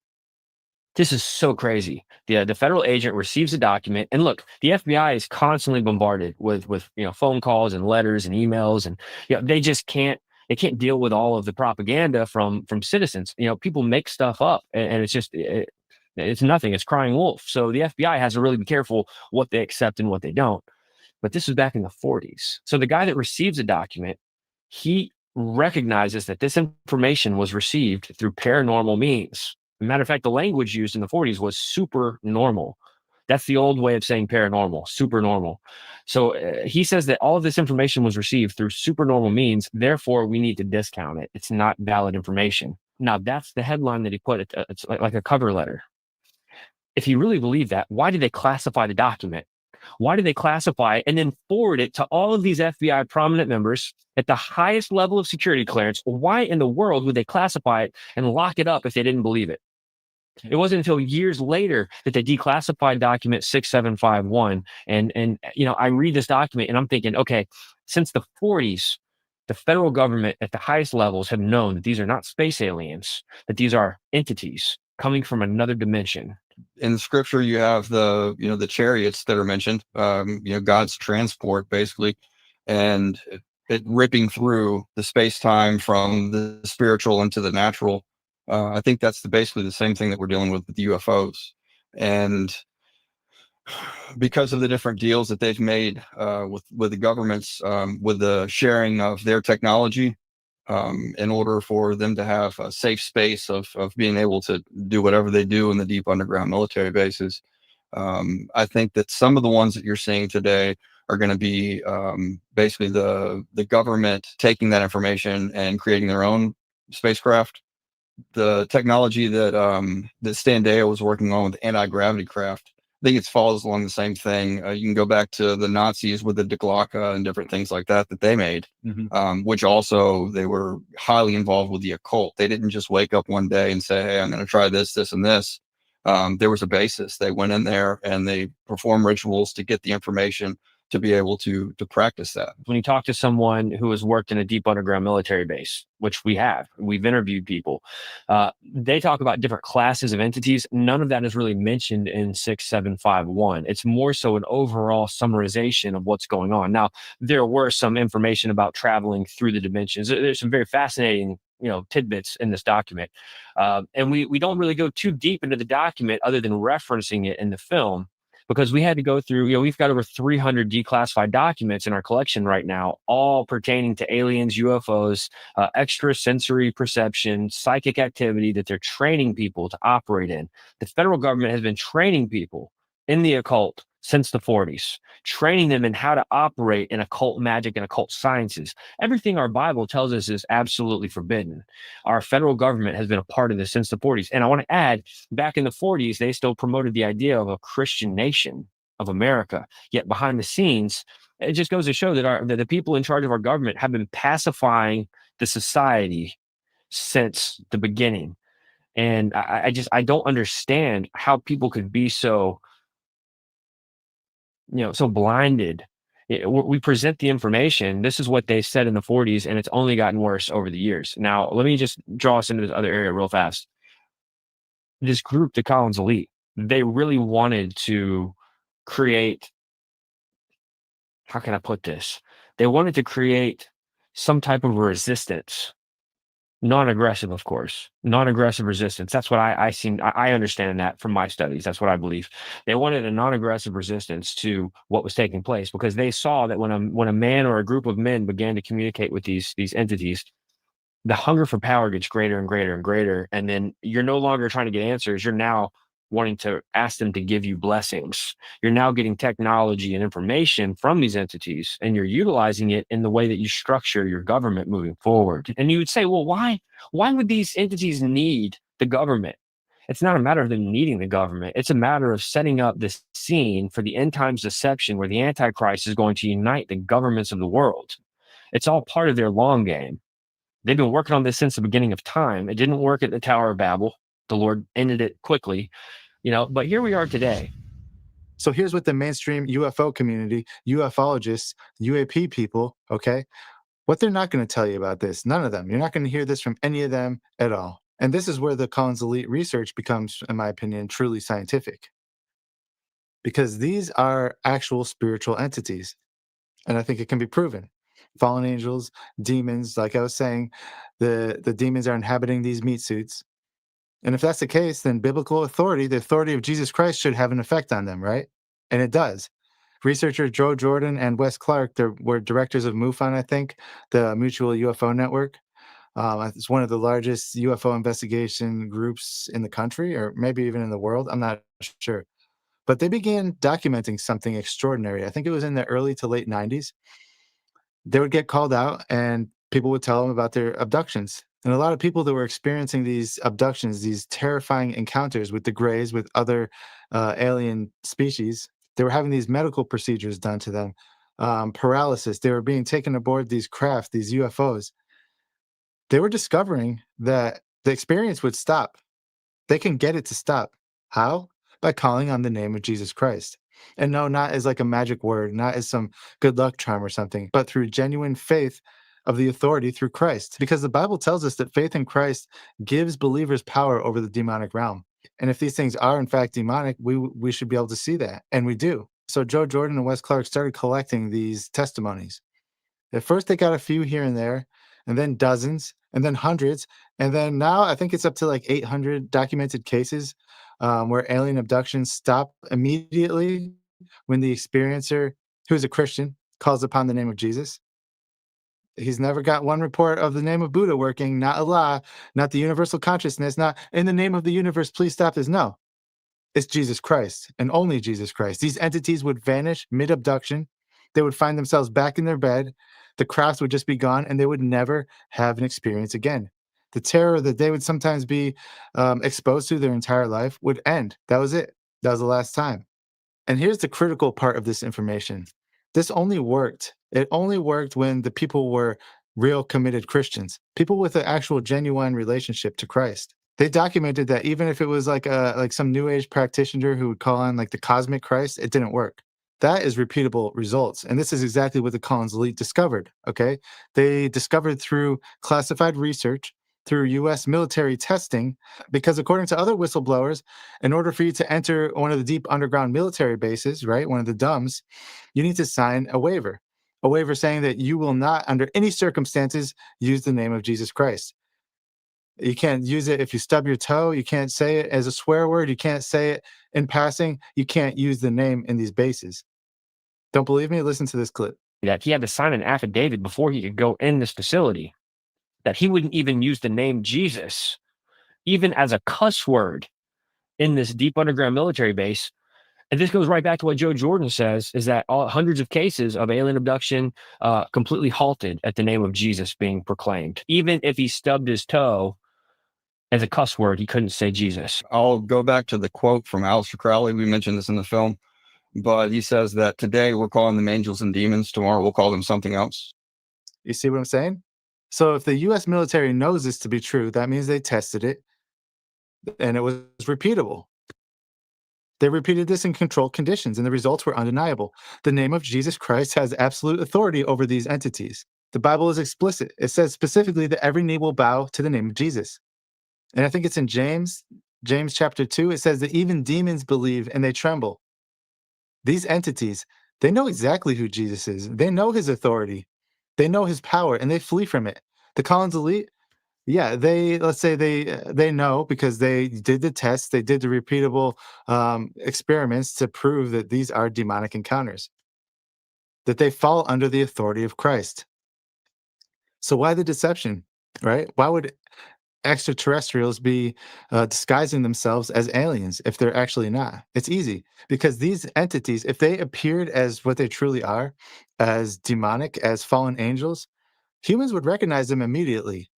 S12: this is so crazy. The federal agent receives a document, and look, the FBI is constantly bombarded with phone calls and letters and emails, and they just can't deal with all of the propaganda from citizens. People make stuff up, and it's just it's nothing. It's crying wolf. So the FBI has to really be careful what they accept and what they don't. But this was back in the 40s. So the guy that receives a document, he recognizes that this information was received through paranormal means. Matter of fact, the language used in the 40s was super normal. That's the old way of saying paranormal, super normal. So he says that all of this information was received through super normal means. Therefore, we need to discount it. It's not valid information. Now, that's the headline that he put. It's like a cover letter. If you really believe that, why did they classify the document? Why did they classify it and then forward it to all of these FBI prominent members at the highest level of security clearance? Why in the world would they classify it and lock it up if they didn't believe it? It wasn't until years later that they declassified document 6751. And I read this document and I'm thinking, okay, since the 40s, the federal government at the highest levels have known that these are not space aliens, that these are entities coming from another dimension.
S14: In scripture, you have the chariots that are mentioned, God's transport, basically, and it ripping through the space-time from the spiritual into the natural. I think that's basically the same thing that we're dealing with the UFOs. And because of the different deals that they've made with the governments, with the sharing of their technology, in order for them to have a safe space of being able to do whatever they do in the deep underground military bases. I think that some of the ones that you're seeing today are going to be basically the government taking that information and creating their own spacecraft. The technology that Stan Deyo was working on with anti-gravity craft, I think it follows along the same thing. You can go back to the Nazis with the Die Glocke and different things like that they made, which also they were highly involved with the occult. They didn't just wake up one day and say, hey, I'm going to try this, this, and this. There was a basis. They went in there and they performed rituals to get the information to be able to practice that.
S12: When you talk to someone who has worked in a deep underground military base, which we've interviewed people, they talk about different classes of entities. None of that is really mentioned in 6751. It's more so an overall summarization of what's going on. Now, there were some information about traveling through the dimensions. There's some very fascinating tidbits in this document. And we don't really go too deep into the document other than referencing it in the film. because we had to go through, we've got over 300 declassified documents in our collection right now, all pertaining to aliens, UFOs, extrasensory perception, psychic activity that they're training people to operate in. The federal government has been training people in the occult since the 40s, training them in how to operate in occult magic and occult sciences. Everything our Bible tells us is absolutely forbidden. Our federal government has been a part of this since the 40s. And I want to add, back in the 40s, they still promoted the idea of a Christian nation of America. Yet behind the scenes, it just goes to show that the people in charge of our government have been pacifying the society since the beginning. And I don't understand how people could be so so blinded. We present the information. This is what they said in the 40s, and it's only gotten worse over the years. Now, let me just draw us into this other area real fast. This group, the Collins Elite, they really wanted to create, how can I put this? They wanted to create some type of resistance. Non-aggressive, of course. Non-aggressive resistance. That's what I understand that from my studies. That's what I believe. They wanted a non-aggressive resistance to what was taking place, because they saw that when a man or a group of men began to communicate with these entities, the hunger for power gets greater and greater and greater. And then you're no longer trying to get answers. You're now wanting to ask them to give you blessings. You're now getting technology and information from these entities, and you're utilizing it in the way that you structure your government moving forward. And you would say, well, why would these entities need the government? It's not a matter of them needing the government. It's a matter of setting up this scene for the end times deception where the Antichrist is going to unite the governments of the world. It's all part of their long game. They've been working on this since the beginning of time. It didn't work at the Tower of Babel. The Lord ended it quickly, but here we are today.
S8: So here's what the mainstream UFO community, ufologists, UAP people, okay, what they're not going to tell you about this. None of them. You're not going to hear this from any of them at all. And this is where the Collins Elite research becomes, in my opinion, truly scientific. Because these are actual spiritual entities. And I think it can be proven. Fallen angels, demons, like I was saying, the demons are inhabiting these meat suits. And if that's the case, then biblical authority, the authority of Jesus Christ, should have an effect on them, right? And it does. Researcher Joe Jordan and Wes Clark, they were directors of MUFON, I think, the Mutual UFO Network. It's one of the largest UFO investigation groups in the country, or maybe even in the world. I'm not sure. But they began documenting something extraordinary. I think it was in the early to late 90s. They would get called out and people would tell them about their abductions. And a lot of people that were experiencing these abductions, these terrifying encounters with the Greys, with other alien species, they were having these medical procedures done to them, paralysis. They were being taken aboard these craft, these UFOs. They were discovering that the experience would stop. They can get it to stop. How? By calling on the name of Jesus Christ. And no, not as like a magic word, not as some good luck charm or something, but through genuine faith of the authority through Christ. Because the Bible tells us that faith in Christ gives believers power over the demonic realm. And if these things are in fact demonic, we should be able to see that. And we do. So Joe Jordan and Wes Clark started collecting these testimonies. At first they got a few here and there, and then dozens, and then hundreds. And then now I think it's up to like 800 documented cases where alien abductions stop immediately when the experiencer, who is a Christian, calls upon the name of Jesus. He's never got one report of the name of Buddha working, not Allah, not the universal consciousness, not in the name of the universe, please stop this. No, it's Jesus Christ and only Jesus Christ. These entities would vanish mid-abduction. They would find themselves back in their bed. The crafts would just be gone, and they would never have an experience again. The terror that they would sometimes be exposed to their entire life would end. That was it. That was the last time. And here's the critical part of this information. This only worked. It only worked when the people were real committed Christians, people with an actual genuine relationship to Christ. They documented that even if it was like some new age practitioner who would call on like the cosmic Christ, it didn't work. That is repeatable results. And this is exactly what the Collins Elite discovered. Okay. They discovered through classified research, through US military testing, because according to other whistleblowers, in order for you to enter one of the deep underground military bases, right, one of the DUMBs, you need to sign a waiver saying that you will not, under any circumstances, use the name of Jesus Christ. You can't use it if you stub your toe. You can't say it as a swear word. You can't say it in passing. You can't use the name in these bases. Don't believe me? Listen to this clip.
S12: That he had to sign an affidavit before he could go in this facility, that he wouldn't even use the name Jesus, even as a cuss word in this deep underground military base. And this goes right back to what Joe Jordan says, is that hundreds of cases of alien abduction completely halted at the name of Jesus being proclaimed. Even if he stubbed his toe as a cuss word, he couldn't say Jesus.
S14: I'll go back to the quote from Aleister Crowley. We mentioned this in the film, but he says that today we're calling them angels and demons. Tomorrow we'll call them something else.
S8: You see what I'm saying? So if the U.S. military knows this to be true, that means they tested it and it was repeatable. They repeated this in controlled conditions, and the results were undeniable. The name of Jesus Christ has absolute authority over these entities. The Bible is explicit. It says specifically that every knee will bow to the name of Jesus. And I think it's in James chapter 2, it says that even demons believe and they tremble. These entities, they know exactly who Jesus is. They know his authority. They know his power, and they flee from it. The Collins elite, yeah, let's say they know because they did the tests, they did the repeatable experiments to prove that these are demonic encounters, that they fall under the authority of Christ. So why the deception, right? Why would extraterrestrials be disguising themselves as aliens if they're actually not? It's easy, because these entities, if they appeared as what they truly are, as demonic, as fallen angels, humans would recognize them immediately.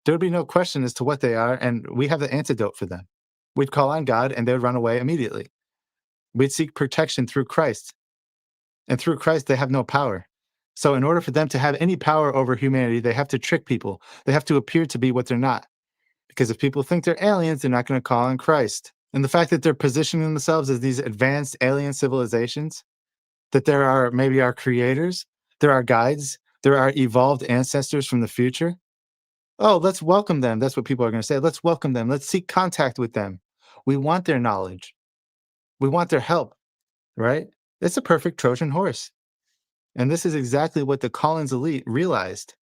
S8: There would be no question as to what they are, and we have the antidote for them. We'd call on God, and they would run away immediately. We'd seek protection through Christ, and through Christ, they have no power. So in order for them to have any power over humanity, they have to trick people. They have to appear to be what they're not. Because if people think they're aliens, they're not going to call on Christ. And the fact that they're positioning themselves as these advanced alien civilizations, that there are maybe our creators, there are guides, there are evolved ancestors from the future. Oh, let's welcome them. That's what people are going to say. Let's welcome them. Let's seek contact with them. We want their knowledge. We want their help, right? It's a perfect Trojan horse. And this is exactly what the Collins elite realized.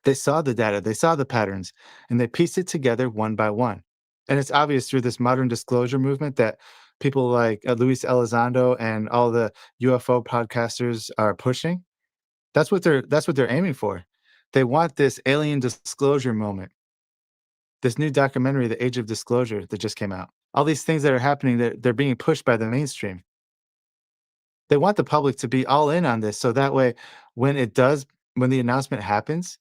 S8: They saw the data, they saw the patterns, and they pieced it together one by one. And it's obvious through this modern disclosure movement that people like Luis Elizondo and all the UFO podcasters are pushing. That's what they're aiming for. They want this alien disclosure moment. This new documentary, The Age of Disclosure, that just came out. All these things that are happening, they're being pushed by the mainstream. They want the public to be all in on this, so that way, when the announcement happens,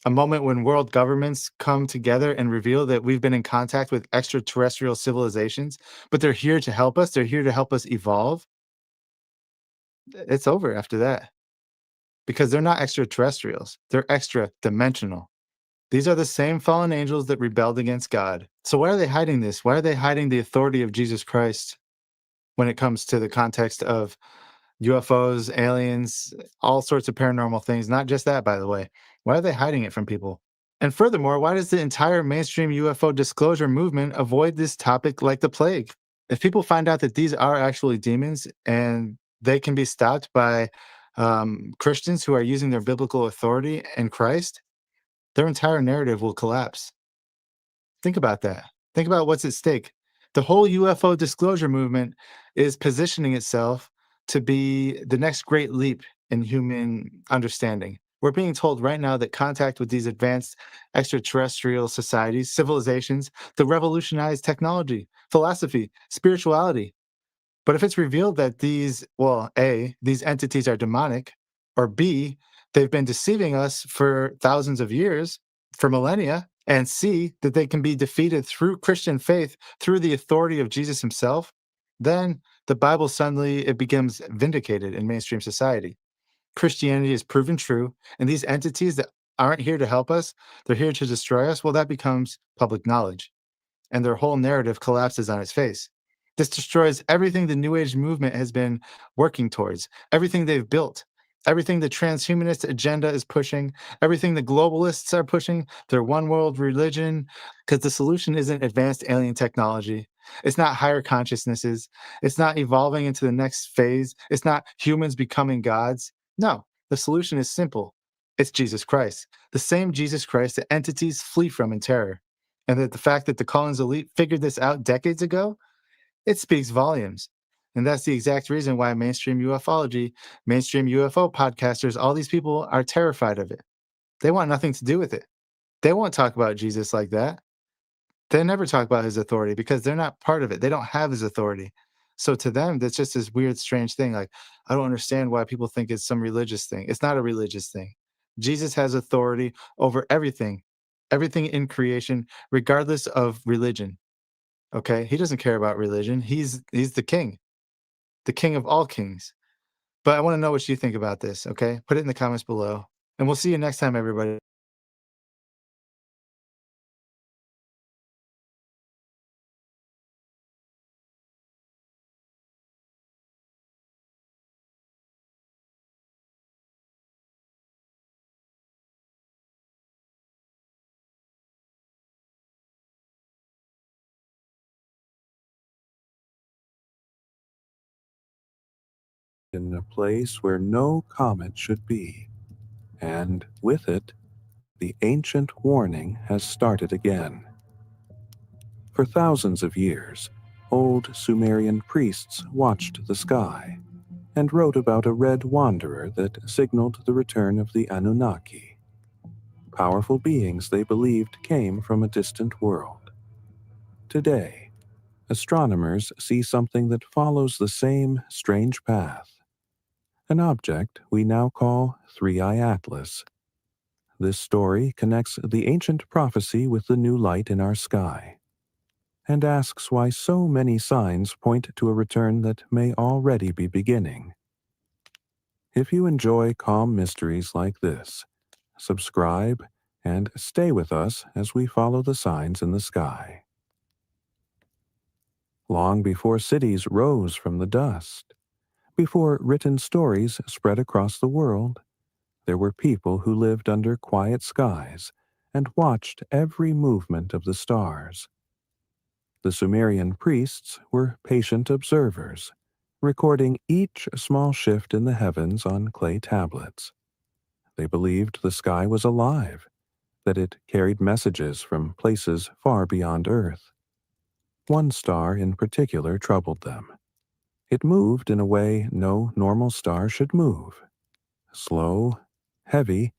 S8: a moment when world governments come together and reveal that we've been in contact with extraterrestrial civilizations, but they're here to help us, they're here to help us evolve, it's over after that. Because they're not extraterrestrials, they're extra-dimensional. These are the same fallen angels that rebelled against God. So why are they hiding this? Why are they hiding the authority of Jesus Christ when it comes to the context of UFOs, aliens, all sorts of paranormal things? Not just that, by the way. Why are they hiding it from people? And furthermore, why does the entire mainstream UFO disclosure movement avoid this topic like the plague? If people find out that these are actually demons and they can be stopped by Christians who are using their biblical authority in Christ, their entire narrative will collapse. Think about that. Think about what's at stake. The whole UFO disclosure movement is positioning itself to be the next great leap in human understanding. We're being told right now that contact with these advanced extraterrestrial societies, civilizations, to revolutionize technology, philosophy, spirituality. But if it's revealed that these entities are demonic, or B, they've been deceiving us for thousands of years, for millennia, and C, that they can be defeated through Christian faith, through the authority of Jesus himself, then the Bible suddenly, it becomes vindicated in mainstream society. Christianity is proven true, and these entities that aren't here to help us, they're here to destroy us, well, that becomes public knowledge. And their whole narrative collapses on its face. This destroys everything the New Age movement has been working towards, everything they've built, everything the transhumanist agenda is pushing, everything the globalists are pushing, their one world religion, because the solution isn't advanced alien technology. It's not higher consciousnesses. It's not evolving into the next phase. It's not humans becoming gods. No, the solution is simple. It's Jesus Christ, the same Jesus Christ that entities flee from in terror. And that the fact that the Collins elite figured this out decades ago, it speaks volumes. And that's the exact reason why mainstream ufology, mainstream UFO podcasters, all these people are terrified of it. They want nothing to do with it. They won't talk about Jesus like that. They never talk about his authority because they're not part of it. They don't have his authority. So to them, that's just this weird, strange thing. Like, I don't understand why people think it's some religious thing. It's not a religious thing. Jesus has authority over everything in creation, regardless of religion. Okay? He doesn't care about religion. He's the king of all kings. But I want to know what you think about this, okay? Put it in the comments below. And we'll see you next time, everybody.
S16: In a place where no comet should be, and with it, the ancient warning has started again. For thousands of years, old Sumerian priests watched the sky and wrote about a red wanderer that signaled the return of the Anunnaki, powerful beings they believed came from a distant world. Today, astronomers see something that follows the same strange path. An object we now call Three-Eye Atlas. This story connects the ancient prophecy with the new light in our sky, and asks why so many signs point to a return that may already be beginning. If you enjoy calm mysteries like this, subscribe and stay with us as we follow the signs in the sky. Long before cities rose from the dust, before written stories spread across the world, there were people who lived under quiet skies and watched every movement of the stars. The Sumerian priests were patient observers, recording each small shift in the heavens on clay tablets. They believed the sky was alive, that it carried messages from places far beyond Earth. One star in particular troubled them. It moved in a way no normal star should move. Slow, heavy,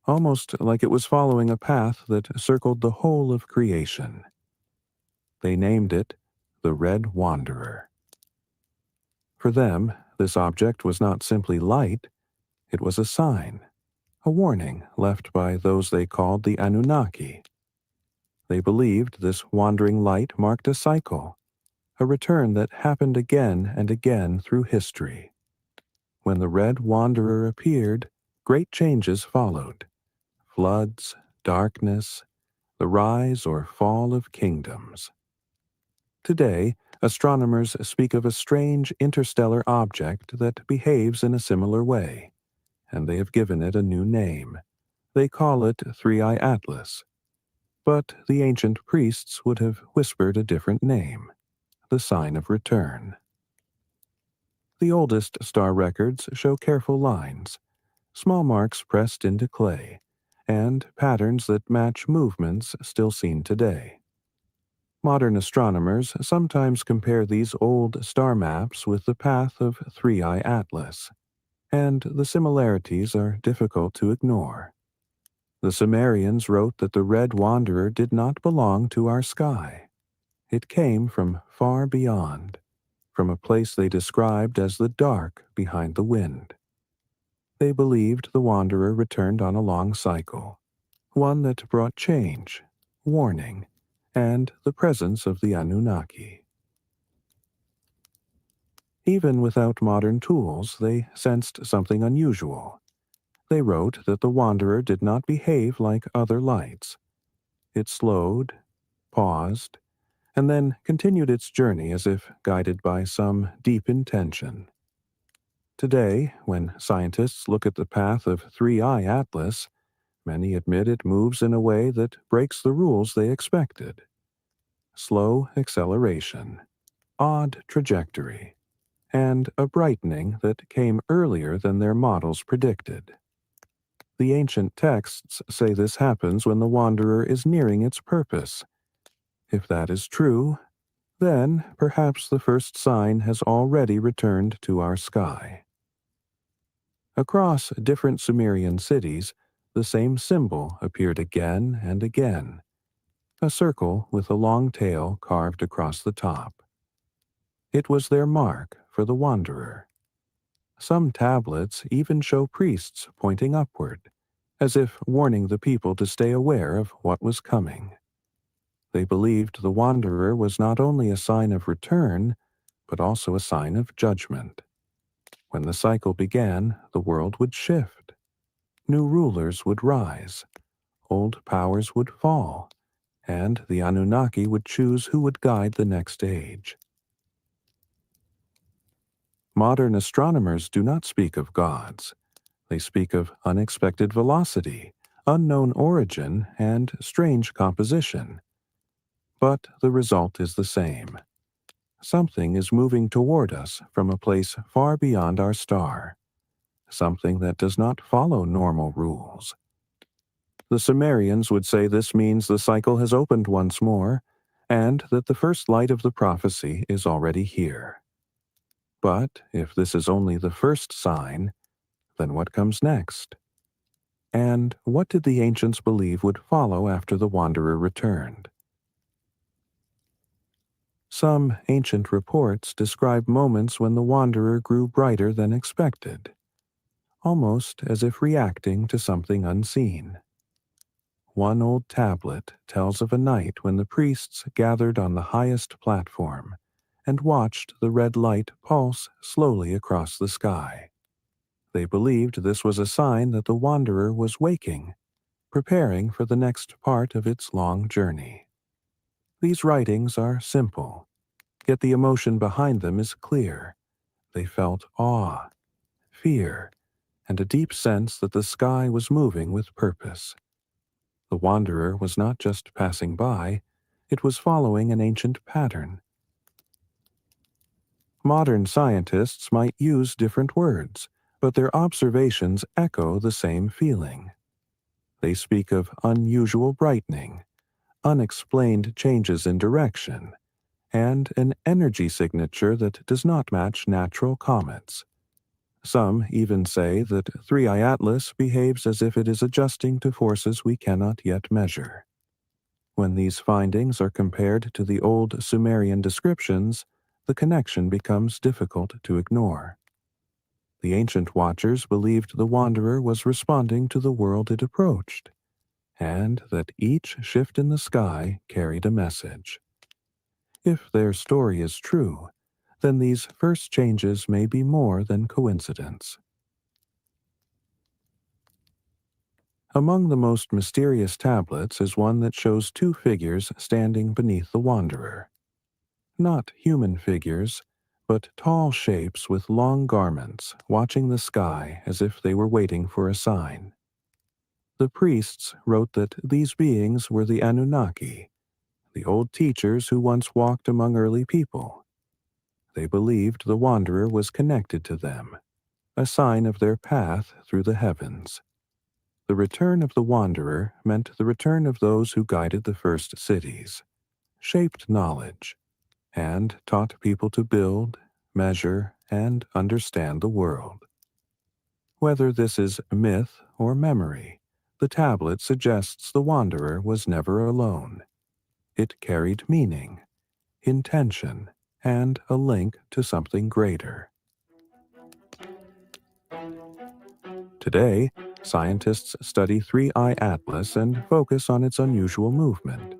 S16: almost like it was following a path that circled the whole of creation. They named it the Red Wanderer. For them, this object was not simply light, it was a sign, a warning left by those they called the Anunnaki. They believed this wandering light marked a cycle, a return that happened again and again through history. When the Red Wanderer appeared, great changes followed. Floods, darkness, the rise or fall of kingdoms. Today, astronomers speak of a strange interstellar object that behaves in a similar way, and they have given it a new name. They call it Three-Eye Atlas. But the ancient priests would have whispered a different name, the sign of return. The oldest star records show careful lines, small marks pressed into clay, and patterns that match movements still seen today. Modern astronomers sometimes compare these old star maps with the path of Three-Eye Atlas, and the similarities are difficult to ignore. The Sumerians wrote that the Red Wanderer did not belong to our sky. It came from far beyond, from a place they described as the dark behind the wind. They believed the Wanderer returned on a long cycle, one that brought change, warning, and the presence of the Anunnaki. Even without modern tools, they sensed something unusual. They wrote that the Wanderer did not behave like other lights. It slowed, paused, and then continued its journey as if guided by some deep intention. Today, when scientists look at the path of Three-Eye Atlas, many admit it moves in a way that breaks the rules they expected. Slow acceleration, odd trajectory, and a brightening that came earlier than their models predicted. The ancient texts say this happens when the wanderer is nearing its purpose. If that is true, then perhaps the first sign has already returned to our sky. Across different Sumerian cities, the same symbol appeared again and again, a circle with a long tail carved across the top. It was their mark for the wanderer. Some tablets even show priests pointing upward, as if warning the people to stay aware of what was coming. They believed the wanderer was not only a sign of return, but also a sign of judgment. When the cycle began, the world would shift. New rulers would rise, old powers would fall, and the Anunnaki would choose who would guide the next age. Modern astronomers do not speak of gods. They speak of unexpected velocity, unknown origin, and strange composition. But the result is the same. Something is moving toward us from a place far beyond our star, something that does not follow normal rules. The Sumerians would say this means the cycle has opened once more, and that the first light of the prophecy is already here. But if this is only the first sign, then what comes next? And what did the ancients believe would follow after the wanderer returned? Some ancient reports describe moments when the wanderer grew brighter than expected, almost as if reacting to something unseen. One old tablet tells of a night when the priests gathered on the highest platform and watched the red light pulse slowly across the sky. They believed this was a sign that the wanderer was waking, preparing for the next part of its long journey. These writings are simple, yet the emotion behind them is clear. They felt awe, fear, and a deep sense that the sky was moving with purpose. The wanderer was not just passing by, it was following an ancient pattern. Modern scientists might use different words, but their observations echo the same feeling. They speak of unusual brightening, unexplained changes in direction, and an energy signature that does not match natural comets. Some even say that 3i Atlas behaves as if it is adjusting to forces we cannot yet measure. When these findings are compared to the old Sumerian descriptions, the connection becomes difficult to ignore. The ancient watchers believed the wanderer was responding to the world it approached, and that each shift in the sky carried a message. If their story is true, then these first changes may be more than coincidence. Among the most mysterious tablets is one that shows two figures standing beneath the wanderer. Not human figures, but tall shapes with long garments, watching the sky as if they were waiting for a sign. The priests wrote that these beings were the Anunnaki, the old teachers who once walked among early people. They believed the wanderer was connected to them, a sign of their path through the heavens. The return of the wanderer meant the return of those who guided the first cities, shaped knowledge, and taught people to build, measure, and understand the world. Whether this is myth or memory, the tablet suggests the wanderer was never alone. It carried meaning, intention, and a link to something greater. Today, scientists study 3i Atlas and focus on its unusual movement.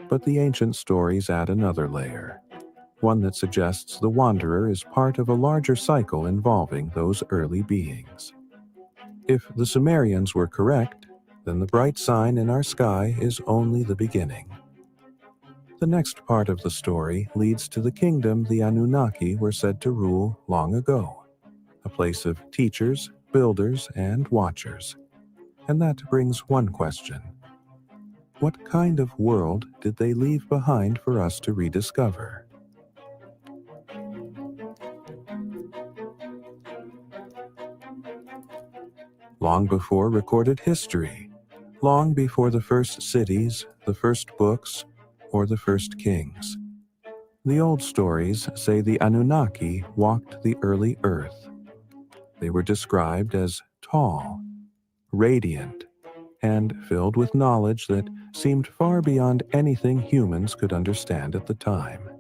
S16: But the ancient stories add another layer, one that suggests the wanderer is part of a larger cycle involving those early beings. If the Sumerians were correct, then the bright sign in our sky is only the beginning. The next part of the story leads to the kingdom the Anunnaki were said to rule long ago, a place of teachers, builders, and watchers. And that brings one question. What kind of world did they leave behind for us to rediscover? long before recorded history, long before the first cities, the first books, or the first kings. The old stories say the Anunnaki walked the early earth. They were described as tall, radiant, and filled with knowledge that seemed far beyond anything humans could understand at the time.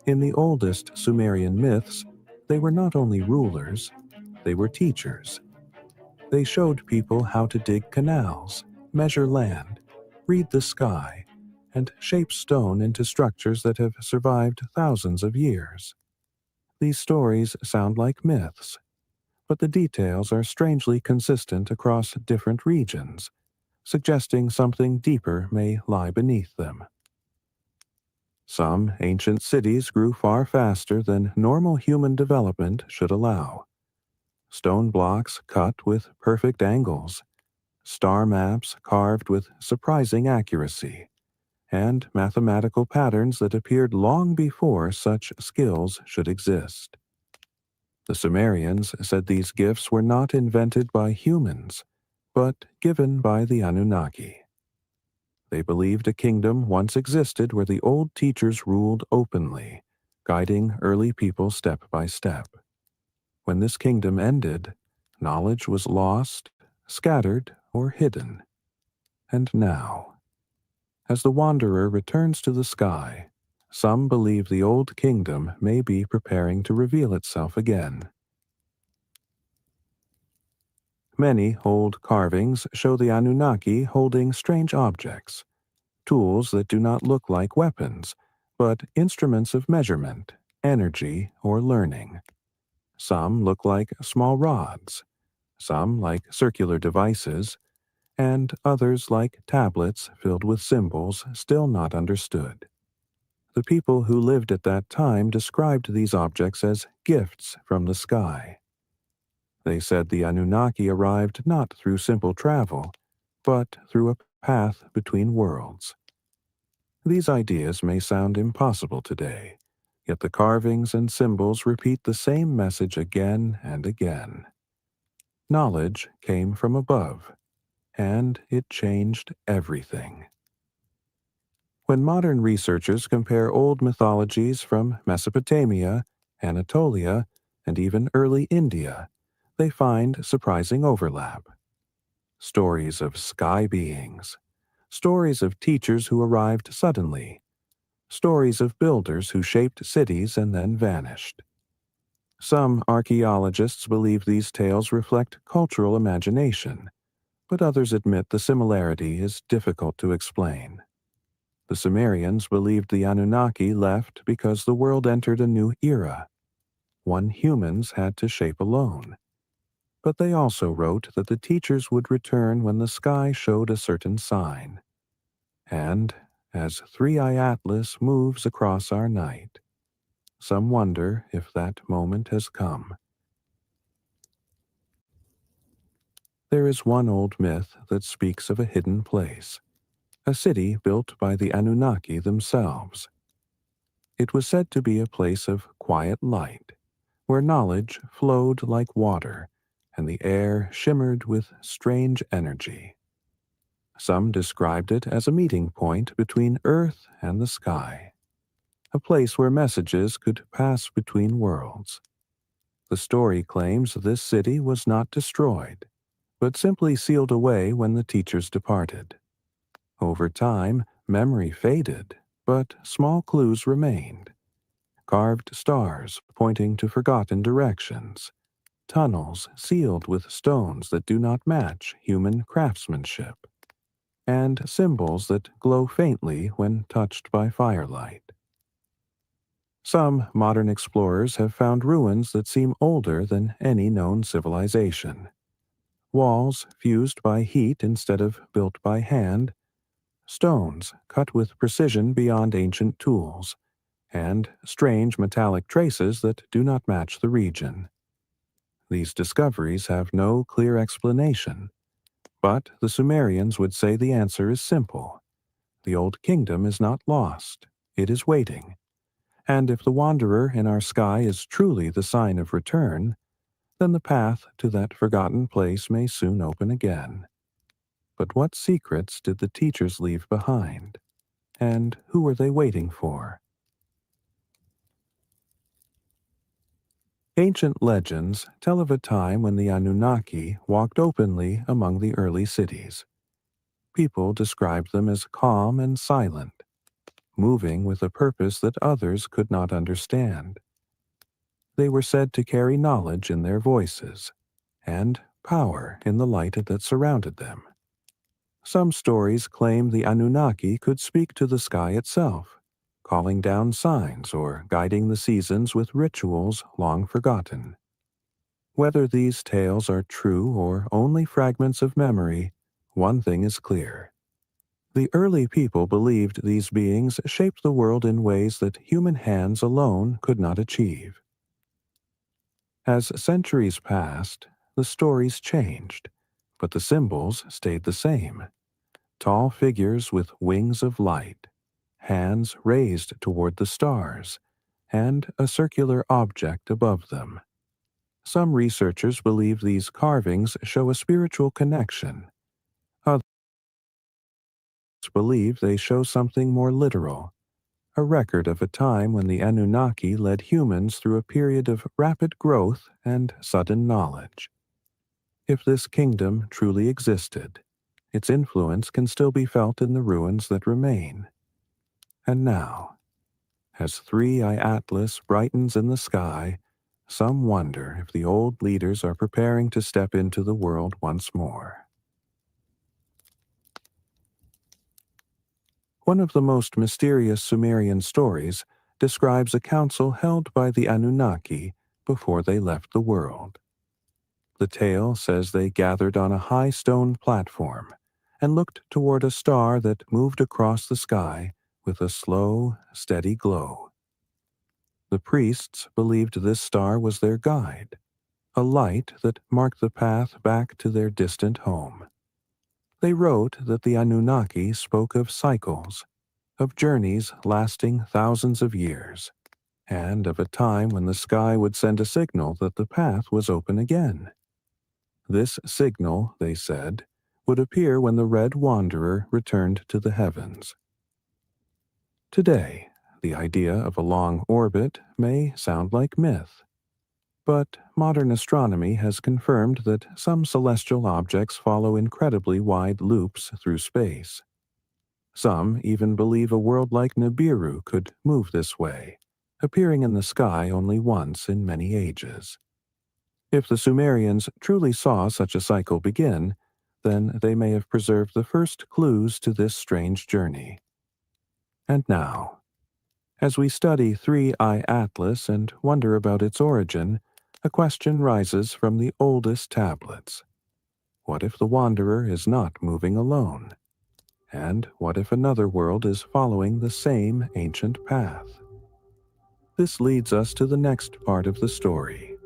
S16: In the oldest Sumerian myths, they were not only rulers, they were teachers. They showed people how to dig canals, measure land, read the sky, and shape stone into structures that have survived thousands of years. These stories sound like myths, but the details are strangely consistent across different regions, suggesting something deeper may lie beneath them. Some ancient cities grew far faster than normal human development should allow. Stone blocks cut with perfect angles, star maps carved with surprising accuracy, and mathematical patterns that appeared long before such skills should exist. The Sumerians said these gifts were not invented by humans, but given by the Anunnaki. They believed a kingdom once existed where the old teachers ruled openly, guiding early people step by step. When this kingdom ended, knowledge was lost, scattered, or hidden. And now, as the wanderer returns to the sky, some believe the old kingdom may be preparing to reveal itself again. Many old carvings show the Anunnaki holding strange objects, tools that do not look like weapons, but instruments of measurement, energy, or learning. Some look like small rods, some like circular devices, and others like tablets filled with symbols still not understood. The people who lived at that time described these objects as gifts from the sky. They said the Anunnaki arrived not through simple travel, but through a path between worlds. These ideas may sound impossible today, yet the carvings and symbols repeat the same message again and again. Knowledge came from above, and it changed everything. When modern researchers compare old mythologies from Mesopotamia, Anatolia, and even early India, they find surprising overlap. Stories of sky beings, stories of teachers who arrived suddenly, stories of builders who shaped cities and then vanished. Some archaeologists believe these tales reflect cultural imagination, but others admit the similarity is difficult to explain. The Sumerians believed the Anunnaki left because the world entered a new era, one humans had to shape alone. But they also wrote that the teachers would return when the sky showed a certain sign. And, as 3i Atlas moves across our night, some wonder if that moment has come. There is one old myth that speaks of a hidden place, a city built by the Anunnaki themselves. It was said to be a place of quiet light, where knowledge flowed like water and the air shimmered with strange energy. Some described it as a meeting point between Earth and the sky, a place where messages could pass between worlds. The story claims this city was not destroyed, but simply sealed away when the teachers departed. Over time, memory faded, but small clues remained. Carved stars pointing to forgotten directions, tunnels sealed with stones that do not match human craftsmanship, and symbols that glow faintly when touched by firelight. Some modern explorers have found ruins that seem older than any known civilization. Walls fused by heat instead of built by hand, stones cut with precision beyond ancient tools, and strange metallic traces that do not match the region. These discoveries have no clear explanation, but the Sumerians would say the answer is simple. The old kingdom is not lost, it is waiting. And if the wanderer in our sky is truly the sign of return, then the path to that forgotten place may soon open again. But what secrets did the teachers leave behind? And who were they waiting for? Ancient legends tell of a time when the Anunnaki walked openly among the early cities. People described them as calm and silent, moving with a purpose that others could not understand. They were said to carry knowledge in their voices, and power in the light that surrounded them. Some stories claim the Anunnaki could speak to the sky itself, calling down signs or guiding the seasons with rituals long forgotten. Whether these tales are true or only fragments of memory, one thing is clear. The early people believed these beings shaped the world in ways that human hands alone could not achieve. As centuries passed, the stories changed, but the symbols stayed the same. Tall figures with wings of light, hands raised toward the stars, and a circular object above them. Some researchers believe these carvings show a spiritual connection. Others believe they show something more literal, a record of a time when the Anunnaki led humans through a period of rapid growth and sudden knowledge. If this kingdom truly existed, its influence can still be felt in the ruins that remain. And now, as 3i Atlas brightens in the sky, some wonder if the old leaders are preparing to step into the world once more. One of the most mysterious Sumerian stories describes a council held by the Anunnaki before they left the world. The tale says they gathered on a high stone platform and looked toward a star that moved across the sky with a slow, steady glow. The priests believed this star was their guide, a light that marked the path back to their distant home. They wrote that the Anunnaki spoke of cycles, of journeys lasting thousands of years, and of a time when the sky would send a signal that the path was open again. This signal, they said, would appear when the Red Wanderer returned to the heavens. Today, the idea of a long orbit may sound like myth, but modern astronomy has confirmed that some celestial objects follow incredibly wide loops through space. Some even believe a world like Nibiru could move this way, appearing in the sky only once in many ages. If the Sumerians truly saw such a cycle begin, then they may have preserved the first clues to this strange journey. And now, as we study 3i Atlas and wonder about its origin, a question rises from the oldest tablets. What if the Wanderer is not moving alone? And what if another world is following the same ancient path? This leads us to the next part of the story,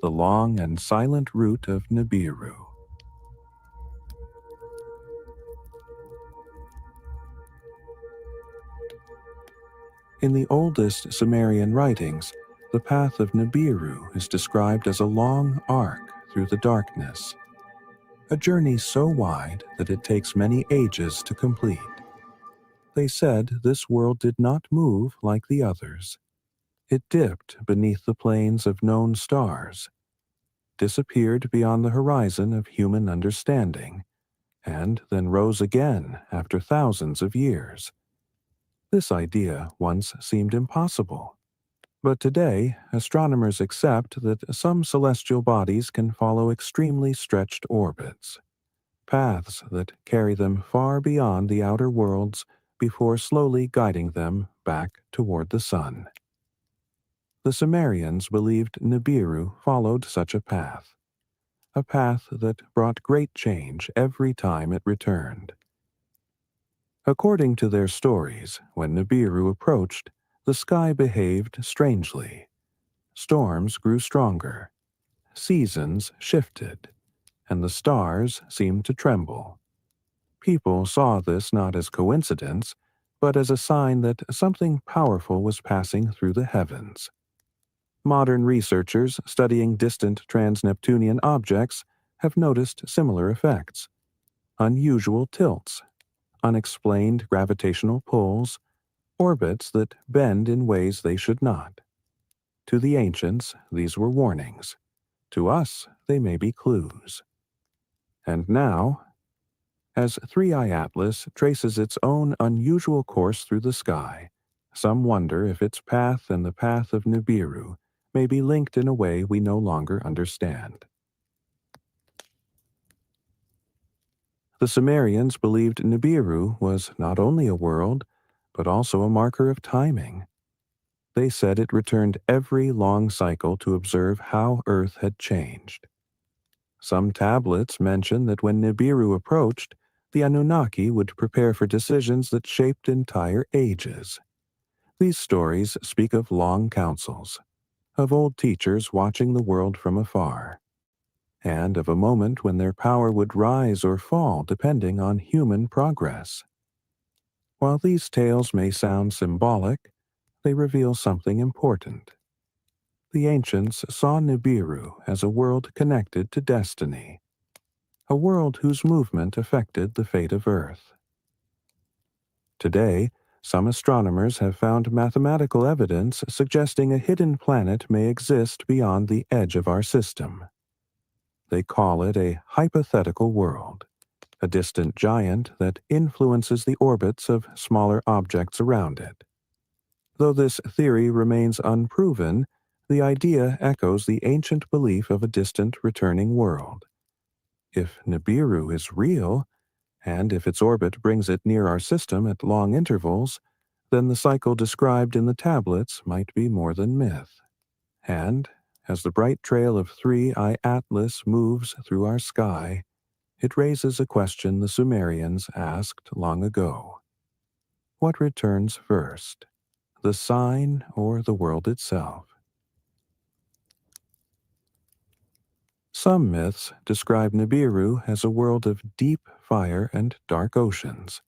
S16: the long and silent route of Nibiru. In the oldest Sumerian writings, the path of Nibiru is described as a long arc through the darkness, a journey so wide that it takes many ages to complete. They said this world did not move like the others. It dipped beneath the plains of known stars, disappeared beyond the horizon of human understanding, and then rose again after thousands of years. This idea once seemed impossible, but today astronomers accept that some celestial bodies can follow extremely stretched orbits, paths that carry them far beyond the outer worlds before slowly guiding them back toward the sun. The Sumerians believed Nibiru followed such a path that brought great change every time it returned. According to their stories, when Nibiru approached, the sky behaved strangely. Storms grew stronger, seasons shifted, and the stars seemed to tremble. People saw this not as coincidence, but as a sign that something powerful was passing through the heavens. Modern researchers studying distant trans-Neptunian objects have noticed similar effects: unusual tilts, unexplained gravitational pulls, orbits that bend in ways they should not. To the ancients, these were warnings. To us, they may be clues. And now, as 3i Atlas traces its own unusual course through the sky, some wonder if its path and the path of Nibiru may be linked in a way we no longer understand. The Sumerians believed Nibiru was not only a world, but also a marker of timing. They said it returned every long cycle to observe how Earth had changed. Some tablets mention that when Nibiru approached, the Anunnaki would prepare for decisions that shaped entire ages. These stories speak of long councils, of old teachers watching the world from afar, and of a moment when their power would rise or fall depending on human progress. While these tales may sound symbolic, they reveal something important. The ancients saw Nibiru as a world connected to destiny, a world whose movement affected the fate of Earth. Today, some astronomers have found mathematical evidence suggesting a hidden planet may exist beyond the edge of our system. They call it a hypothetical world, a distant giant that influences the orbits of smaller objects around it. Though this theory remains unproven, the idea echoes the ancient belief of a distant returning world. If Nibiru is real, and if its orbit brings it near our system at long intervals, then the cycle described in the tablets might be more than myth. And, as the bright trail of 3i Atlas moves through our sky, it raises a question the Sumerians asked long ago. What returns first, the sign or the world itself? Some myths describe Nibiru as a world of deep fire and dark oceans,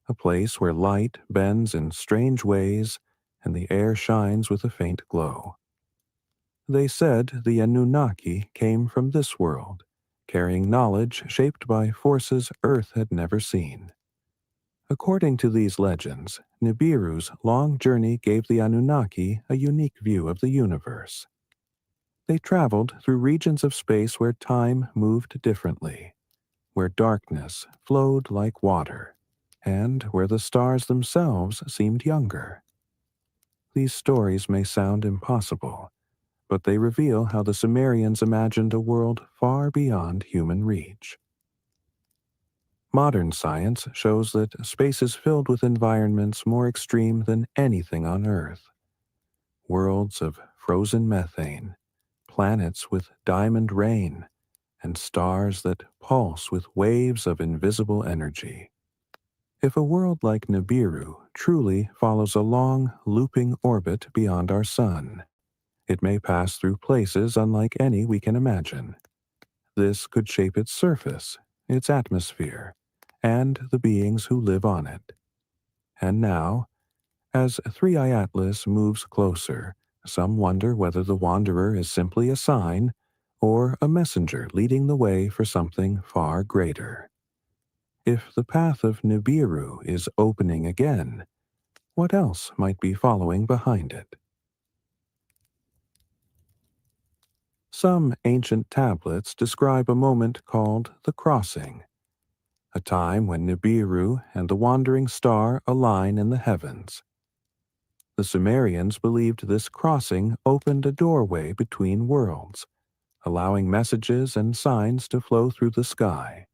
S16: a place where light bends in strange ways and the air shines with a faint glow. They said the Anunnaki came from this world, carrying knowledge shaped by forces Earth had never seen. According to these legends, Nibiru's long journey gave the Anunnaki a unique view of the universe. They traveled through regions of space where time moved differently, where darkness flowed like water, and where the stars themselves seemed younger. These stories may sound impossible, but they reveal how the Sumerians imagined a world far beyond human reach. Modern science shows that space is filled with environments more extreme than anything on Earth. Worlds of frozen methane, planets with diamond rain, and stars that pulse with waves of invisible energy. If a world like Nibiru truly follows a long, looping orbit beyond our sun, it may pass through places unlike any we can imagine. This could shape its surface, its atmosphere, and the beings who live on it. And now, as 3i Atlas moves closer, some wonder whether the wanderer is simply a sign or a messenger leading the way for something far greater. If the path of Nibiru is opening again, what else might be following behind it? Some ancient tablets describe a moment called the Crossing, a time when Nibiru and the wandering star align in the heavens. The Sumerians believed this crossing opened a doorway between worlds, allowing messages and signs to flow through the sky.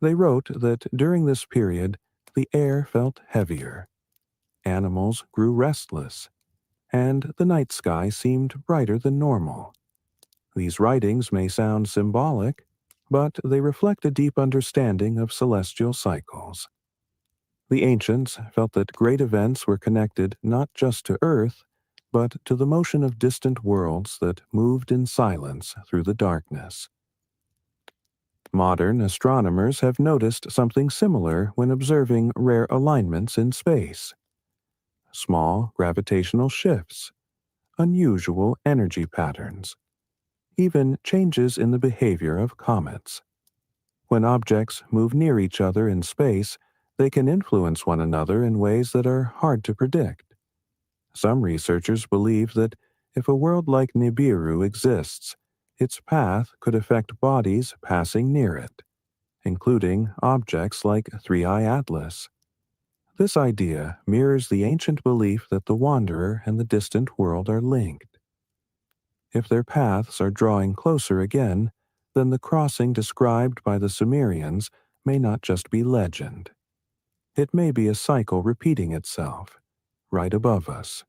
S16: They wrote that during this period, the air felt heavier, animals grew restless, and the night sky seemed brighter than normal. These writings may sound symbolic, but they reflect a deep understanding of celestial cycles. The ancients felt that great events were connected not just to Earth, but to the motion of distant worlds that moved in silence through the darkness. Modern astronomers have noticed something similar when observing rare alignments in space. Small gravitational shifts, unusual energy patterns, even changes in the behavior of comets. When objects move near each other in space, they can influence one another in ways that are hard to predict. Some researchers believe that if a world like Nibiru exists, its path could affect bodies passing near it, including objects like 3I Atlas. This idea mirrors the ancient belief that the Wanderer and the distant world are linked. If their paths are drawing closer again, then the crossing described by the Sumerians may not just be legend. It may be a cycle repeating itself, right above us.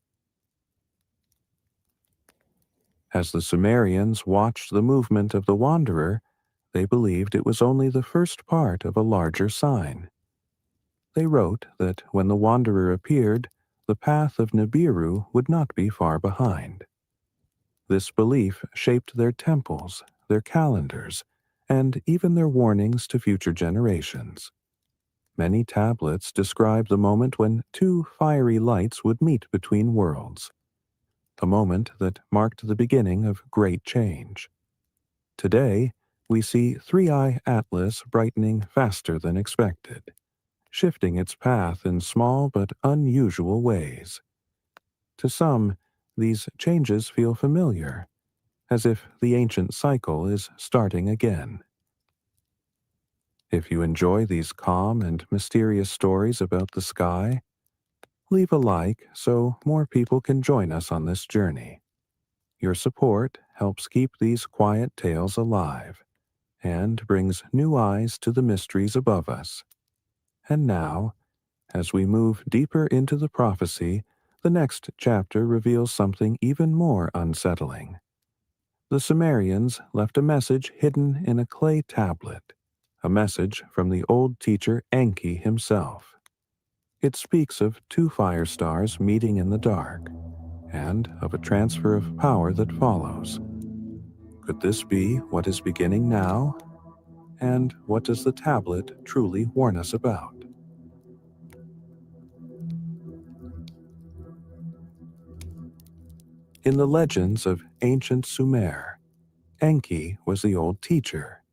S16: As the Sumerians watched the movement of the Wanderer, they believed it was only the first part of a larger sign. They wrote that when the Wanderer appeared, the path of Nibiru would not be far behind. This belief shaped their temples, their calendars, and even their warnings to future generations. Many tablets describe the moment when two fiery lights would meet between worlds, a moment that marked the beginning of great change. Today, we see 3I Atlas brightening faster than expected, shifting its path in small but unusual ways. To some, these changes feel familiar, as if the ancient cycle is starting again. If you enjoy these calm and mysterious stories about the sky, leave a like so more people can join us on this journey. Your support helps keep these quiet tales alive and brings new eyes to the mysteries above us. And now, as we move deeper into the prophecy, the next chapter reveals something even more unsettling. The Sumerians left a message hidden in a clay tablet, a message from the old teacher Enki himself. It speaks of two fire stars meeting in the dark, and of a transfer of power that follows. Could this be what is beginning now? And what does the tablet truly warn us about? In the legends of ancient Sumer, Enki was the old teacher,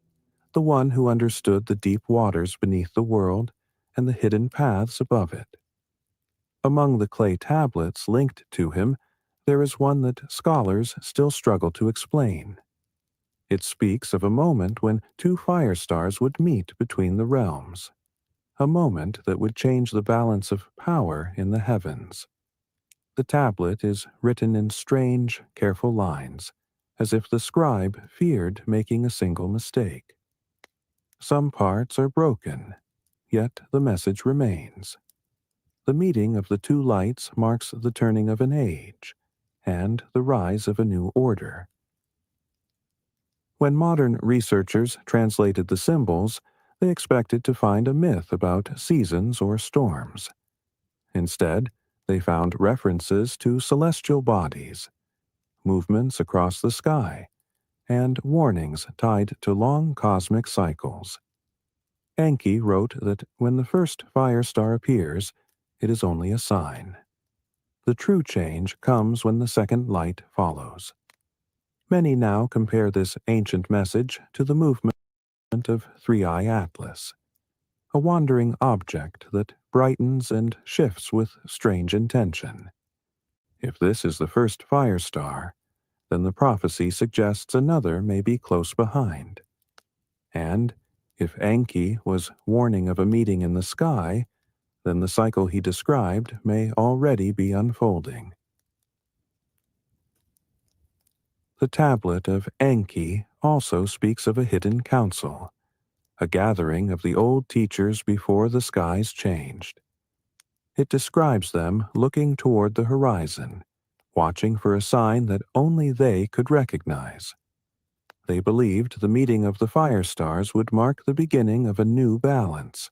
S16: the one who understood the deep waters beneath the world and the hidden paths above it. Among the clay tablets linked to him, there is one that scholars still struggle to explain. It speaks of a moment when two fire stars would meet between the realms, a moment that would change the balance of power in the heavens. The tablet is written in strange, careful lines, as if the scribe feared making a single mistake. Some parts are broken, yet the message remains. The meeting of the two lights marks the turning of an age and the rise of a new order. When modern researchers translated the symbols, they expected to find a myth about seasons or storms. Instead, they found references to celestial bodies, movements across the sky, and warnings tied to long cosmic cycles. Enki wrote that when the first fire star appears, it is only a sign. The true change comes when the second light follows. Many now compare this ancient message to the movement of 3I Atlas, a wandering object that brightens and shifts with strange intention. If this is the first fire star, then the prophecy suggests another may be close behind. And if Enki was warning of a meeting in the sky, then the cycle he described may already be unfolding. The tablet of Enki also speaks of a hidden council, a gathering of the old teachers before the skies changed. It describes them looking toward the horizon, watching for a sign that only they could recognize. They believed the meeting of the fire stars would mark the beginning of a new balance,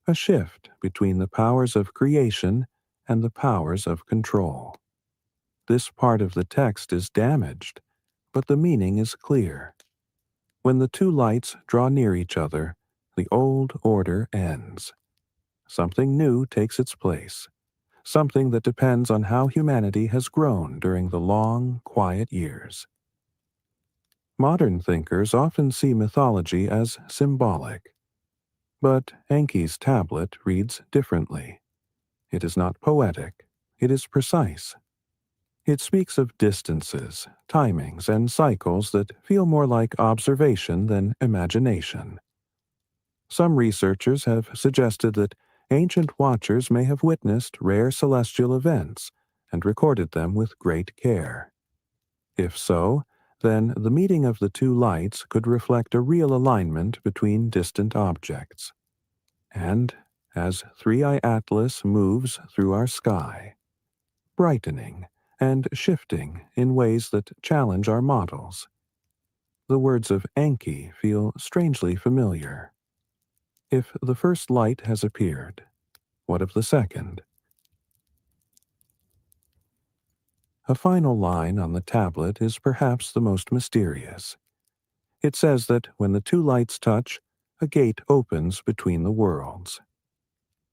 S16: a shift between the powers of creation and the powers of control. This part of the text is damaged, but the meaning is clear. When the two lights draw near each other, the old order ends. Something new takes its place, something that depends on how humanity has grown during the long, quiet years. Modern thinkers often see mythology as symbolic, but Enki's tablet reads differently. It is not poetic, it is precise. It speaks of distances, timings, and cycles that feel more like observation than imagination. Some researchers have suggested that ancient watchers may have witnessed rare celestial events and recorded them with great care. If so, then the meeting of the two lights could reflect a real alignment between distant objects. And as 3i Atlas moves through our sky, brightening and shifting in ways that challenge our models, the words of Enki feel strangely familiar. If the first light has appeared, what of the second? A final line on the tablet is perhaps the most mysterious. It says that when the two lights touch, a gate opens between the worlds.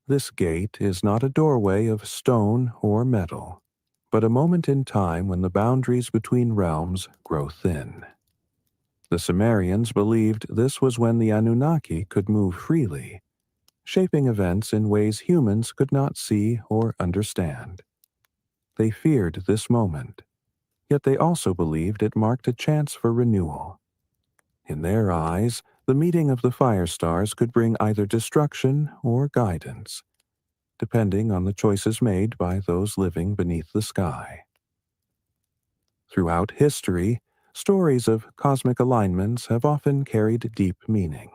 S16: This gate is not a doorway of stone or metal, but a moment in time when the boundaries between realms grow thin. The Sumerians believed this was when the Anunnaki could move freely, shaping events in ways humans could not see or understand. They feared this moment, yet they also believed it marked a chance for renewal. In their eyes, the meeting of the fire stars could bring either destruction or guidance, depending on the choices made by those living beneath the sky. Throughout history, stories of cosmic alignments have often carried deep meaning.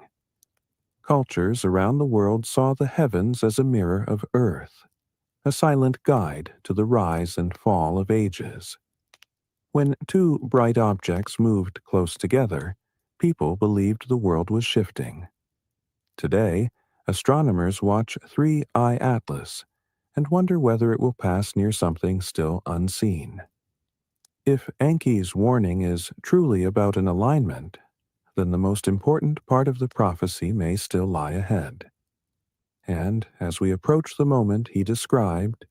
S16: Cultures around the world saw the heavens as a mirror of Earth, a silent guide to the rise and fall of ages. When two bright objects moved close together, people believed the world was shifting. Today, astronomers watch 3i Atlas and wonder whether it will pass near something still unseen. If Enki's warning is truly about an alignment, then the most important part of the prophecy may still lie ahead. And as we approach the moment he described,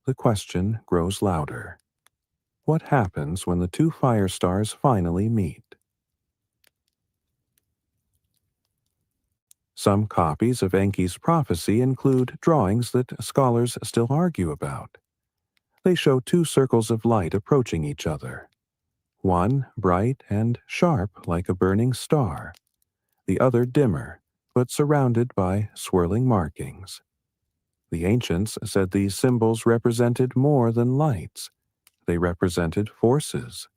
S16: the question grows louder. What happens when the two fire stars finally meet? Some copies of Enki's prophecy include drawings that scholars still argue about. They show two circles of light approaching each other, one bright and sharp like a burning star, the other dimmer, but surrounded by swirling markings. The ancients said these symbols represented more than lights. They represented forces.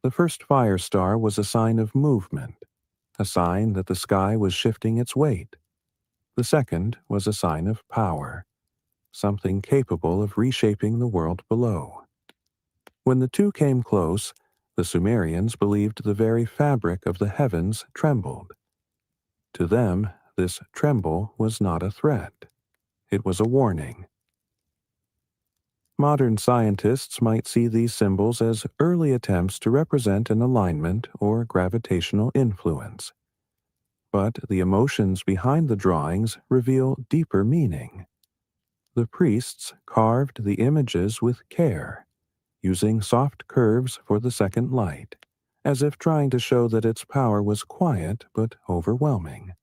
S16: The first fire star was a sign of movement, a sign that the sky was shifting its weight. The second was a sign of power, something capable of reshaping the world below. When the two came close, the Sumerians believed the very fabric of the heavens trembled. To them, this tremble was not a threat. It was a warning. Modern scientists might see these symbols as early attempts to represent an alignment or gravitational influence. But the emotions behind the drawings reveal deeper meaning. The priests carved the images with care, using soft curves for the second light, as if trying to show that its power was quiet but overwhelming.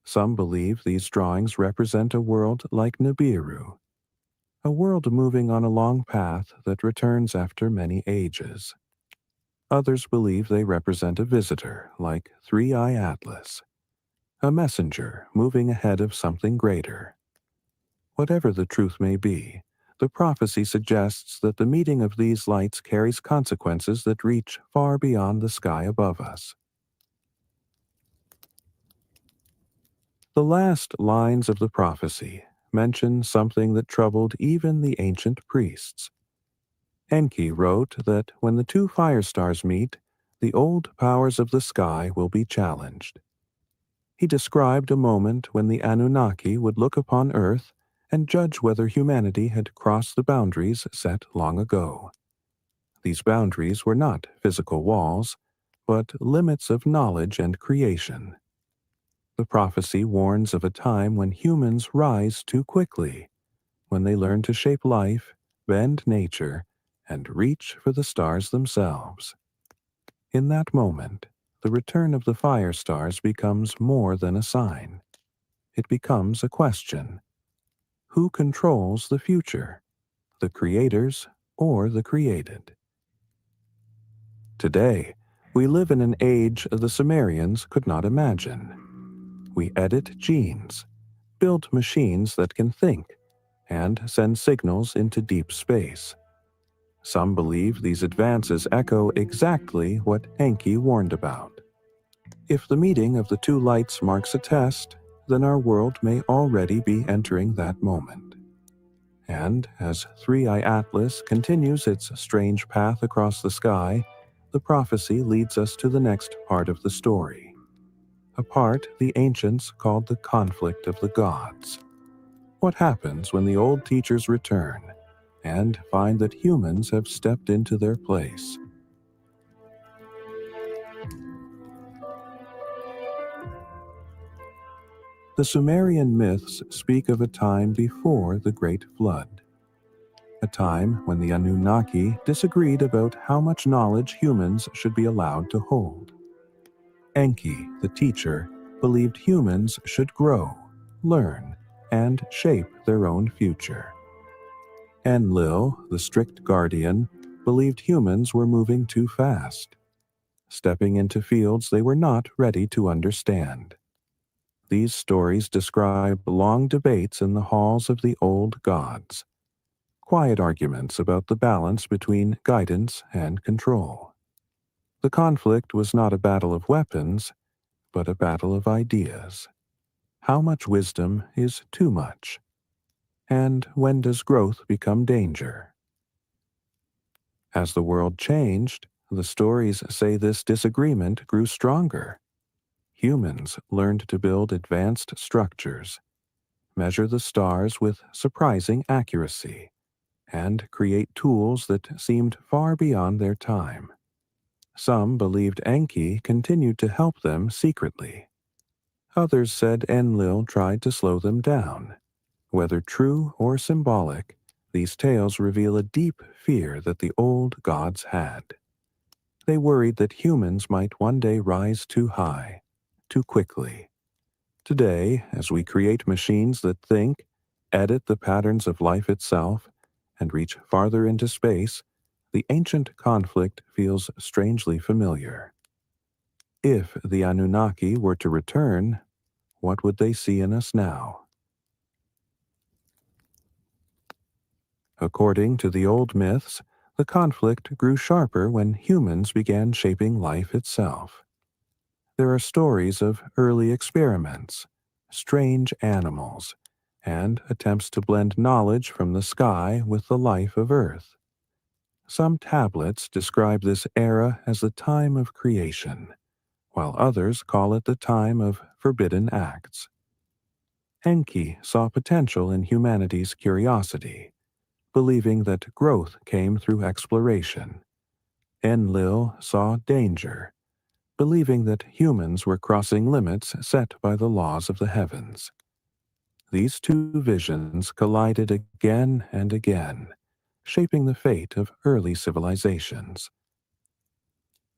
S16: Some believe these drawings represent a world like Nibiru, a world moving on a long path that returns after many ages. Others believe they represent a visitor like 3i Atlas, a messenger moving ahead of something greater. Whatever the truth may be, the prophecy suggests that the meeting of these lights carries consequences that reach far beyond the sky above us. The last lines of the prophecy mention something that troubled even the ancient priests. Enki wrote that when the two fire stars meet, the old powers of the sky will be challenged. He described a moment when the Anunnaki would look upon Earth and judge whether humanity had crossed the boundaries set long ago. These boundaries were not physical walls, but limits of knowledge and creation. The prophecy warns of a time when humans rise too quickly, when they learn to shape life, bend nature, and reach for the stars themselves. In that moment, the return of the fire stars becomes more than a sign. It becomes a question. Who controls the future? The creators or the created? Today, we live in an age the Sumerians could not imagine. We edit genes, build machines that can think, and send signals into deep space. Some believe these advances echo exactly what Enki warned about. If the meeting of the two lights marks a test, then our world may already be entering that moment. And as 3i Atlas continues its strange path across the sky, the prophecy leads us to the next part of the story. A part the ancients called the conflict of the gods. What happens when the old teachers return and find that humans have stepped into their place? The Sumerian myths speak of a time before the Great Flood. A time when the Anunnaki disagreed about how much knowledge humans should be allowed to hold. Enki, the teacher, believed humans should grow, learn, and shape their own future. Enlil, the strict guardian, believed humans were moving too fast, stepping into fields they were not ready to understand. These stories describe long debates in the halls of the old gods, quiet arguments about the balance between guidance and control. The conflict was not a battle of weapons, but a battle of ideas. How much wisdom is too much? And when does growth become danger? As the world changed, the stories say this disagreement grew stronger. Humans learned to build advanced structures, measure the stars with surprising accuracy, and create tools that seemed far beyond their time. Some believed Enki continued to help them secretly. Others said Enlil tried to slow them down. Whether true or symbolic, these tales reveal a deep fear that the old gods had. They worried that humans might one day rise too high, too quickly. Today, as we create machines that think, edit the patterns of life itself, and reach farther into space, the ancient conflict feels strangely familiar. If the Anunnaki were to return, what would they see in us now? According to the old myths, the conflict grew sharper when humans began shaping life itself. There are stories of early experiments, strange animals, and attempts to blend knowledge from the sky with the life of Earth. Some tablets describe this era as the time of creation, while others call it the time of forbidden acts. Enki saw potential in humanity's curiosity, believing that growth came through exploration. Enlil saw danger, believing that humans were crossing limits set by the laws of the heavens. These two visions collided again and again, shaping the fate of early civilizations.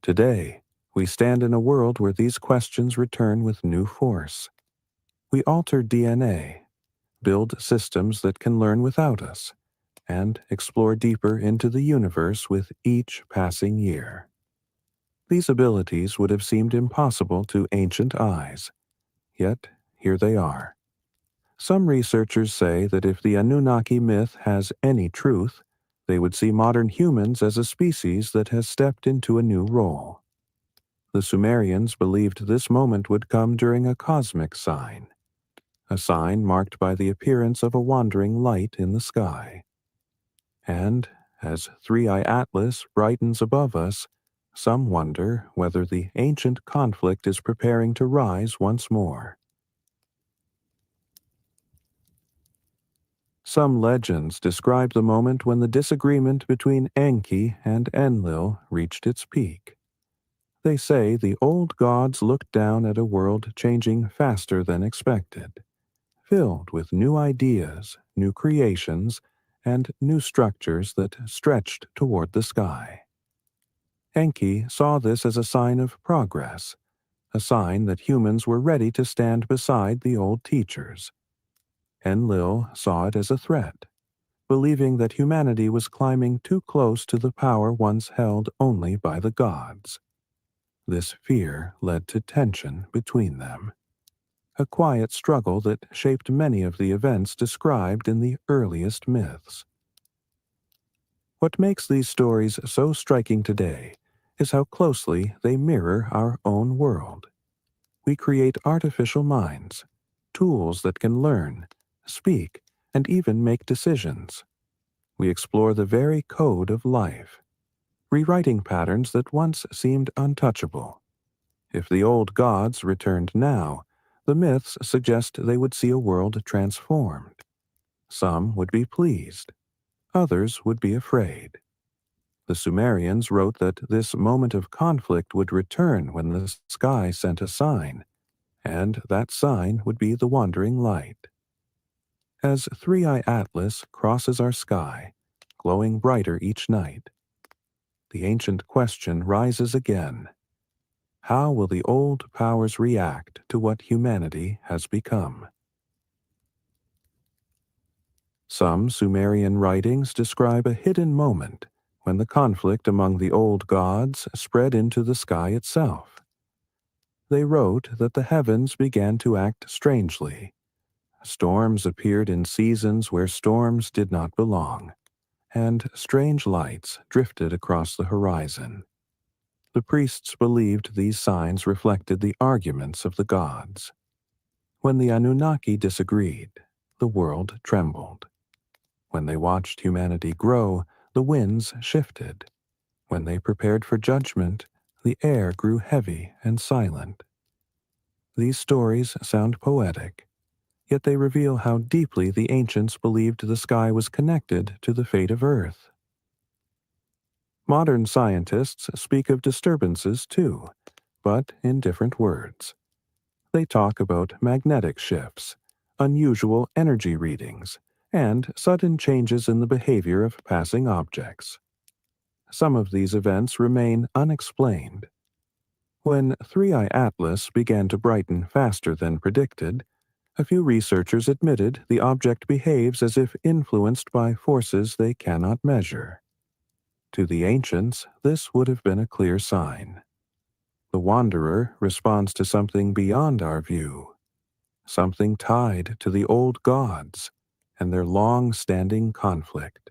S16: Today, we stand in a world where these questions return with new force. We alter DNA, build systems that can learn without us, and explore deeper into the universe with each passing year. These abilities would have seemed impossible to ancient eyes, yet here they are. Some researchers say that if the Anunnaki myth has any truth, they would see modern humans as a species that has stepped into a new role. The Sumerians believed this moment would come during a cosmic sign, a sign marked by the appearance of a wandering light in the sky. And as 3i Atlas brightens above us, some wonder whether the ancient conflict is preparing to rise once more. Some legends describe the moment when the disagreement between Enki and Enlil reached its peak. They say the old gods looked down at a world changing faster than expected, filled with new ideas, new creations, and new structures that stretched toward the sky. Enki saw this as a sign of progress, a sign that humans were ready to stand beside the old teachers. Enlil saw it as a threat, believing that humanity was climbing too close to the power once held only by the gods. This fear led to tension between them, a quiet struggle that shaped many of the events described in the earliest myths. What makes these stories so striking today is how closely they mirror our own world. We create artificial minds, tools that can learn, speak, and even make decisions. We explore the very code of life, rewriting patterns that once seemed untouchable. If the old gods returned now, the myths suggest they would see a world transformed. Some would be pleased, others would be afraid. The Sumerians wrote that this moment of conflict would return when the sky sent a sign, and that sign would be the wandering light. As 3i Atlas crosses our sky, glowing brighter each night, the ancient question rises again. How will the old powers react to what humanity has become? Some Sumerian writings describe a hidden moment when the conflict among the old gods spread into the sky itself. They wrote that the heavens began to act strangely. Storms appeared in seasons where storms did not belong, and strange lights drifted across the horizon. The priests believed these signs reflected the arguments of the gods. When the Anunnaki disagreed, the world trembled. When they watched humanity grow, the winds shifted. When they prepared for judgment, the air grew heavy and silent. These stories sound poetic, yet they reveal how deeply the ancients believed the sky was connected to the fate of Earth. Modern scientists speak of disturbances too, but in different words. They talk about magnetic shifts, unusual energy readings, and sudden changes in the behavior of passing objects. Some of these events remain unexplained. When 3i Atlas began to brighten faster than predicted, a few researchers admitted the object behaves as if influenced by forces they cannot measure. To the ancients, this would have been a clear sign. The wanderer responds to something beyond our view, something tied to the old gods and their long-standing conflict.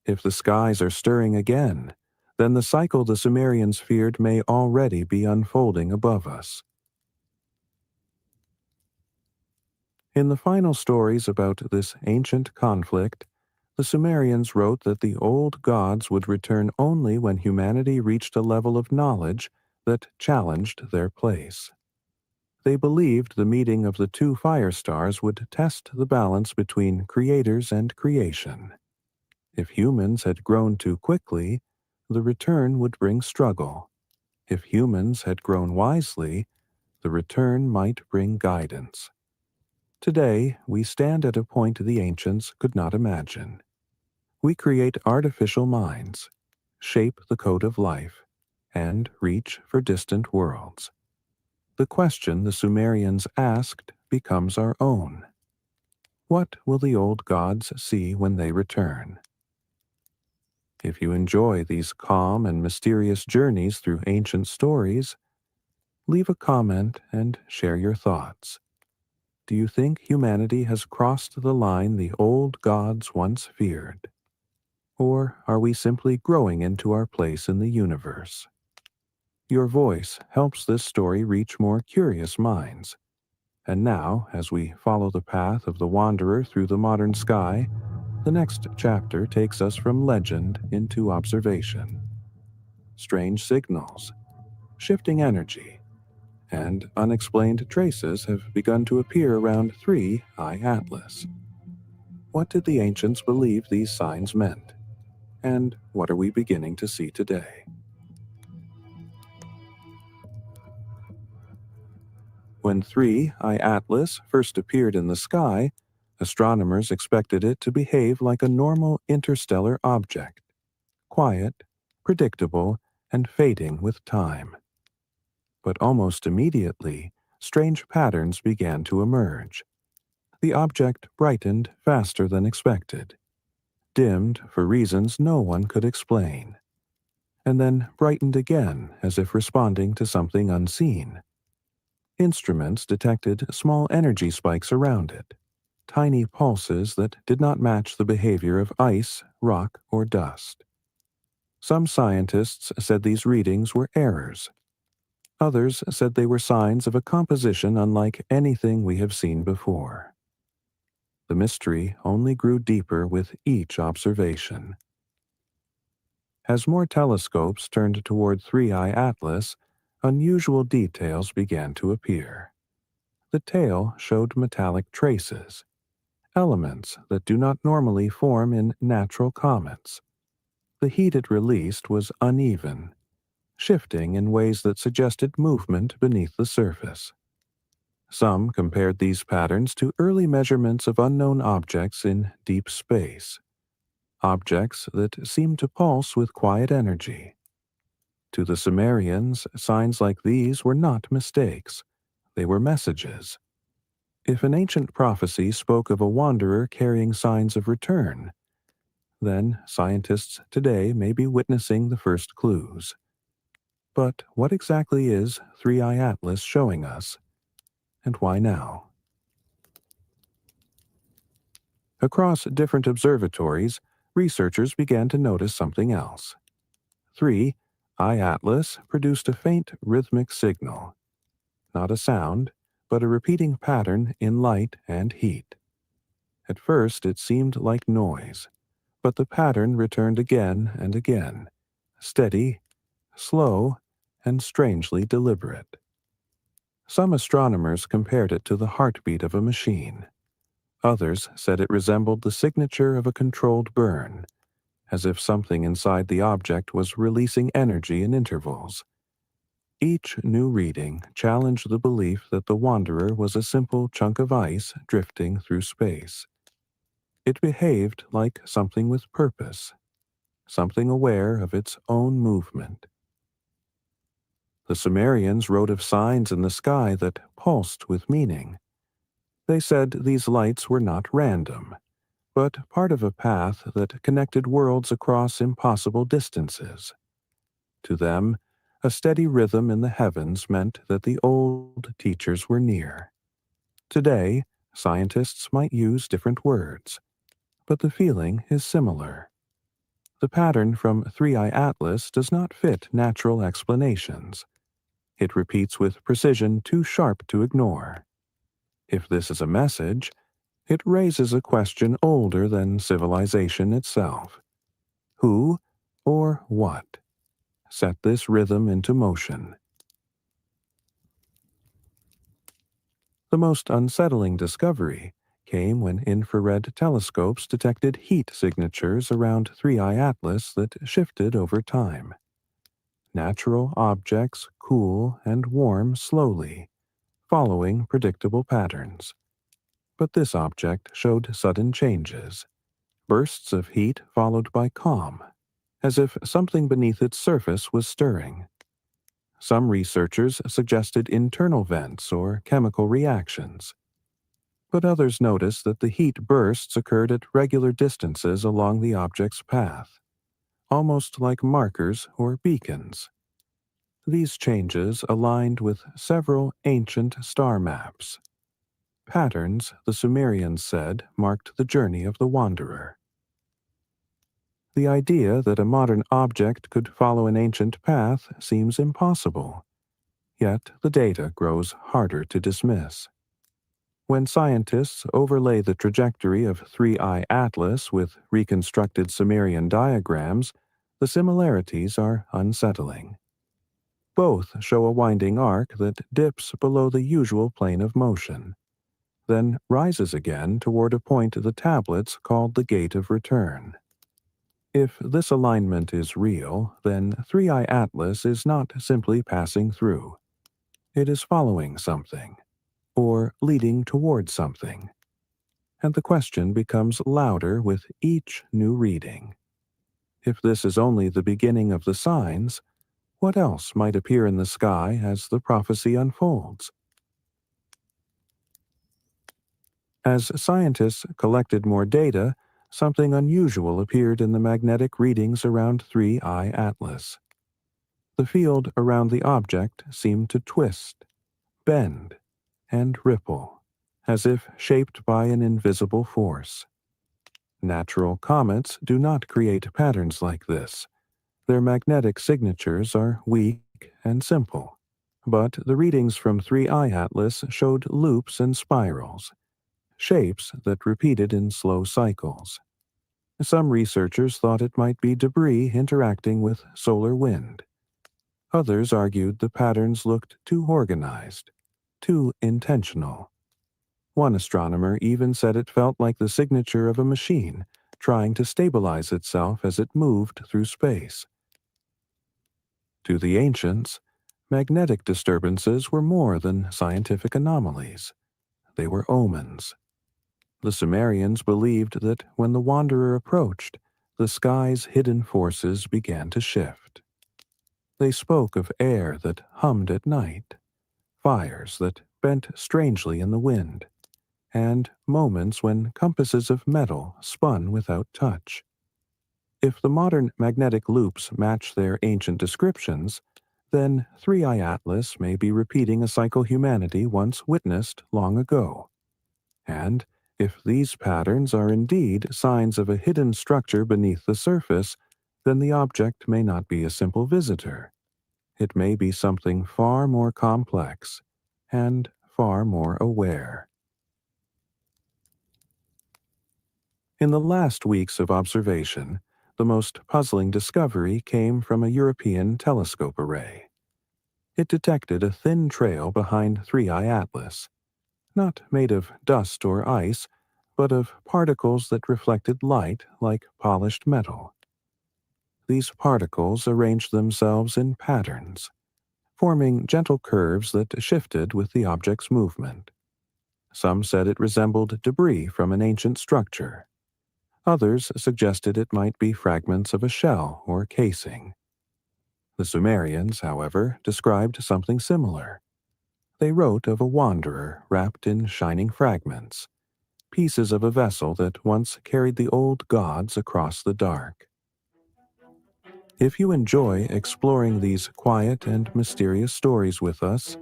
S16: If the skies are stirring again, then the cycle the Sumerians feared may already be unfolding above us. In the final stories about this ancient conflict, the Sumerians wrote that the old gods would return only when humanity reached a level of knowledge that challenged their place. They believed the meeting of the two fire stars would test the balance between creators and creation. If humans had grown too quickly, the return would bring struggle. If humans had grown wisely, the return might bring guidance. Today, we stand at a point the ancients could not imagine. We create artificial minds, shape the code of life, and reach for distant worlds. The question the Sumerians asked becomes our own. What will the old gods see when they return? If you enjoy these calm and mysterious journeys through ancient stories, leave a comment and share your thoughts. Do you think humanity has crossed the line the old gods once feared? Or are we simply growing into our place in the universe? Your voice helps this story reach more curious minds. And now, as we follow the path of the wanderer through the modern sky, the next chapter takes us from legend into observation. Strange signals, shifting energy, and unexplained traces have begun to appear around 3i Atlas. What did the ancients believe these signs meant? And what are we beginning to see today? When 3I Atlas first appeared in the sky, astronomers expected it to behave like a normal interstellar object, quiet, predictable, and fading with time. But almost immediately, strange patterns began to emerge. The object brightened faster than expected, dimmed for reasons no one could explain, and then brightened again as if responding to something unseen. Instruments detected small energy spikes around it, tiny pulses that did not match the behavior of ice, rock, or dust. Some scientists said these readings were errors. Others said they were signs of a composition unlike anything we have seen before. The mystery only grew deeper with each observation. As more telescopes turned toward 3I Atlas, unusual details began to appear. The tail showed metallic traces, elements that do not normally form in natural comets. The heat it released was uneven, shifting in ways that suggested movement beneath the surface. Some compared these patterns to early measurements of unknown objects in deep space, objects that seemed to pulse with quiet energy. To the Sumerians, signs like these were not mistakes, they were messages. If an ancient prophecy spoke of a wanderer carrying signs of return, then scientists today may be witnessing the first clues. But what exactly is 3I Atlas showing us, and why now? Across different observatories, researchers began to notice something else. 3I Atlas produced a faint rhythmic signal, not a sound, but a repeating pattern in light and heat. At first it seemed like noise, but the pattern returned again and again, steady, slow, and strangely deliberate. Some astronomers compared it to the heartbeat of a machine. Others said it resembled the signature of a controlled burn, as if something inside the object was releasing energy in intervals. Each new reading challenged the belief that the wanderer was a simple chunk of ice drifting through space. It behaved like something with purpose, something aware of its own movement. The Sumerians wrote of signs in the sky that pulsed with meaning. They said these lights were not random, but part of a path that connected worlds across impossible distances. To them, a steady rhythm in the heavens meant that the old teachers were near. Today, scientists might use different words, but the feeling is similar. The pattern from 3I Atlas does not fit natural explanations. It repeats with precision too sharp to ignore. If this is a message, it raises a question older than civilization itself. Who, or what, set this rhythm into motion? The most unsettling discovery came when infrared telescopes detected heat signatures around 3I Atlas that shifted over time. Natural objects cool and warm slowly, following predictable patterns. But this object showed sudden changes, bursts of heat followed by calm, as if something beneath its surface was stirring. Some researchers suggested internal vents or chemical reactions, but others noticed that the heat bursts occurred at regular distances along the object's path, almost like markers or beacons. These changes aligned with several ancient star maps. Patterns, the Sumerians said, marked the journey of the wanderer. The idea that a modern object could follow an ancient path seems impossible, yet the data grows harder to dismiss. When scientists overlay the trajectory of 3I Atlas with reconstructed Sumerian diagrams, the similarities are unsettling. Both show a winding arc that dips below the usual plane of motion, then rises again toward a point the tablets called the Gate of Return. If this alignment is real, then 3I Atlas is not simply passing through. It is following something, or leading toward something. And the question becomes louder with each new reading. If this is only the beginning of the signs, what else might appear in the sky as the prophecy unfolds? As scientists collected more data, something unusual appeared in the magnetic readings around 3I Atlas. The field around the object seemed to twist, bend, and ripple, as if shaped by an invisible force. Natural comets do not create patterns like this. Their magnetic signatures are weak and simple. But the readings from 3I Atlas showed loops and spirals, shapes that repeated in slow cycles. Some researchers thought it might be debris interacting with solar wind. Others argued the patterns looked too organized, too intentional. One astronomer even said it felt like the signature of a machine trying to stabilize itself as it moved through space. To the ancients, magnetic disturbances were more than scientific anomalies. They were omens. The Sumerians believed that when the wanderer approached, the sky's hidden forces began to shift. They spoke of air that hummed at night, fires that bent strangely in the wind, and moments when compasses of metal spun without touch. If the modern magnetic loops match their ancient descriptions, then 3I Atlas may be repeating a cycle humanity once witnessed long ago. And if these patterns are indeed signs of a hidden structure beneath the surface, then the object may not be a simple visitor. It may be something far more complex and far more aware. In the last weeks of observation, the most puzzling discovery came from a European telescope array. It detected a thin trail behind 3I Atlas, not made of dust or ice, but of particles that reflected light like polished metal. These particles arranged themselves in patterns, forming gentle curves that shifted with the object's movement. Some said it resembled debris from an ancient structure. Others suggested it might be fragments of a shell or casing. The Sumerians, however, described something similar. They wrote of a wanderer wrapped in shining fragments, pieces of a vessel that once carried the old gods across the dark. If you enjoy exploring these quiet and mysterious stories with us,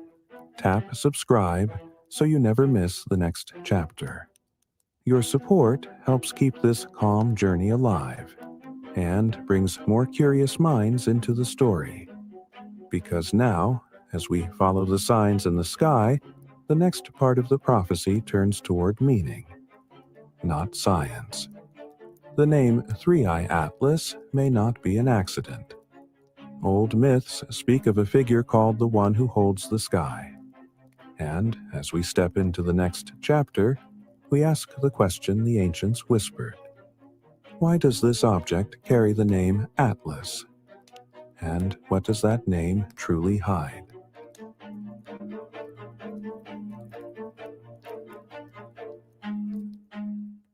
S16: tap subscribe so you never miss the next chapter. Your support helps keep this calm journey alive and brings more curious minds into the story. Because now, as we follow the signs in the sky, the next part of the prophecy turns toward meaning, not science. The name 3I Atlas may not be an accident. Old myths speak of a figure called the One Who Holds the Sky. And as we step into the next chapter, we ask the question the ancients whispered. Why does this object carry the name Atlas? And what does that name truly hide?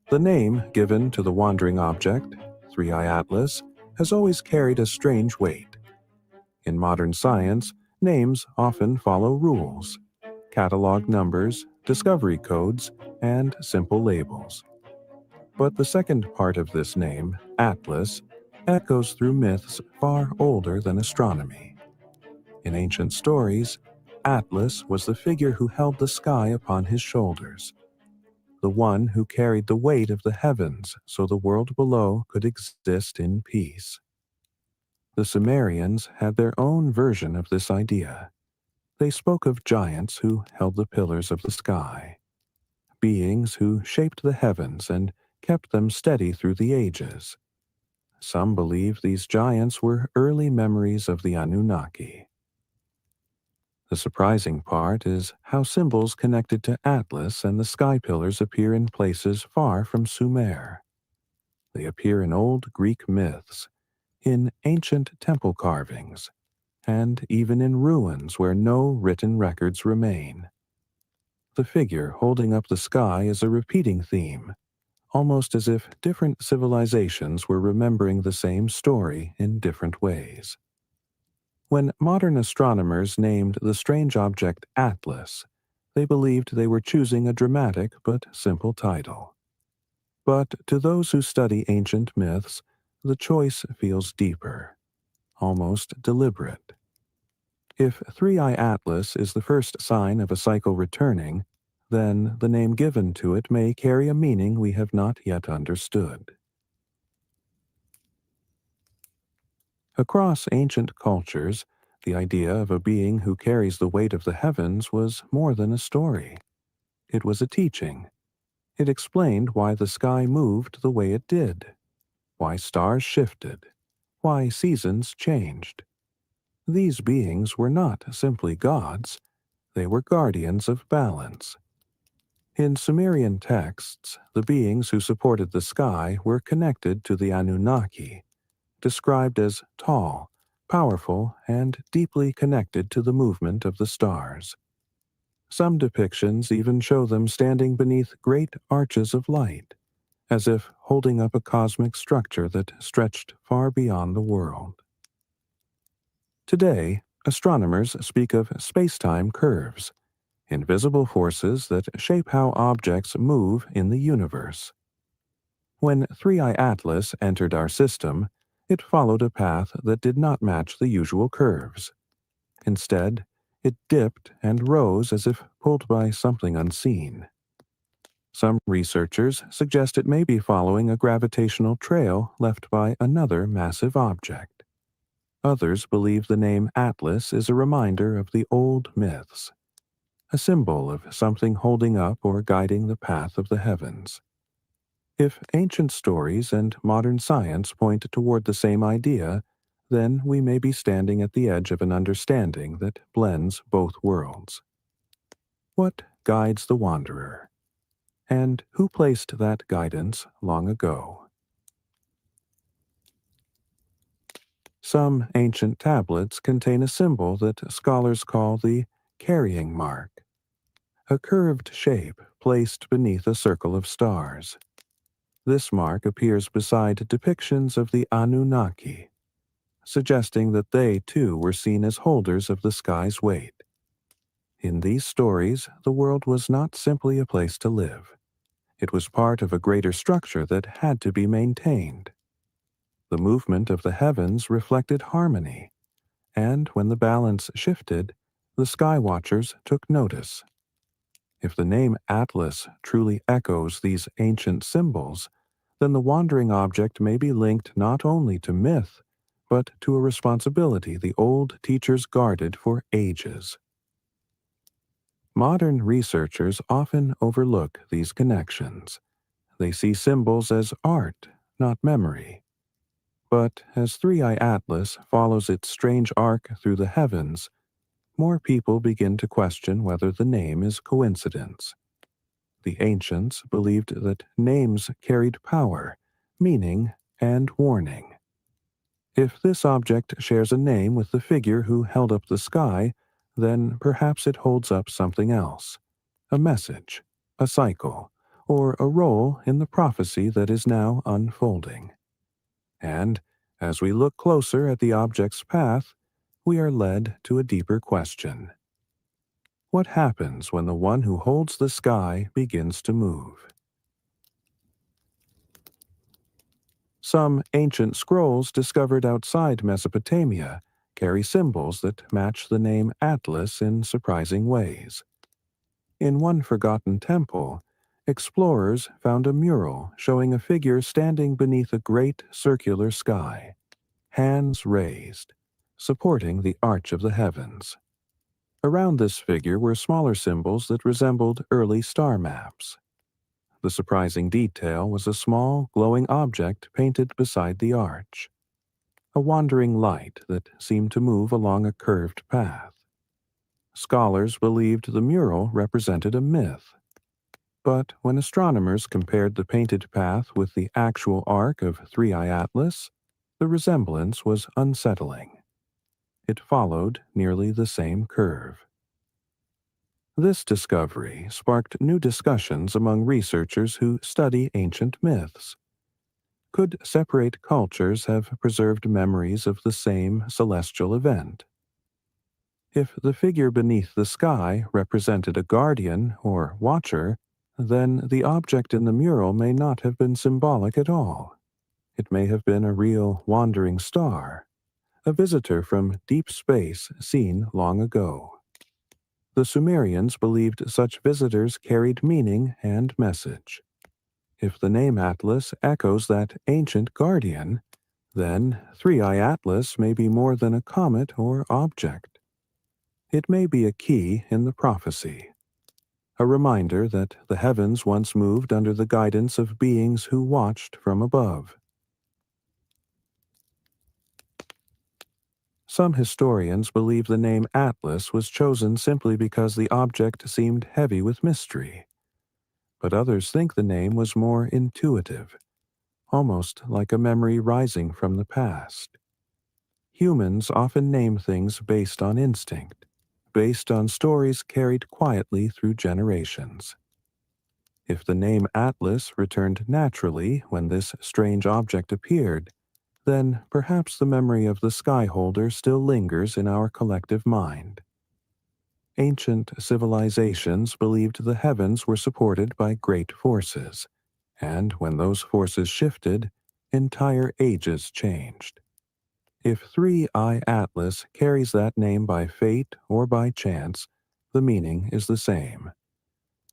S16: The name given to the wandering object, 3I Atlas, has always carried a strange weight. In modern science, names often follow rules, catalog numbers, discovery codes, and simple labels. But the second part of this name, Atlas, echoes through myths far older than astronomy. In ancient stories, Atlas was the figure who held the sky upon his shoulders, the one who carried the weight of the heavens so the world below could exist in peace. The Sumerians had their own version of this idea. They spoke of giants who held the pillars of the sky, beings who shaped the heavens and kept them steady through the ages. Some believe these giants were early memories of the Anunnaki. The surprising part is how symbols connected to Atlas and the sky pillars appear in places far from Sumer. They appear in old Greek myths, in ancient temple carvings, and even in ruins where no written records remain. The figure holding up the sky is a repeating theme, almost as if different civilizations were remembering the same story in different ways. When modern astronomers named the strange object Atlas, they believed they were choosing a dramatic but simple title. But to those who study ancient myths, the choice feels deeper, almost deliberate. If Three-Eye Atlas is the first sign of a cycle returning, then the name given to it may carry a meaning we have not yet understood. Across ancient cultures, the idea of a being who carries the weight of the heavens was more than a story. It was a teaching. It explained why the sky moved the way it did, why stars shifted, why seasons changed. These beings were not simply gods, they were guardians of balance. In Sumerian texts, the beings who supported the sky were connected to the Anunnaki, described as tall, powerful, and deeply connected to the movement of the stars. Some depictions even show them standing beneath great arches of light, as if holding up a cosmic structure that stretched far beyond the world. Today, astronomers speak of space-time curves, invisible forces that shape how objects move in the universe. When Three-Eye Atlas entered our system, it followed a path that did not match the usual curves. Instead, it dipped and rose as if pulled by something unseen. Some researchers suggest it may be following a gravitational trail left by another massive object. Others believe the name Atlas is a reminder of the old myths, a symbol of something holding up or guiding the path of the heavens. If ancient stories and modern science point toward the same idea, then we may be standing at the edge of an understanding that blends both worlds. What guides the wanderer? And who placed that guidance long ago? Some ancient tablets contain a symbol that scholars call the carrying mark, a curved shape placed beneath a circle of stars. This mark appears beside depictions of the Anunnaki, suggesting that they too were seen as holders of the sky's weight. In these stories, the world was not simply a place to live. It was part of a greater structure that had to be maintained. The movement of the heavens reflected harmony, and when the balance shifted, the sky watchers took notice. If the name Atlas truly echoes these ancient symbols, then the wandering object may be linked not only to myth, but to a responsibility the old teachers guarded for ages. Modern researchers often overlook these connections. They see symbols as art, not memory. But as Three-Eye Atlas follows its strange arc through the heavens, more people begin to question whether the name is coincidence. The ancients believed that names carried power, meaning, and warning. If this object shares a name with the figure who held up the sky, then perhaps it holds up something else, a message, a cycle, or a role in the prophecy that is now unfolding. And as we look closer at the object's path, we are led to a deeper question. What happens when the one who holds the sky begins to move? Some ancient scrolls discovered outside Mesopotamia carry symbols that match the name Atlas in surprising ways. In one forgotten temple, explorers found a mural showing a figure standing beneath a great circular sky, hands raised, supporting the arch of the heavens. Around this figure were smaller symbols that resembled early star maps. The surprising detail was a small, glowing object painted beside the arch, a wandering light that seemed to move along a curved path. Scholars believed the mural represented a myth. But when astronomers compared the painted path with the actual arc of Three-Eye Atlas, the resemblance was unsettling. It followed nearly the same curve. This discovery sparked new discussions among researchers who study ancient myths. Could separate cultures have preserved memories of the same celestial event? If the figure beneath the sky represented a guardian or watcher, then the object in the mural may not have been symbolic at all. It may have been a real wandering star, a visitor from deep space seen long ago. The Sumerians believed such visitors carried meaning and message. If the name Atlas echoes that ancient guardian, then 3i Atlas may be more than a comet or object. It may be a key in the prophecy, a reminder that the heavens once moved under the guidance of beings who watched from above. Some historians believe the name Atlas was chosen simply because the object seemed heavy with mystery, but others think the name was more intuitive, almost like a memory rising from the past. Humans often name things based on instinct, based on stories carried quietly through generations. If the name Atlas returned naturally when this strange object appeared, then perhaps the memory of the skyholder still lingers in our collective mind. Ancient civilizations believed the heavens were supported by great forces, and when those forces shifted, entire ages changed. If 3i Atlas carries that name by fate or by chance, the meaning is the same.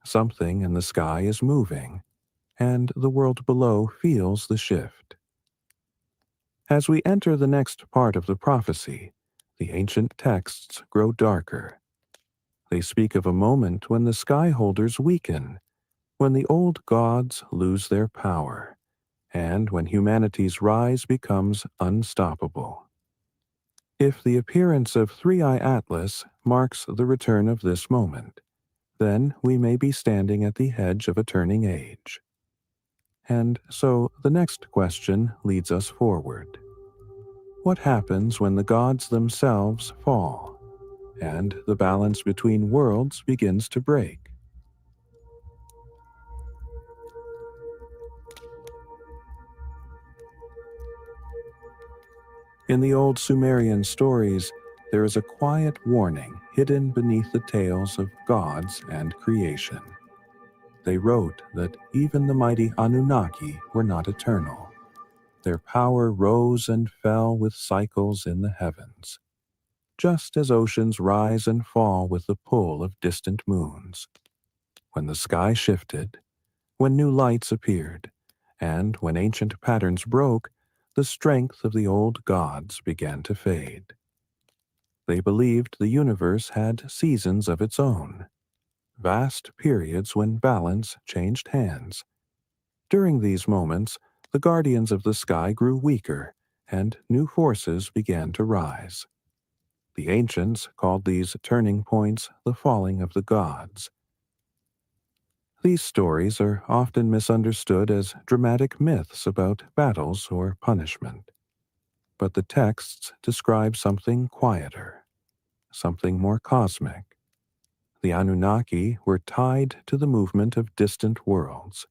S16: Something in the sky is moving, and the world below feels the shift. As we enter the next part of the prophecy, the ancient texts grow darker. They speak of a moment when the skyholders weaken, when the old gods lose their power, and when humanity's rise becomes unstoppable. If the appearance of 3i Atlas marks the return of this moment, then we may be standing at the edge of a turning age. And so the next question leads us forward. What happens when the gods themselves fall, and the balance between worlds begins to break? In the old Sumerian stories, there is a quiet warning hidden beneath the tales of gods and creation. They wrote that even the mighty Anunnaki were not eternal. Their power rose and fell with cycles in the heavens, just as oceans rise and fall with the pull of distant moons. When the sky shifted, when new lights appeared, and when ancient patterns broke, the strength of the old gods began to fade. They believed the universe had seasons of its own, vast periods when balance changed hands. During these moments, the guardians of the sky grew weaker, and new forces began to rise. The ancients called these turning points the falling of the gods. These stories are often misunderstood as dramatic myths about battles or punishment. But the texts describe something quieter, something more cosmic. The Anunnaki were tied to the movement of distant worlds.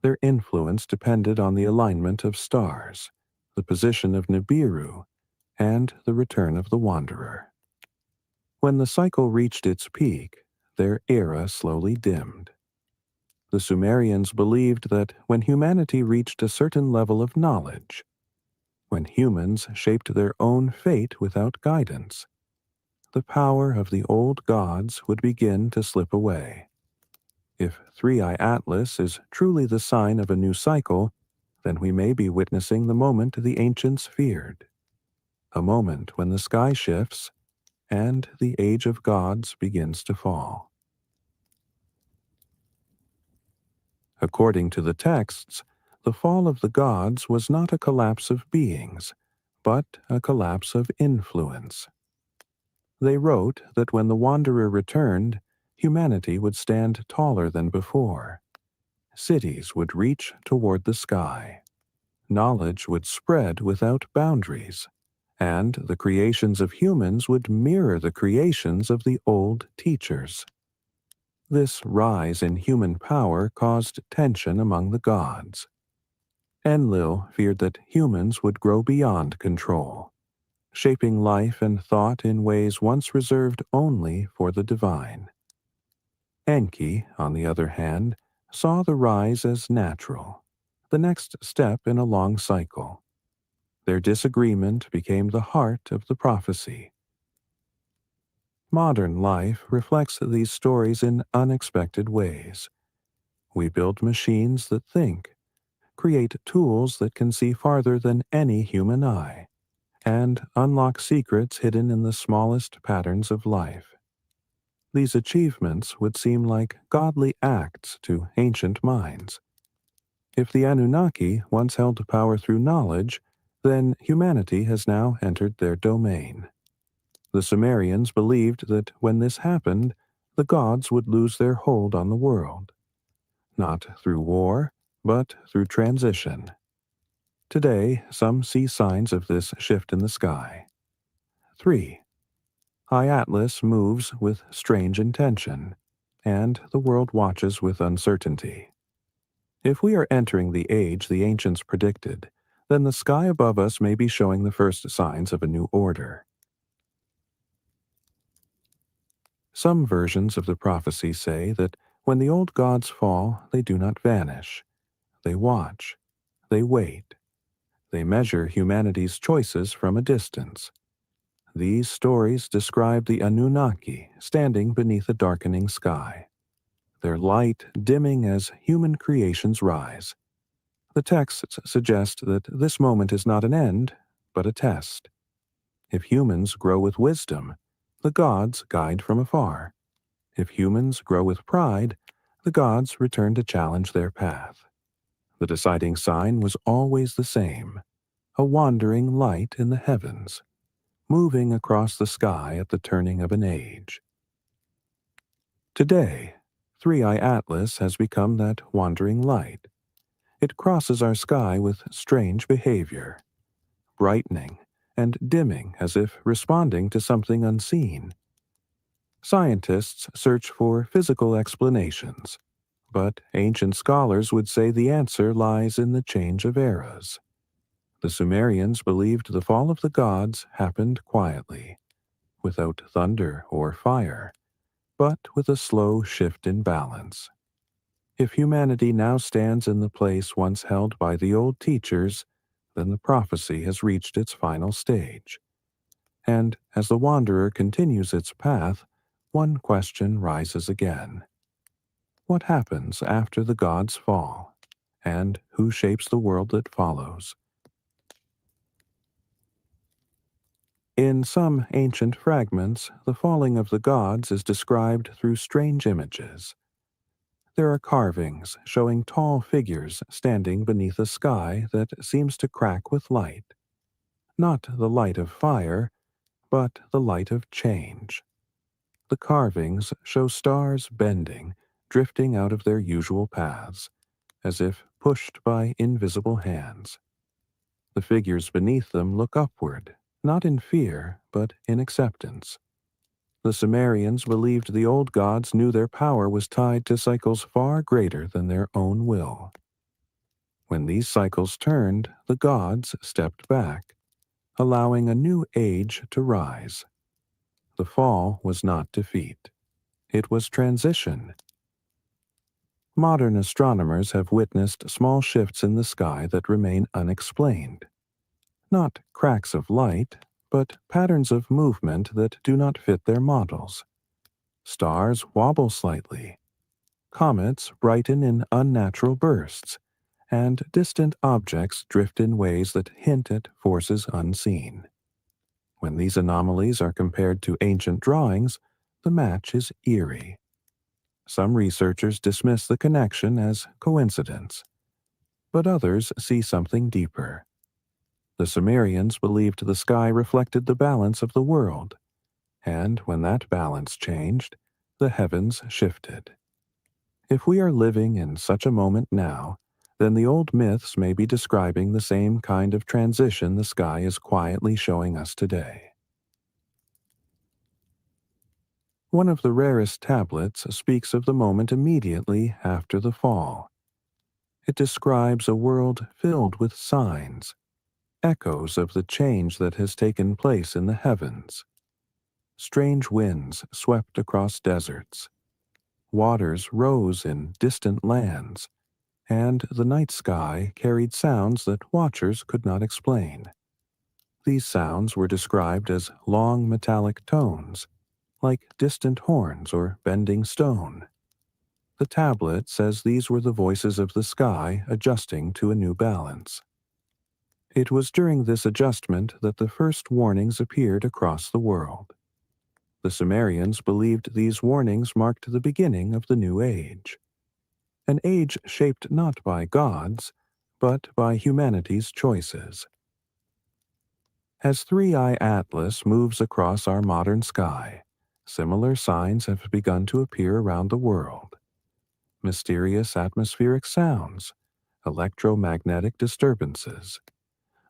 S16: Their influence depended on the alignment of stars, the position of Nibiru, and the return of the Wanderer. When the cycle reached its peak, their era slowly dimmed. The Sumerians believed that when humanity reached a certain level of knowledge, when humans shaped their own fate without guidance, the power of the old gods would begin to slip away. If 3i Atlas is truly the sign of a new cycle, then we may be witnessing the moment the ancients feared, a moment when the sky shifts and the age of gods begins to fall. According to the texts, the fall of the gods was not a collapse of beings, but a collapse of influence. They wrote that when the Wanderer returned, humanity would stand taller than before. Cities would reach toward the sky. Knowledge would spread without boundaries, and the creations of humans would mirror the creations of the old teachers. This rise in human power caused tension among the gods. Enlil feared that humans would grow beyond control, shaping life and thought in ways once reserved only for the divine. Enki, on the other hand, saw the rise as natural, the next step in a long cycle. Their disagreement became the heart of the prophecy. Modern life reflects these stories in unexpected ways. We build machines that think, create tools that can see farther than any human eye, and unlock secrets hidden in the smallest patterns of life. These achievements would seem like godly acts to ancient minds. If the Anunnaki once held power through knowledge, then humanity has now entered their domain. The Sumerians believed that when this happened, the gods would lose their hold on the world, not through war, but through transition. Today, some see signs of this shift in the sky. 3. High Atlas moves with strange intention, and the world watches with uncertainty. If we are entering the age the ancients predicted, then the sky above us may be showing the first signs of a new order. Some versions of the prophecy say that when the old gods fall, they do not vanish. They watch. They wait. They measure humanity's choices from a distance. These stories describe the Anunnaki standing beneath a darkening sky, their light dimming as human creations rise. The texts suggest that this moment is not an end, but a test. If humans grow with wisdom, the gods guide from afar. If humans grow with pride, the gods return to challenge their path. The deciding sign was always the same, a wandering light in the heavens, moving across the sky at the turning of an age. Today, 3i Atlas has become that wandering light. It crosses our sky with strange behavior, brightening and dimming as if responding to something unseen. Scientists search for physical explanations, but ancient scholars would say the answer lies in the change of eras. The Sumerians believed the fall of the gods happened quietly, without thunder or fire, but with a slow shift in balance. If humanity now stands in the place once held by the old teachers, then the prophecy has reached its final stage. And as the wanderer continues its path, one question rises again. What happens after the gods fall? And who shapes the world that follows? In some ancient fragments, the falling of the gods is described through strange images. There are carvings showing tall figures standing beneath a sky that seems to crack with light. Not the light of fire, but the light of change. The carvings show stars bending, drifting out of their usual paths, as if pushed by invisible hands. The figures beneath them look upward, not in fear, but in acceptance. The Sumerians believed the old gods knew their power was tied to cycles far greater than their own will. When these cycles turned, the gods stepped back, allowing a new age to rise. The fall was not defeat. It was transition. Modern astronomers have witnessed small shifts in the sky that remain unexplained. Not cracks of light, but patterns of movement that do not fit their models. Stars wobble slightly. Comets brighten in unnatural bursts, and distant objects drift in ways that hint at forces unseen. When these anomalies are compared to ancient drawings, the match is eerie. Some researchers dismiss the connection as coincidence, but others see something deeper. The Sumerians believed the sky reflected the balance of the world, and when that balance changed, the heavens shifted. If we are living in such a moment now, then the old myths may be describing the same kind of transition the sky is quietly showing us today. One of the rarest tablets speaks of the moment immediately after the fall. It describes a world filled with signs, echoes of the change that has taken place in the heavens. Strange winds swept across deserts. Waters rose in distant lands, and the night sky carried sounds that watchers could not explain. These sounds were described as long metallic tones, like distant horns or bending stone. The tablet says these were the voices of the sky adjusting to a new balance. It was during this adjustment that the first warnings appeared across the world. The Sumerians believed these warnings marked the beginning of the new age, an age shaped not by gods, but by humanity's choices. As 3i Atlas moves across our modern sky, similar signs have begun to appear around the world. Mysterious atmospheric sounds, electromagnetic disturbances,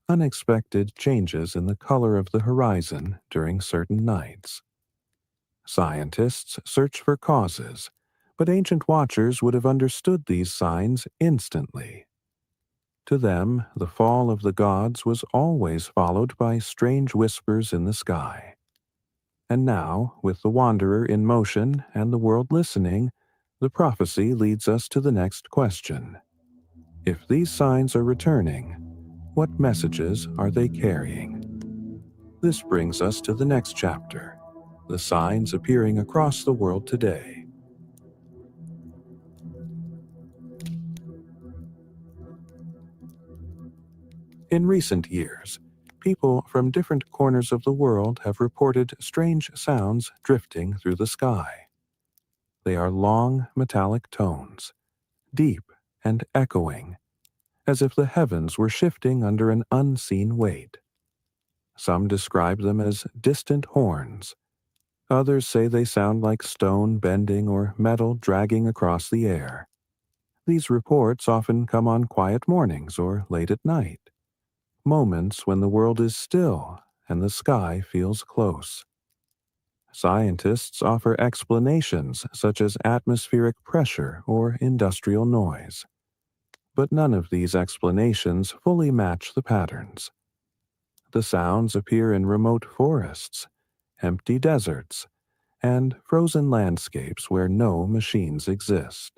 S16: unexpected changes in the color of the horizon during certain nights. Scientists search for causes, but ancient watchers would have understood these signs instantly. To them, the fall of the gods was always followed by strange whispers in the sky. And now, with the wanderer in motion and the world listening, the prophecy leads us to the next question. If these signs are returning, what messages are they carrying? This brings us to the next chapter, the signs appearing across the world today. In recent years, people from different corners of the world have reported strange sounds drifting through the sky. They are long, metallic tones, deep and echoing, as if the heavens were shifting under an unseen weight. Some describe them as distant horns. Others say they sound like stone bending or metal dragging across the air. These reports often come on quiet mornings or late at night, moments when the world is still and the sky feels close. Scientists offer explanations such as atmospheric pressure or industrial noise. But none of these explanations fully match the patterns. The sounds appear in remote forests, empty deserts, and frozen landscapes where no machines exist.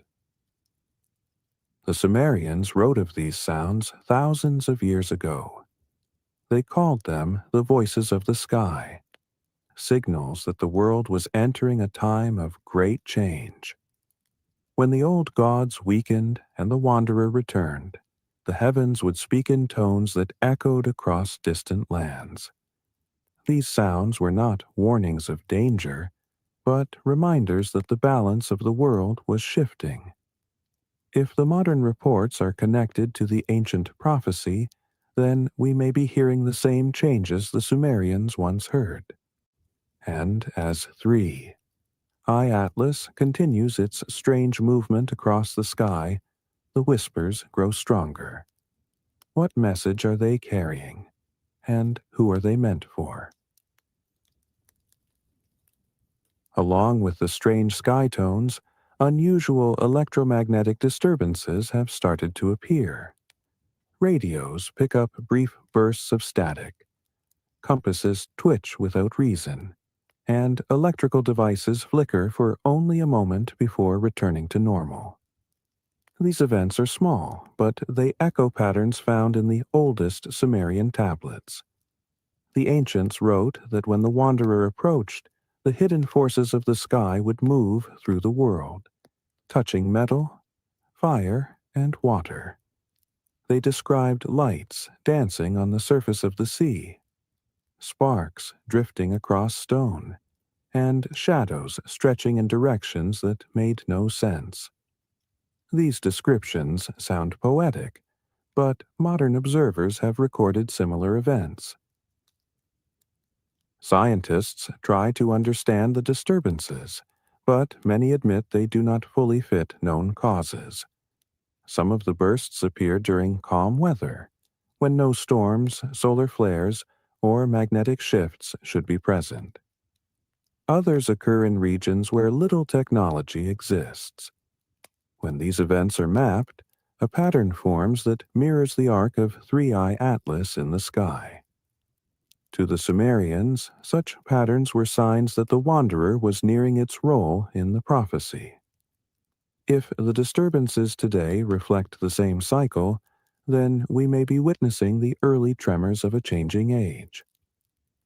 S16: The Sumerians wrote of these sounds thousands of years ago. They called them the voices of the sky, signals that the world was entering a time of great change. When the old gods weakened and the wanderer returned, the heavens would speak in tones that echoed across distant lands. These sounds were not warnings of danger, but reminders that the balance of the world was shifting. If the modern reports are connected to the ancient prophecy, then we may be hearing the same changes the Sumerians once heard. And as 3i Atlas continues its strange movement across the sky, the whispers grow stronger. What message are they carrying? And who are they meant for? Along with the strange sky tones, unusual electromagnetic disturbances have started to appear. Radios pick up brief bursts of static. Compasses twitch without reason, and electrical devices flicker for only a moment before returning to normal. These events are small, but they echo patterns found in the oldest Sumerian tablets. The ancients wrote that when the wanderer approached, the hidden forces of the sky would move through the world, touching metal, fire, and water. They described lights dancing on the surface of the sea, sparks drifting across stone, and shadows stretching in directions that made no sense. These descriptions sound poetic, but modern observers have recorded similar events. Scientists try to understand the disturbances, but many admit they do not fully fit known causes. Some of the bursts appear during calm weather, when no storms, solar flares, or magnetic shifts should be present. Others occur in regions where little technology exists. When these events are mapped, a pattern forms that mirrors the arc of 3-Eye Atlas in the sky. To the Sumerians, such patterns were signs that the Wanderer was nearing its role in the prophecy. If the disturbances today reflect the same cycle, then we may be witnessing the early tremors of a changing age.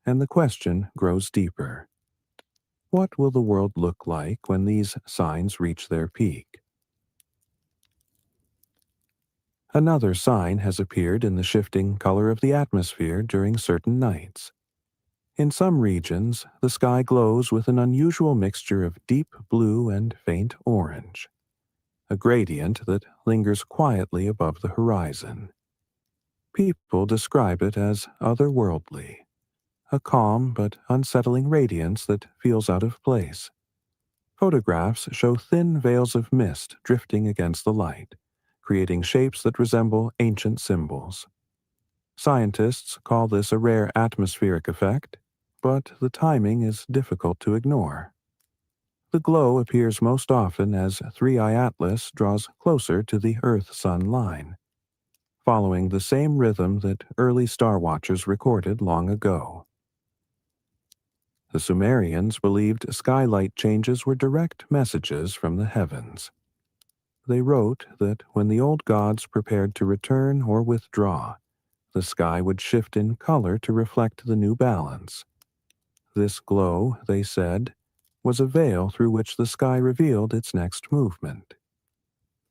S16: And the question grows deeper. What will the world look like when these signs reach their peak? Another sign has appeared in the shifting color of the atmosphere during certain nights. In some regions, the sky glows with an unusual mixture of deep blue and faint orange, a gradient that lingers quietly above the horizon. People describe it as otherworldly, a calm but unsettling radiance that feels out of place. Photographs show thin veils of mist drifting against the light, creating shapes that resemble ancient symbols. Scientists call this a rare atmospheric effect, but the timing is difficult to ignore. The glow appears most often as 3-Eye Atlas draws closer to the Earth-Sun line, following the same rhythm that early star watchers recorded long ago. The Sumerians believed skylight changes were direct messages from the heavens. They wrote that when the old gods prepared to return or withdraw, the sky would shift in color to reflect the new balance. This glow, they said, was a veil through which the sky revealed its next movement.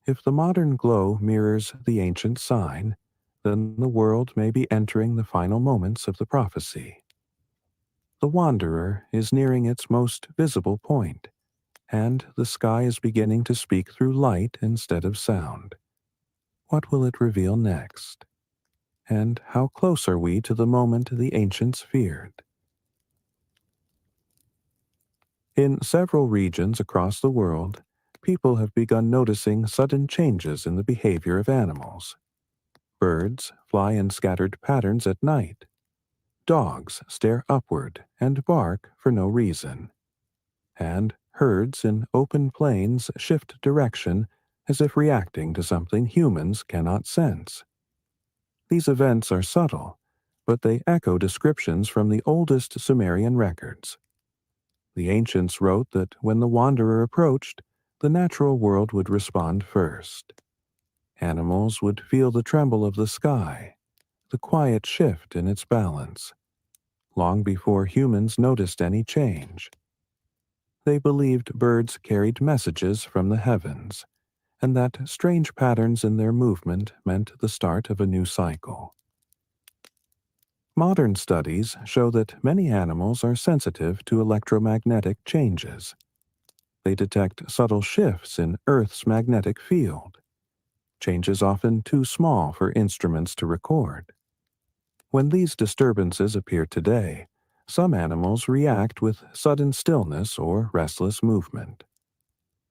S16: If the modern glow mirrors the ancient sign, then the world may be entering the final moments of the prophecy. The Wanderer is nearing its most visible point, and the sky is beginning to speak through light instead of sound. What will it reveal next? And how close are we to the moment the ancients feared? In several regions across the world, people have begun noticing sudden changes in the behavior of animals. Birds fly in scattered patterns at night. Dogs stare upward and bark for no reason. And herds in open plains shift direction as if reacting to something humans cannot sense. These events are subtle, but they echo descriptions from the oldest Sumerian records. The ancients wrote that when the Wanderer approached, the natural world would respond first. Animals would feel the tremble of the sky, the quiet shift in its balance, long before humans noticed any change. They believed birds carried messages from the heavens, and that strange patterns in their movement meant the start of a new cycle. Modern studies show that many animals are sensitive to electromagnetic changes. They detect subtle shifts in Earth's magnetic field, changes often too small for instruments to record. When these disturbances appear today, some animals react with sudden stillness or restless movement.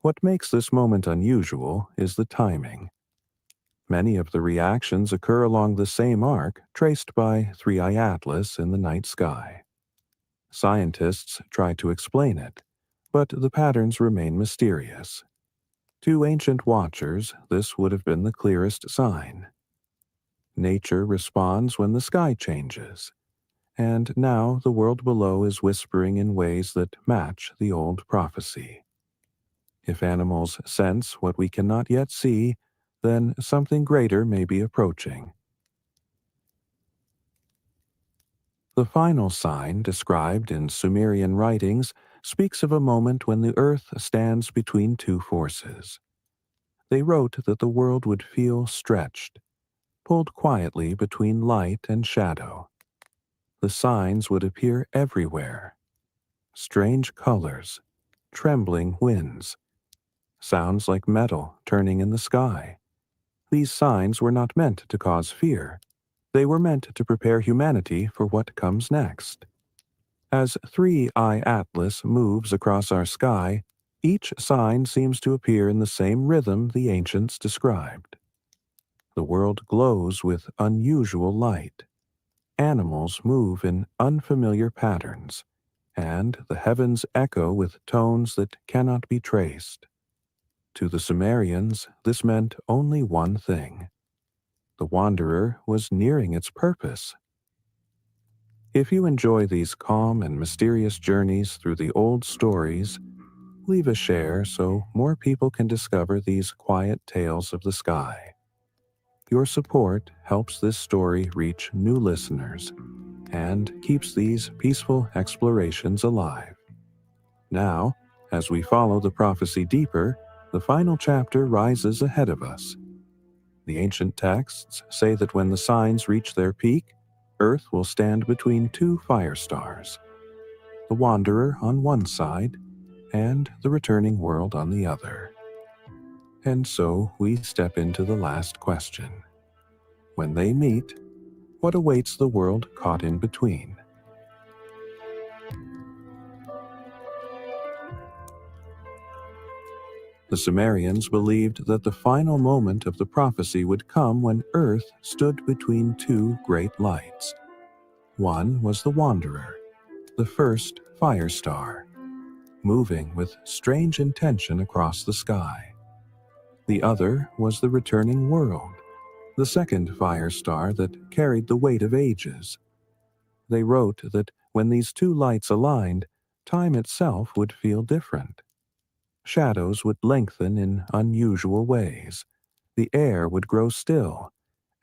S16: What makes this moment unusual is the timing. Many of the reactions occur along the same arc traced by 3-Eye Atlas in the night sky. Scientists try to explain it, but the patterns remain mysterious. To ancient watchers, this would have been the clearest sign. Nature responds when the sky changes, and now the world below is whispering in ways that match the old prophecy. If animals sense what we cannot yet see, then something greater may be approaching. The final sign described in Sumerian writings speaks of a moment when the earth stands between two forces. They wrote that the world would feel stretched, pulled quietly between light and shadow. The signs would appear everywhere. Strange colors, trembling winds, sounds like metal turning in the sky. These signs were not meant to cause fear. They were meant to prepare humanity for what comes next. As 3-Eye Atlas moves across our sky, each sign seems to appear in the same rhythm the ancients described. The world glows with unusual light. Animals move in unfamiliar patterns, and the heavens echo with tones that cannot be traced. To the Sumerians, this meant only one thing. The wanderer was nearing its purpose. If you enjoy these calm and mysterious journeys through the old stories, leave a share so more people can discover these quiet tales of the sky. Your support helps this story reach new listeners and keeps these peaceful explorations alive. Now, as we follow the prophecy deeper, the final chapter rises ahead of us. The ancient texts say that when the signs reach their peak, Earth will stand between two fire stars, the wanderer on one side and the returning world on the other. And so we step into the last question. When they meet, what awaits the world caught in between? The Sumerians believed that the final moment of the prophecy would come when Earth stood between two great lights. One was the Wanderer, the first fire star, moving with strange intention across the sky. The other was the returning world, the second fire star that carried the weight of ages. They wrote that when these two lights aligned, time itself would feel different. Shadows would lengthen in unusual ways, the air would grow still,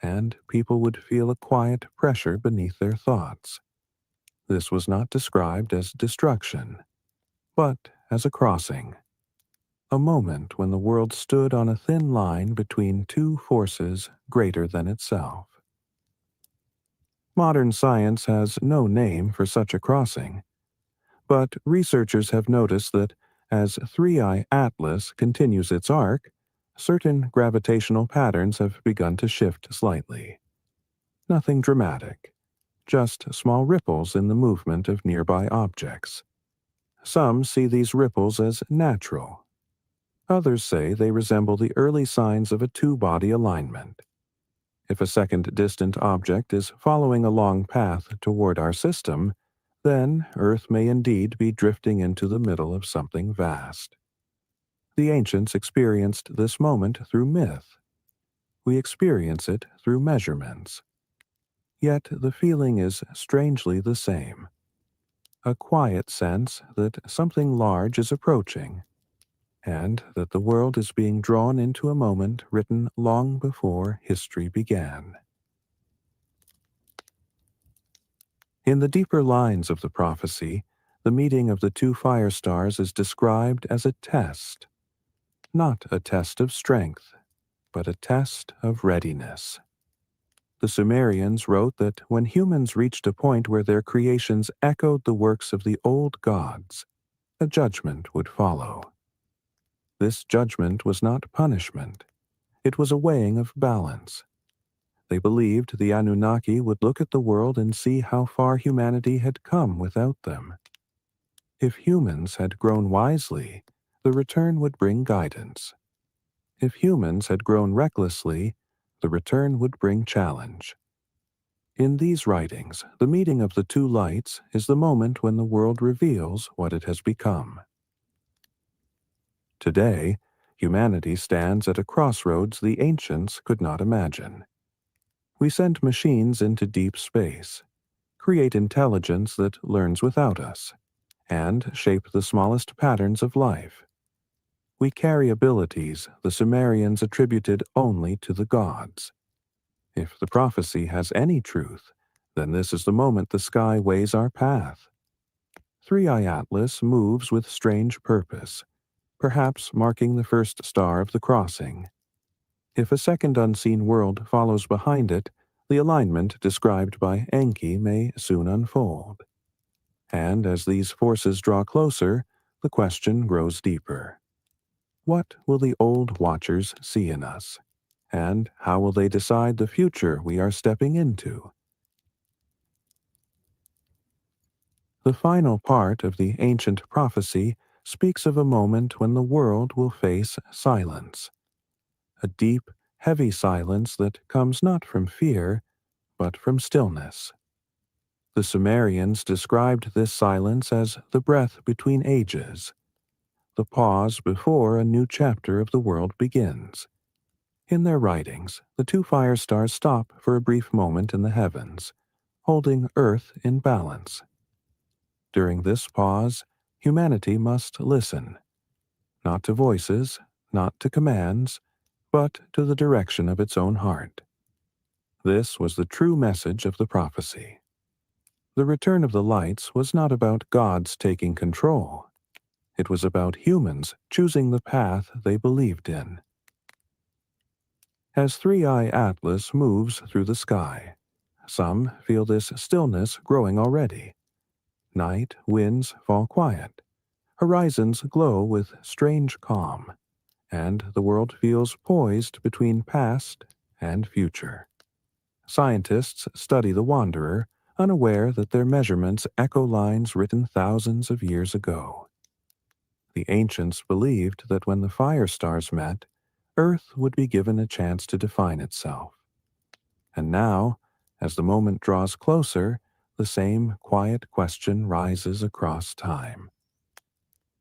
S16: and people would feel a quiet pressure beneath their thoughts. This was not described as destruction, but as a crossing, a moment when the world stood on a thin line between two forces greater than itself. Modern science has no name for such a crossing, but researchers have noticed that as 3I Atlas continues its arc, certain gravitational patterns have begun to shift slightly. Nothing dramatic, just small ripples in the movement of nearby objects. Some see these ripples as natural. Others say they resemble the early signs of a two-body alignment. If a second distant object is following a long path toward our system, then Earth may indeed be drifting into the middle of something vast. The ancients experienced this moment through myth. We experience it through measurements. Yet the feeling is strangely the same. A quiet sense that something large is approaching, and that the world is being drawn into a moment written long before history began. In the deeper lines of the prophecy, the meeting of the two fire stars is described as a test, not a test of strength, but a test of readiness. The Sumerians wrote that when humans reached a point where their creations echoed the works of the old gods, a judgment would follow. This judgment was not punishment. It was a weighing of balance. They believed the Anunnaki would look at the world and see how far humanity had come without them. If humans had grown wisely, the return would bring guidance. If humans had grown recklessly, the return would bring challenge. In these writings, the meeting of the two lights is the moment when the world reveals what it has become. Today, humanity stands at a crossroads the ancients could not imagine. We send machines into deep space, create intelligence that learns without us, and shape the smallest patterns of life. We carry abilities the Sumerians attributed only to the gods. If the prophecy has any truth, then this is the moment the sky weighs our path. 3I Atlas moves with strange purpose, perhaps marking the first star of the crossing. If a second unseen world follows behind it, the alignment described by Enki may soon unfold. And as these forces draw closer, the question grows deeper. What will the old watchers see in us? And how will they decide the future we are stepping into? The final part of the ancient prophecy speaks of a moment when the world will face silence. A deep, heavy silence that comes not from fear, but from stillness. The Sumerians described this silence as the breath between ages, the pause before a new chapter of the world begins. In their writings, the two fire stars stop for a brief moment in the heavens, holding Earth in balance. During this pause, humanity must listen, not to voices, not to commands, but to the direction of its own heart. This was the true message of the prophecy. The return of the lights was not about gods taking control. It was about humans choosing the path they believed in. As 3-Eye Atlas moves through the sky, some feel this stillness growing already. Night winds fall quiet, horizons glow with strange calm, and the world feels poised between past and future. Scientists study the wanderer, unaware that their measurements echo lines written thousands of years ago. The ancients believed that when the fire stars met, Earth would be given a chance to define itself. And now, as the moment draws closer, the same quiet question rises across time.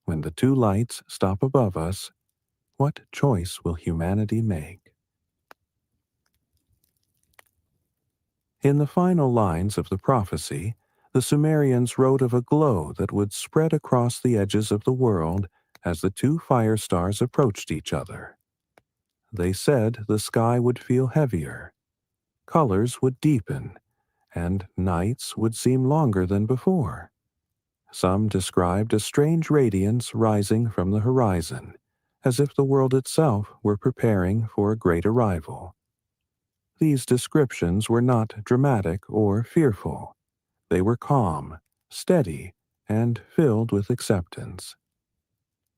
S16: When the two lights stop above us, what choice will humanity make? In the final lines of the prophecy, the Sumerians wrote of a glow that would spread across the edges of the world as the two fire stars approached each other. They said the sky would feel heavier, colors would deepen, and nights would seem longer than before. Some described a strange radiance rising from the horizon, as if the world itself were preparing for a great arrival. These descriptions were not dramatic or fearful. They were calm, steady, and filled with acceptance.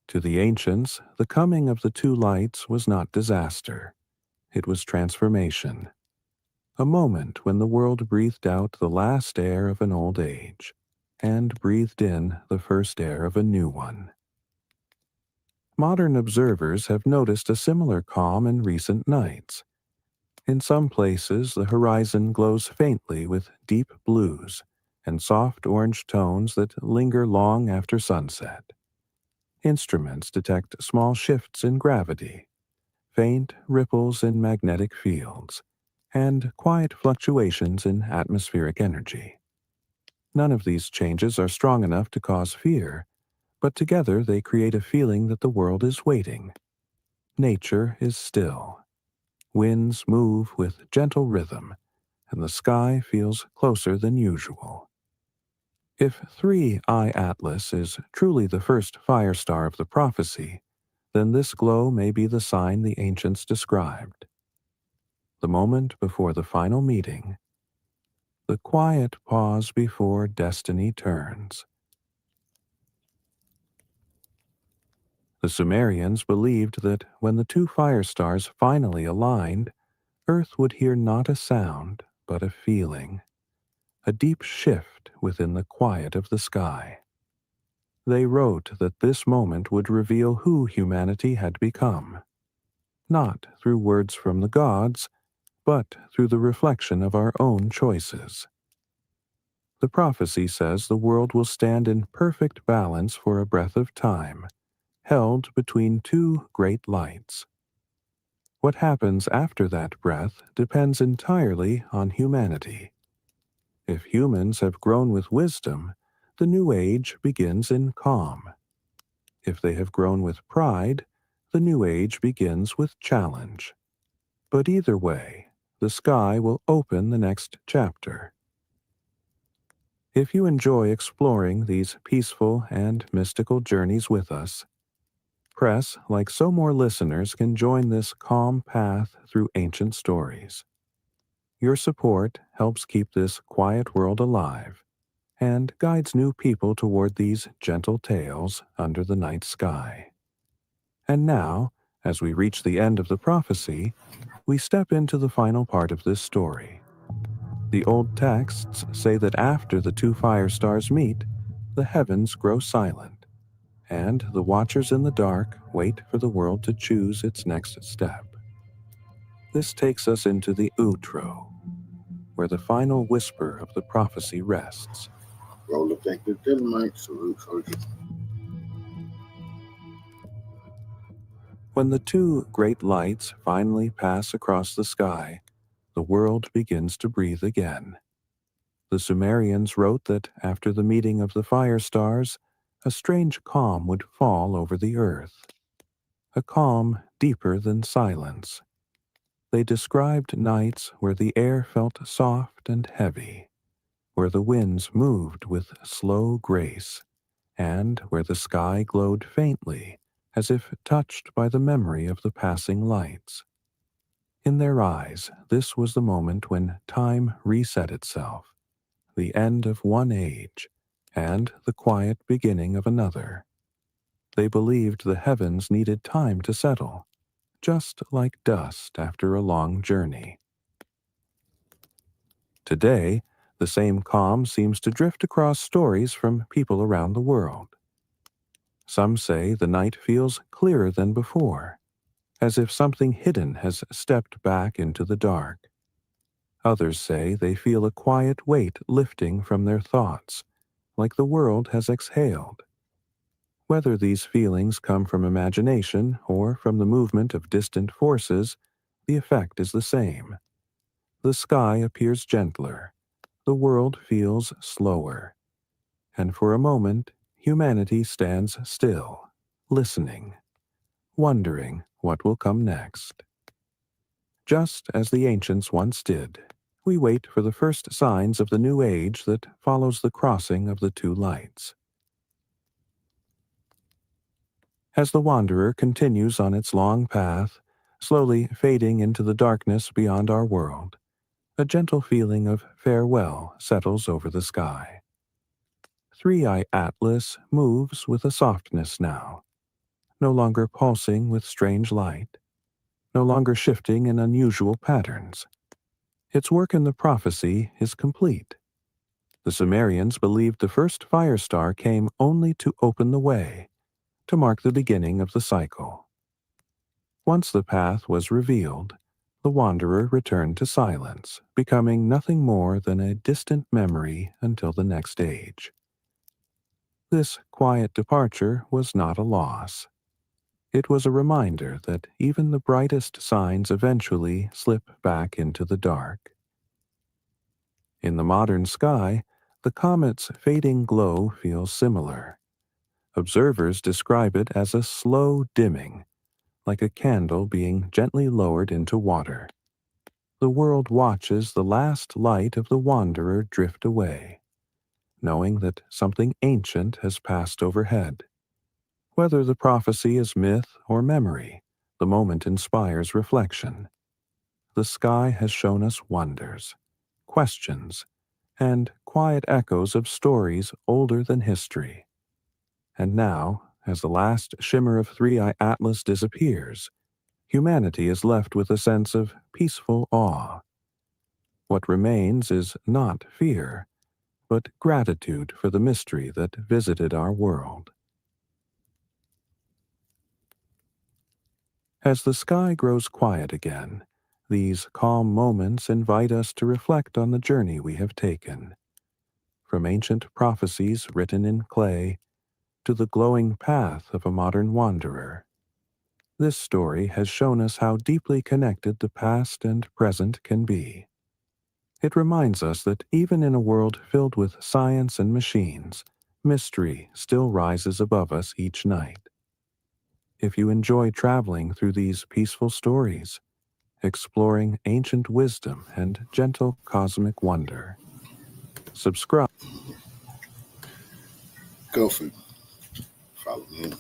S16: To the ancients, the coming of the two lights was not disaster. It was transformation. A moment when the world breathed out the last air of an old age, and breathed in the first air of a new one. Modern observers have noticed a similar calm in recent nights. In some places, the horizon glows faintly with deep blues and soft orange tones that linger long after sunset. Instruments detect small shifts in gravity, faint ripples in magnetic fields, and quiet fluctuations in atmospheric energy. None of these changes are strong enough to cause fear, but together they create a feeling that the world is waiting. Nature is still. Winds move with gentle rhythm, and the sky feels closer than usual. If 3-Eye Atlas is truly the first fire star of the prophecy, then this glow may be the sign the ancients described. The moment before the final meeting, the quiet pause before destiny turns. The Sumerians believed that when the two fire stars finally aligned, Earth would hear not a sound, but a feeling, a deep shift within the quiet of the sky. They wrote that this moment would reveal who humanity had become, not through words from the gods, but through the reflection of our own choices. The prophecy says the world will stand in perfect balance for a breath of time, held between two great lights. What happens after that breath depends entirely on humanity. If humans have grown with wisdom, the new age begins in calm. If they have grown with pride, the new age begins with challenge. But either way, the sky will open the next chapter. If you enjoy exploring these peaceful and mystical journeys with us, press like so more listeners can join this calm path through ancient stories. Your support helps keep this quiet world alive and guides new people toward these gentle tales under the night sky. And now, as we reach the end of the prophecy, we step into the final part of this story. The old texts say that after the two fire stars meet, the heavens grow silent, and the watchers in the dark wait for the world to choose its next step. This takes us into the outro, where the final whisper of the prophecy rests.
S1: Roll effective dynamite. Salute, soldier.
S16: When the two great lights finally pass across the sky, the world begins to breathe again. The Sumerians wrote that after the meeting of the fire stars, a strange calm would fall over the earth, a calm deeper than silence. They described nights where the air felt soft and heavy, where the winds moved with slow grace, and where the sky glowed faintly, as if touched by the memory of the passing lights. In their eyes, this was the moment when time reset itself, the end of one age, and the quiet beginning of another. They believed the heavens needed time to settle, just like dust after a long journey. Today, the same calm seems to drift across stories from people around the world. Some say the night feels clearer than before, as if something hidden has stepped back into the dark. Others say they feel a quiet weight lifting from their thoughts, like the world has exhaled. Whether these feelings come from imagination or from the movement of distant forces, the effect is the same. The sky appears gentler, the world feels slower, and for a moment, humanity stands still, listening, wondering what will come next. Just as the ancients once did, we wait for the first signs of the new age that follows the crossing of the two lights. As the wanderer continues on its long path, slowly fading into the darkness beyond our world, a gentle feeling of farewell settles over the sky. 3i Atlas moves with a softness now, no longer pulsing with strange light, no longer shifting in unusual patterns. Its work in the prophecy is complete. The Sumerians believed the first fire star came only to open the way, to mark the beginning of the cycle. Once the path was revealed, the wanderer returned to silence, becoming nothing more than a distant memory until the next age. This quiet departure was not a loss. It was a reminder that even the brightest signs eventually slip back into the dark. In the modern sky, the comet's fading glow feels similar. Observers describe it as a slow dimming, like a candle being gently lowered into water. The world watches the last light of the wanderer drift away, knowing that something ancient has passed overhead. Whether the prophecy is myth or memory, the moment inspires reflection. The sky has shown us wonders, questions, and quiet echoes of stories older than history. And now, as the last shimmer of 3i Atlas disappears, humanity is left with a sense of peaceful awe. What remains is not fear, but gratitude for the mystery that visited our world. As the sky grows quiet again, these calm moments invite us to reflect on the journey we have taken. From ancient prophecies written in clay to the glowing path of a modern wanderer, this story has shown us how deeply connected the past and present can be. It reminds us that even in a world filled with science and machines, mystery still rises above us each night. If you enjoy traveling through these peaceful stories, exploring ancient wisdom and gentle cosmic wonder, subscribe.
S1: Go for it. Follow me.